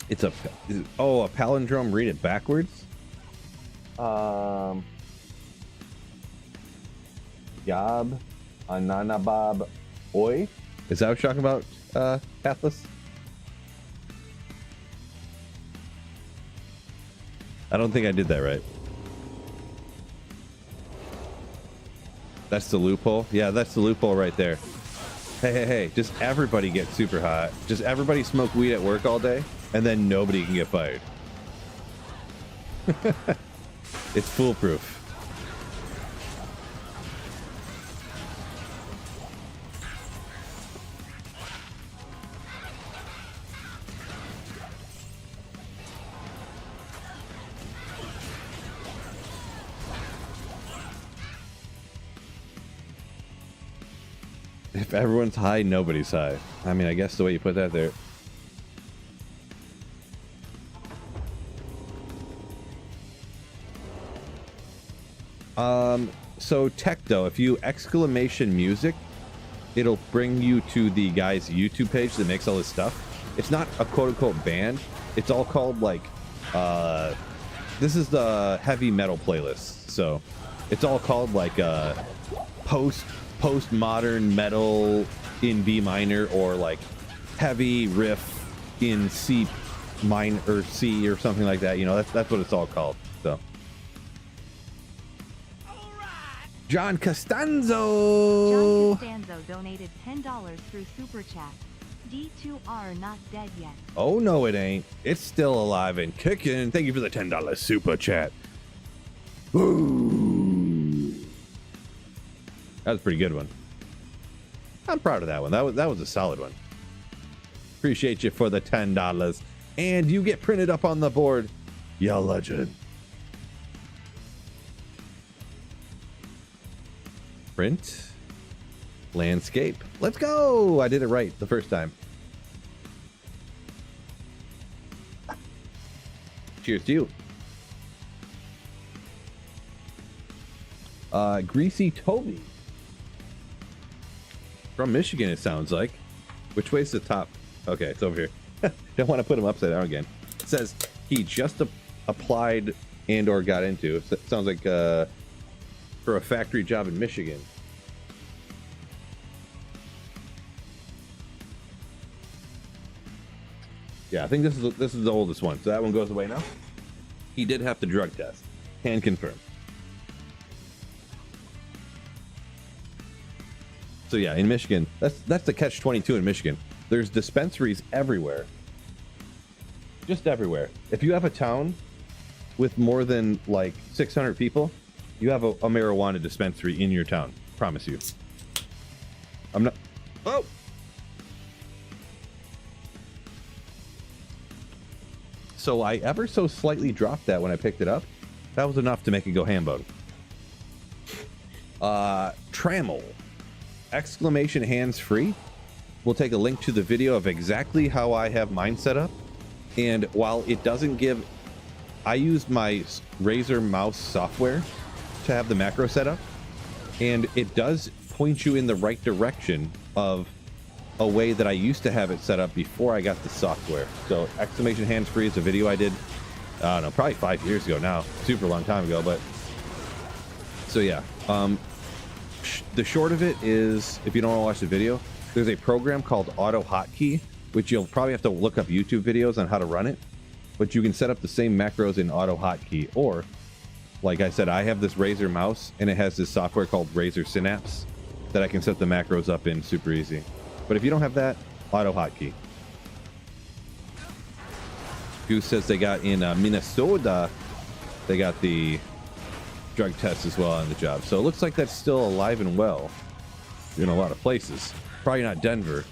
It's a palindrome. Read it backwards. Yob Ananabob Oi. Is that what you're talking about, Pathless? I don't think I did that right. That's the loophole. Yeah, that's the loophole right there. Hey, just everybody get super hot. Just everybody smoke weed at work all day, and then nobody can get fired. It's foolproof. If everyone's high, nobody's high. I mean, I guess the way you put that there. So tech though, if you exclamation music, it'll bring you to the guy's YouTube page that makes all this stuff. It's not a quote-unquote band. It's all called like, this is the heavy metal playlist. So it's all called like post-modern metal in B minor, or like heavy riff in C minor or C or something like that. You know, that's what it's all called. So. John Costanzo. John Costanzo donated $10 through Super Chat. D2R not dead yet. Oh, no, it ain't. It's still alive and kicking. Thank you for the $10 Super Chat. Woo. That was a pretty good one. I'm proud of that one. That was a solid one. Appreciate you for the $10. And you get printed up on the board. Ya legend. Print. Landscape. Let's go. I did it right the first time. Cheers to you. Greasy Toby. From Michigan, it sounds like. Which way's the top? Okay, it's over here. Don't want to put him upside down again. It says he just applied and or got into. So it sounds like for a factory job in Michigan. Yeah, I think this is the oldest one. So that one goes away now. He did have to drug test. Can confirm. So yeah, in Michigan, that's the catch-22 in Michigan. There's dispensaries everywhere. Just everywhere. If you have a town with more than like 600 people, you have a marijuana dispensary in your town. Promise you. I'm not. Oh. So I ever so slightly dropped that when I picked it up. That was enough to make it go ham bone. Trammel. Exclamation hands free. We'll take a link to the video of exactly how I have mine set up. And while it doesn't give, I used my Razer mouse software to have the macro set up, and it does point you in the right direction of a way that I used to have it set up before I got the software. So exclamation hands free is a video I did, I don't know, probably 5 years ago now, super long time ago. But so yeah, the short of it is, if you don't want to watch the video, there's a program called Auto Hotkey, which you'll probably have to look up YouTube videos on how to run it, but you can set up the same macros in Auto Hotkey. Or like I said, I have this Razer mouse and it has this software called Razer Synapse that I can set the macros up in super easy. But if you don't have that, Auto Hotkey. Goose says they got in Minnesota, they got the drug test as well on the job. So it looks like that's still alive and well in a lot of places. Probably not Denver.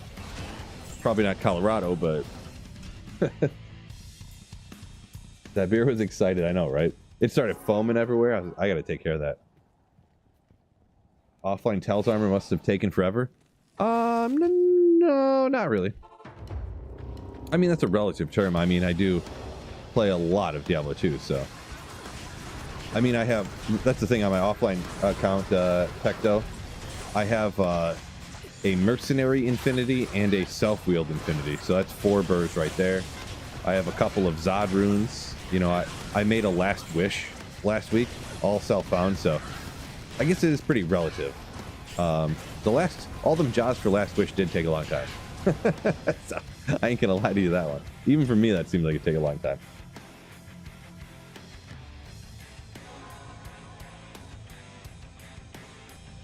Probably not Colorado, but that beer was excited. I know, right? It started foaming everywhere. I got to take care of that. Offline Tells armor must have taken forever. No, not really. I mean, that's a relative term. I mean, I do play a lot of Diablo 2, so. I mean, that's the thing on my offline account, Pecto. I have a Mercenary Infinity and a Self-Wield Infinity, so that's 4 burrs right there. I have a couple of Zod runes. You know, I made a Last Wish last week, all self-found, so I guess it is pretty relative. All them jobs for Last Wish did take a long time. So, I ain't gonna lie to you that one. Even for me, that seems like it'd take a long time.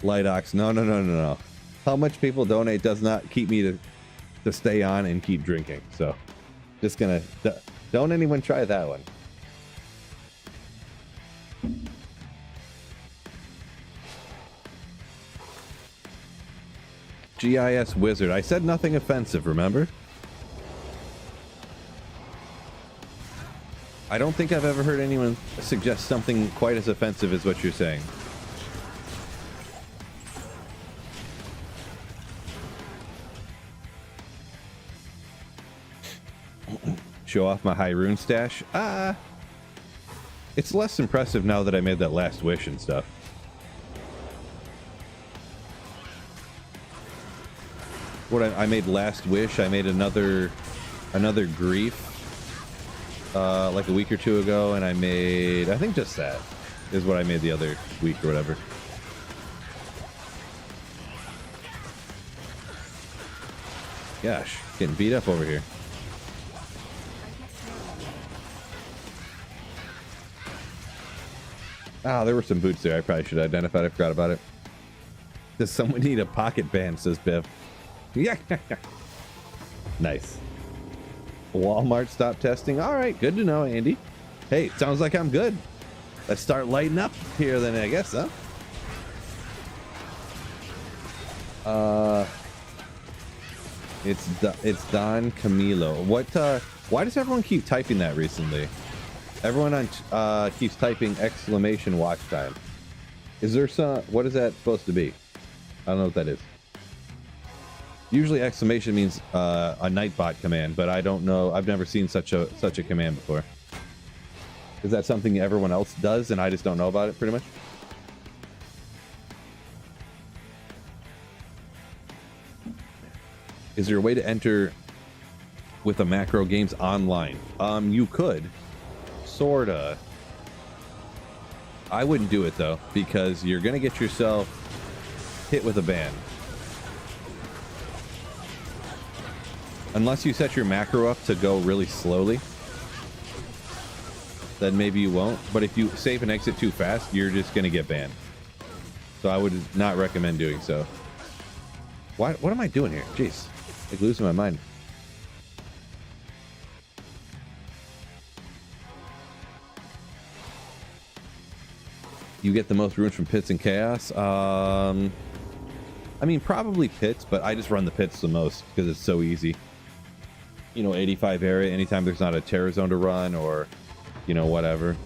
Light Ox, no. How much people donate does not keep me to stay on and keep drinking. So, just gonna, don't anyone try that one. GIS Wizard. I said nothing offensive, remember? I don't think I've ever heard anyone suggest something quite as offensive as what you're saying. Show off my high rune stash? It's less impressive now that I made that Last Wish and stuff. I made Last Wish. I made another Grief like a week or two ago, and I think just that is what I made the other week or whatever. Gosh, getting beat up over here. Ah, there were some boots there. I probably should have identified. I forgot about it. Does someone need a pocket band, says Biv. Yeah. Nice. Walmart stopped testing. All right, good to know, Andy. Hey, sounds like I'm good. Let's start lighting up here then, I guess, huh? It's Don Camilo. Why does everyone keep typing that recently? Everyone on keeps typing exclamation watch time. Is there what is that supposed to be? I don't know what that is. Usually exclamation means a Nightbot command, but I don't know. I've never seen such a command before. Is that something everyone else does and I just don't know about it, pretty much? Is there a way to enter with a macro games online? You could. Sorta. I wouldn't do it though, because you're gonna get yourself hit with a ban. Unless you set your macro up to go really slowly, then maybe you won't. But if you save and exit too fast, you're just gonna get banned. So I would not recommend doing so. What am I doing here? Jeez, like losing my mind. You get the most runes from pits and chaos. I mean, probably pits, but I just run the pits the most because it's so easy. You know, 85 area, anytime there's not a terror zone to run or, you know, whatever.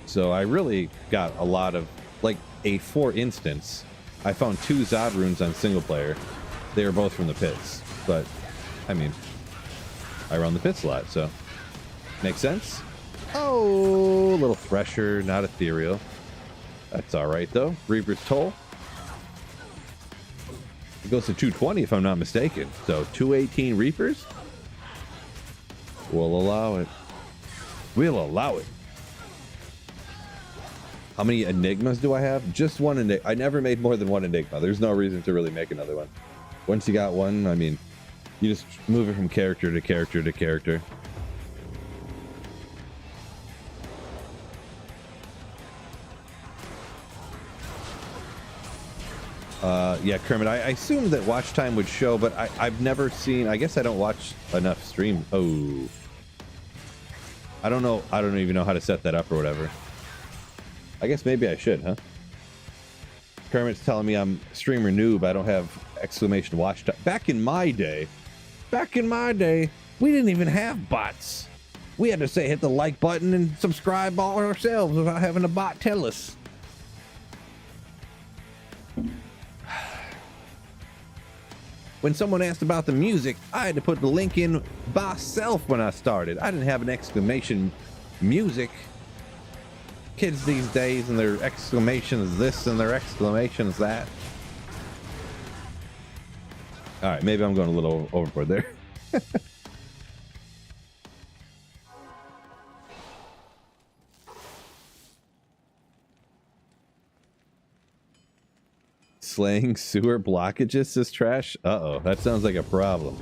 So I really got a lot of, like, for instance, I found 2 Zod runes on single player. They were both from the pits, but I mean, I run the pits a lot, so makes sense. Oh, a little Thresher, not ethereal. That's all right though. Reaper's Toll. It goes to 220 if I'm not mistaken. So 218 Reapers. We'll allow it. We'll allow it. How many Enigmas do I have? Just one Enigma. I never made more than one Enigma. There's no reason to really make another one. Once you got one, I mean, you just move it from character to character to character. Yeah, Kermit, I assumed that watch time would show, but I've never seen, I guess I don't watch enough stream. Oh. I don't know. I don't even know how to set that up or whatever. I guess maybe I should, huh? Kermit's telling me I'm streamer noob. I don't have exclamation watch time. Back in my day, Back in my day, we didn't even have bots. We had to say hit the like button and subscribe all ourselves without having a bot tell us. When someone asked about the music, I had to put the link in by self when I started. I didn't have an exclamation music. Kids these days and their exclamations this and their exclamations that. All right, maybe I'm going a little overboard there. Slaying sewer blockages is trash. Uh-oh, that sounds like a problem.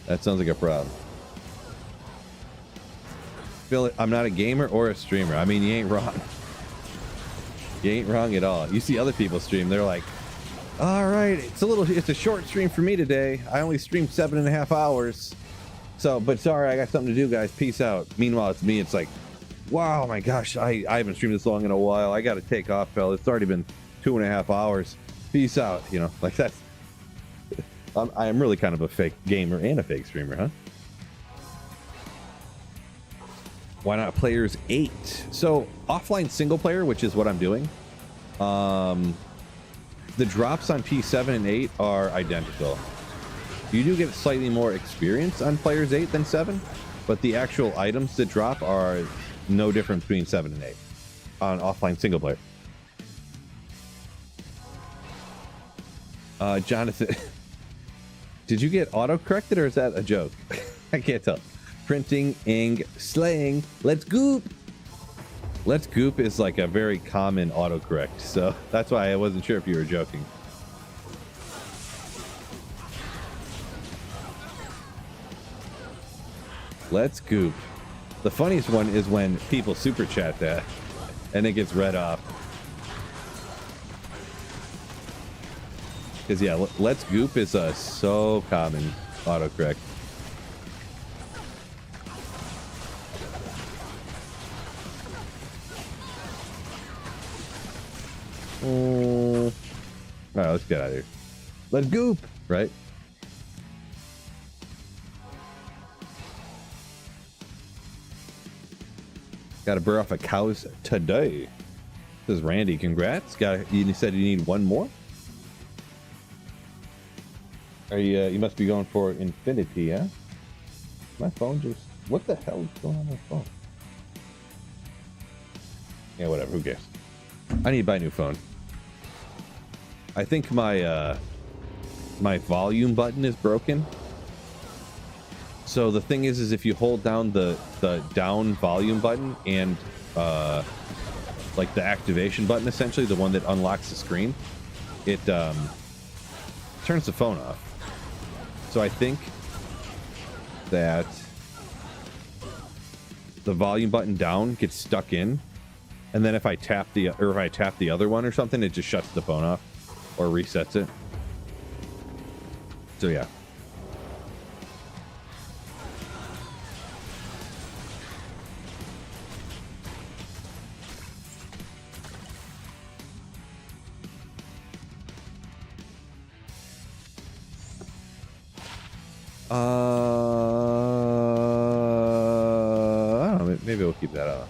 That sounds like a problem. Feel it, I'm not a gamer or a streamer. I mean, you ain't wrong. You ain't wrong at all. You see other people stream, they're like, all right, it's a short stream for me today. I only streamed 7.5 hours. So, but sorry, I got something to do, guys. Peace out. Meanwhile, it's me. It's like, wow, my gosh, I haven't streamed this long in a while. I got to take off, fella. It's already been 2.5 hours. Peace out. You know, like that's, I am really kind of a fake gamer and a fake streamer, huh? Why not players 8? So offline single player, which is what I'm doing. The drops on P7 and 8 are identical. You do get slightly more experience on players 8 than 7, but the actual items that drop are no different between 7 and 8 on offline single player. Jonathan, did you get auto-corrected or is that a joke? I can't tell. Printing, ing, slaying, let's goop. Let's goop is like a very common autocorrect, so that's why I wasn't sure if you were joking. Let's goop. The funniest one is when people super chat that and it gets read off. Because yeah, let's goop is a so common autocorrect. All right, let's get out of here. Let's goop, right? Got to burr off a cows today. Says Randy, congrats. You said you need one more. Are you must be going for infinity, yeah? My phone just, what the hell is going on my phone? Yeah, whatever, who cares? I need to buy a new phone. I think my my volume button is broken. So the thing is if you hold down the down volume button and like the activation button, essentially the one that unlocks the screen, it turns the phone off. So I think that the volume button down gets stuck in, and then if I tap the other one or something, it just shuts the phone off or resets it. So yeah. I don't know, maybe we'll keep that on.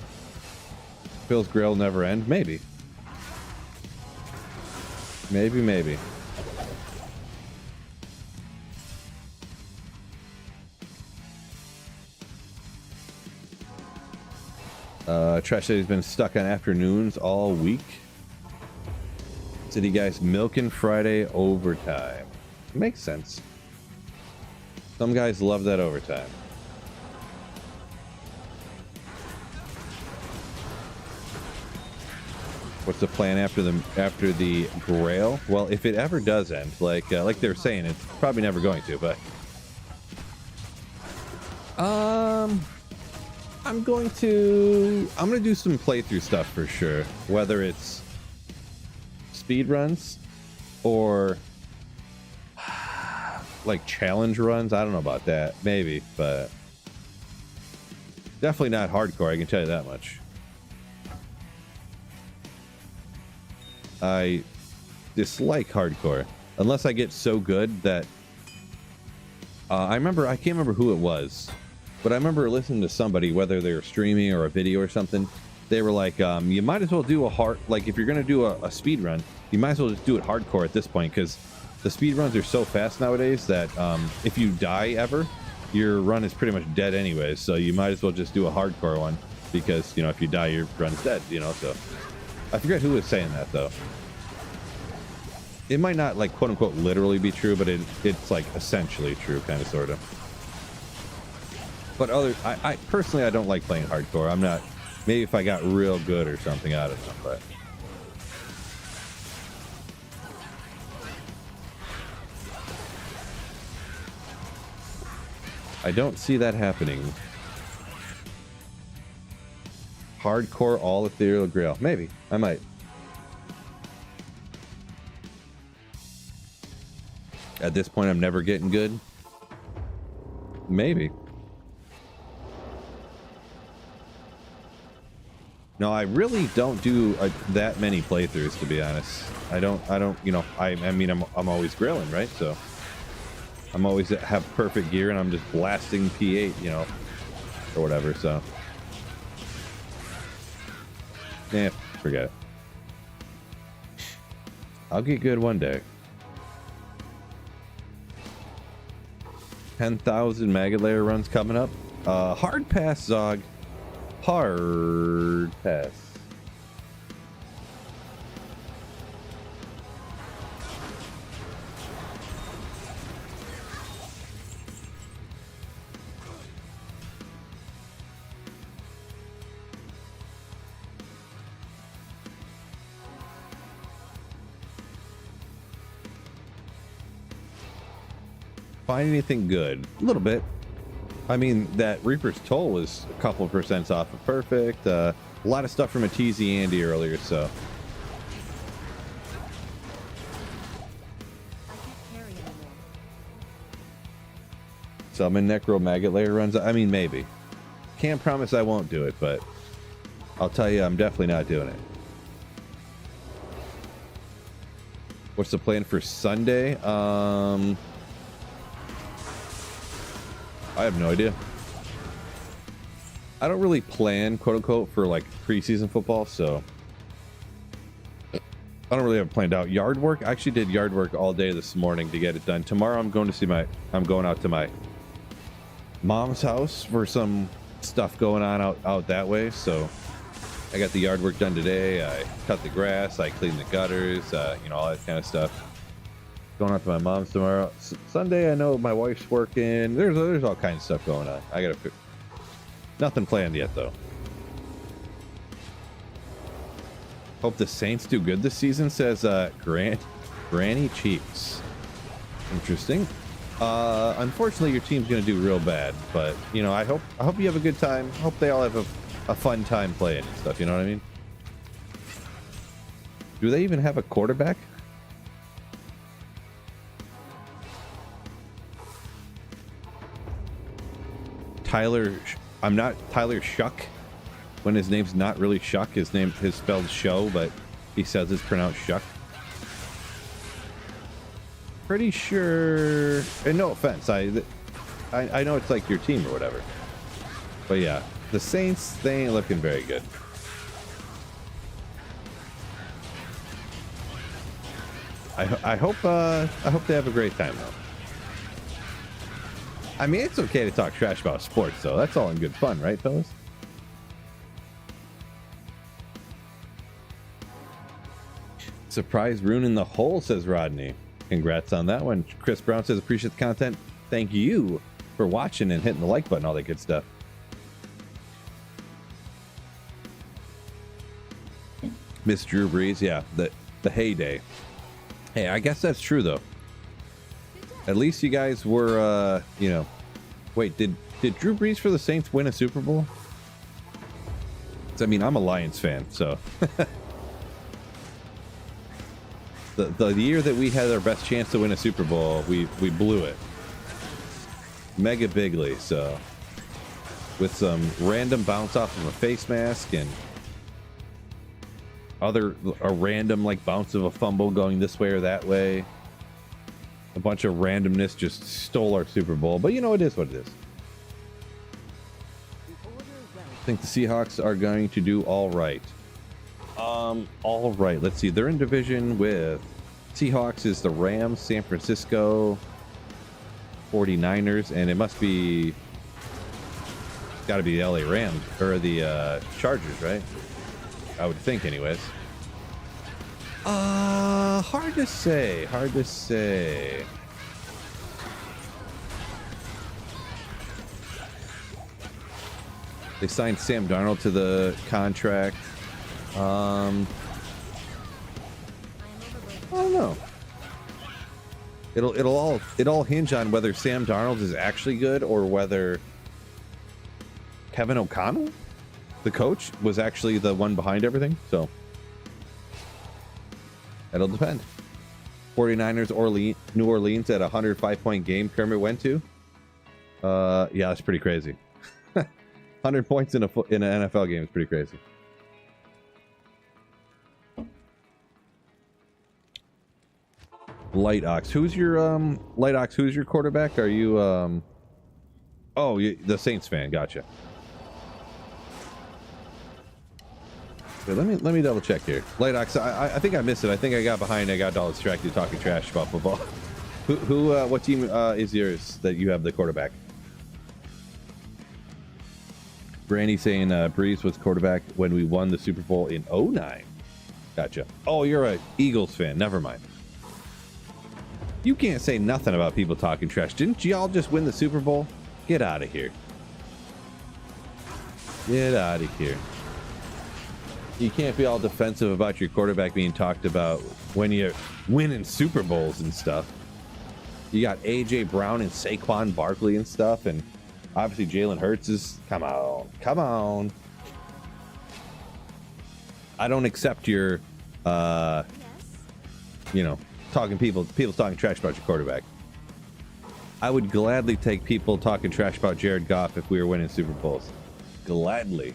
Phil's grill never end? Maybe. Maybe. Trash said he's been stuck on afternoons all week. Said he guys milking Friday overtime. Makes sense. Some guys love that overtime. What's the plan after the Grail? Well, if it ever does end, like they're saying, it's probably never going to, but I'm gonna do some playthrough stuff for sure, whether it's speed runs or like challenge runs. I don't know about that, maybe, but definitely not hardcore, I can tell you that much. I dislike hardcore unless I get so good that I can't remember who it was, but I remember listening to somebody, whether they were streaming or a video or something. They were like, you might as well do a hard, like if you're going to do a speed run, you might as well just do it hardcore at this point, because the speed runs are so fast nowadays that if you die ever, your run is pretty much dead anyways. So you might as well just do a hardcore one, because, you know, if you die, your run's dead, you know. So I forget who was saying that though. It might not, like, quote unquote literally be true, but it's like essentially true, kind of, sort of. But I personally, I don't like playing hardcore. I'm not, maybe if I got real good or something, I don't know, but I don't see that happening. Hardcore all ethereal grail. Maybe. I might. At this point, I'm never getting good. Maybe. No, I really don't do that many playthroughs, to be honest. I don't, you know, I mean, I'm always grilling, right? So I'm always have perfect gear and I'm just blasting P8, you know, or whatever. So yeah, forget it. I'll get good one day. 10,000 Maggot Layer runs coming up. Hard pass, Zog. Hard pass. Find anything good? A little bit. I mean, that Reaper's Toll was a couple of % off of perfect. A lot of stuff from a TZ Andy earlier, so. I can't carry anymore. Summon Necro Maggot Layer runs. I mean, maybe. Can't promise I won't do it, but I'll tell you, I'm definitely not doing it. What's the plan for Sunday? I have no idea. I don't really plan, quote unquote, for like preseason football, so I don't really have it planned out. Yard work, I actually did yard work all day this morning to get it done. Tomorrow I'm going out to my mom's house for some stuff going on out that way. So I got the yard work done today. I cut the grass, I cleaned the gutters, you know, all that kind of stuff. Going out to my mom's tomorrow. Sunday, I know my wife's working. There's all kinds of stuff going on. I gotta nothing planned yet though. Hope the Saints do good this season, says Granny Cheeks. Interesting. Unfortunately, your team's gonna do real bad, but you know, I hope you have a good time. Hope they all have a fun time playing and stuff. You know what I mean? Do they even have a quarterback? I'm not Tyler Shuck when his name's not really Shuck. His name is spelled Show, but he says it's pronounced Shuck. Pretty sure, and no offense, I know it's like your team or whatever, but yeah, the Saints, they ain't looking very good. I hope they have a great time though. I mean, it's okay to talk trash about sports, though. That's all in good fun, right, fellas? Surprise rune in the hole, says Rodney. Congrats on that one. Chris Brown says, appreciate the content. Thank you for watching and hitting the like button, all that good stuff. Miss Drew Brees, yeah, the heyday. Hey, I guess that's true, though. At least you guys were, you know, wait, did Drew Brees for the Saints win a Super Bowl? I mean, I'm a Lions fan, so. the year that we had our best chance to win a Super Bowl, we blew it. Mega bigly, so. With some random bounce off of a face mask and a random, like, bounce of a fumble going this way or that way. A bunch of randomness just stole our Super Bowl, but you know, it is what it is. I think the Seahawks are going to do all right. All right. Let's see. They're in division with Seahawks is the Rams, San Francisco 49ers, and it must be got to be the LA Rams or the Chargers, right? I would think, anyways. Hard to say. Hard to say. They signed Sam Darnold to the contract. I don't know. It'll all hinge on whether Sam Darnold is actually good or whether Kevin O'Connell, the coach, was actually the one behind everything. So that'll depend. 49ers or New Orleans at a 105-point game Kermit went to. Yeah, that's pretty crazy. 100 points in an NFL game is pretty crazy. Light Ox, who's your quarterback? Are you oh, the Saints fan? Gotcha. Okay, let me double check here. Light Ox, I think I missed it. I think I got behind. I got all distracted talking trash about football. What team is yours that you have the quarterback? Brandy saying Breeze was quarterback when we won the Super Bowl in 09. Gotcha. Oh, you're a Eagles fan. Never mind. You can't say nothing about people talking trash. Didn't y'all just win the Super Bowl? Get out of here. Get out of here. You can't be all defensive about your quarterback being talked about when you're winning Super Bowls and stuff. You got A.J. Brown and Saquon Barkley and stuff, and obviously Jalen Hurts is... Come on. Come on. I don't accept your, you know... people talking trash about your quarterback. I would gladly take people talking trash about Jared Goff if we were winning Super Bowls. Gladly.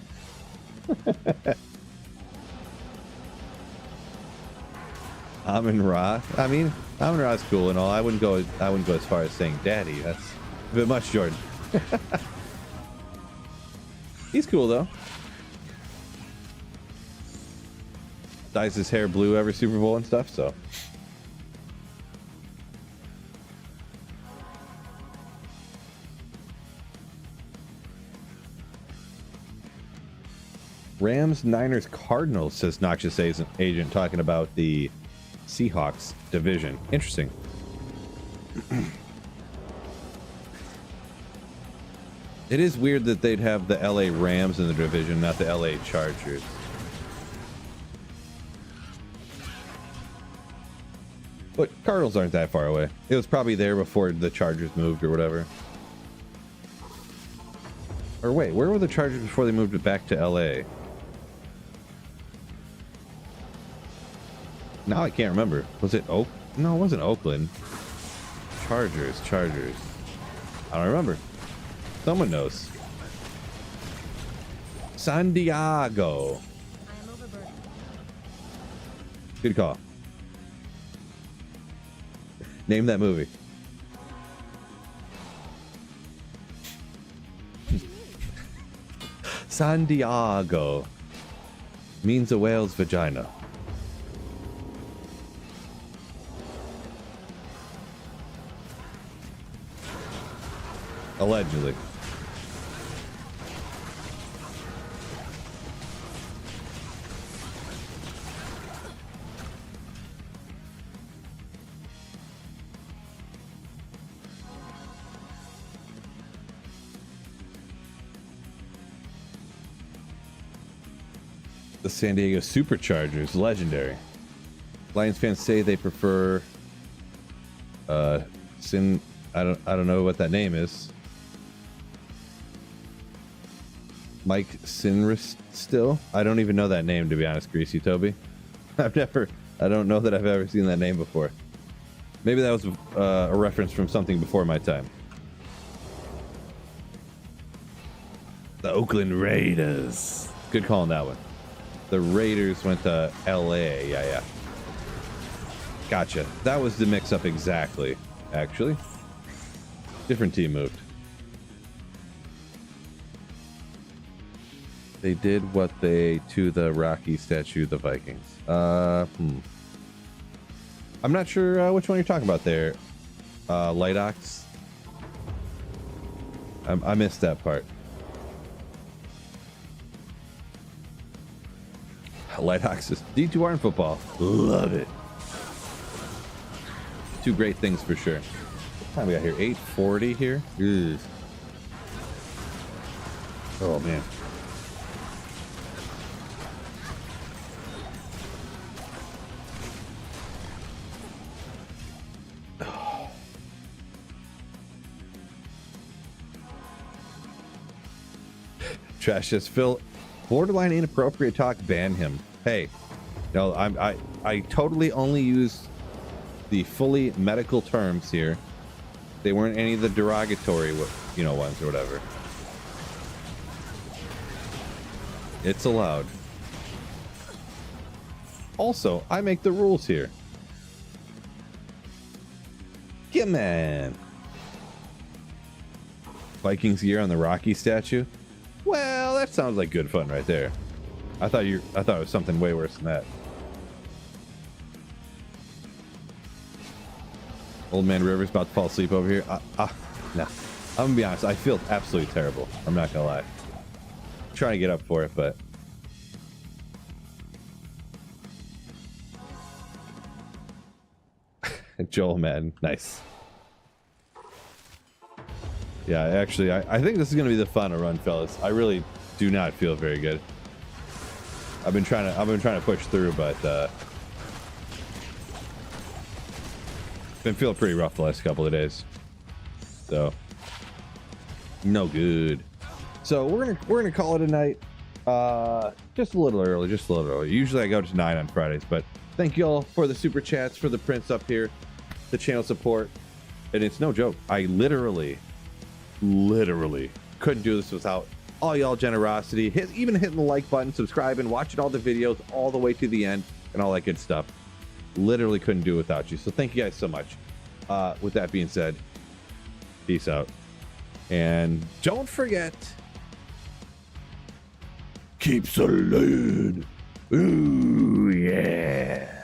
Amon Ra. I mean, Amon Ra's cool and all. I wouldn't go as far as saying daddy. That's a bit much, Jordan. He's cool though. Dyes his hair blue every Super Bowl and stuff, so. Rams, Niners, Cardinals, says Noxious Agent, talking about the Seahawks division. Interesting. It is weird that they'd have the LA Rams in the division, not the LA Chargers. But Cardinals aren't that far away. It was probably there before the Chargers moved or whatever. Or wait, where were the Chargers before they moved it back to LA? Now I can't remember. Was it Oak? No, it wasn't Oakland. Chargers. I don't remember. Someone knows. San Diego. I am overburdened. Good call. Name that movie. San Diego means a whale's vagina. Allegedly. The San Diego Superchargers, legendary. Lions fans say they prefer I don't know what that name is. Mike Sinrist still? I don't even know that name, to be honest, Greasy Toby. I don't know that I've ever seen that name before. Maybe that was a reference from something before my time. The Oakland Raiders. Good call on that one. The Raiders went to LA. Yeah. Gotcha. That was the mix-up exactly. actually. Different team moved. They did what they to the Rocky statue, the Vikings. I'm not sure which one you're talking about there. Light Ox. I missed that part. Light Ox is D2R in football. Love it. Two great things for sure. What time we got here? 8:40 here. Ugh. Oh man. Trash says, Phil, borderline inappropriate talk, ban him. Hey, no, I totally only use the fully medical terms here. They weren't any of the derogatory, ones or whatever. It's allowed. Also, I make the rules here. Yeah, man. Vikings gear on the Rocky statue. Well, that sounds like good fun right there. I thought it was something way worse than that. Old man River's about to fall asleep over here. No. I'm gonna be honest. I feel absolutely terrible. I'm not gonna lie. I'm trying to get up for it, but Joel Madden, nice. Yeah, actually, I think this is gonna be the final run, fellas. I really do not feel very good. I've been trying to push through, but been feeling pretty rough the last couple of days. So no good. So we're gonna call it a night. Just a little early, Usually I go to 9 on Fridays, but thank you all for the super chats, for the prints up here, the channel support, and it's no joke. I literally couldn't do this without all y'all generosity. Even hitting the like button, subscribing, watching all the videos all the way to the end, and all that good stuff. Literally couldn't do it without you. So thank you guys so much. With that being said, peace out. And don't forget, keep saluting. Ooh, yeah.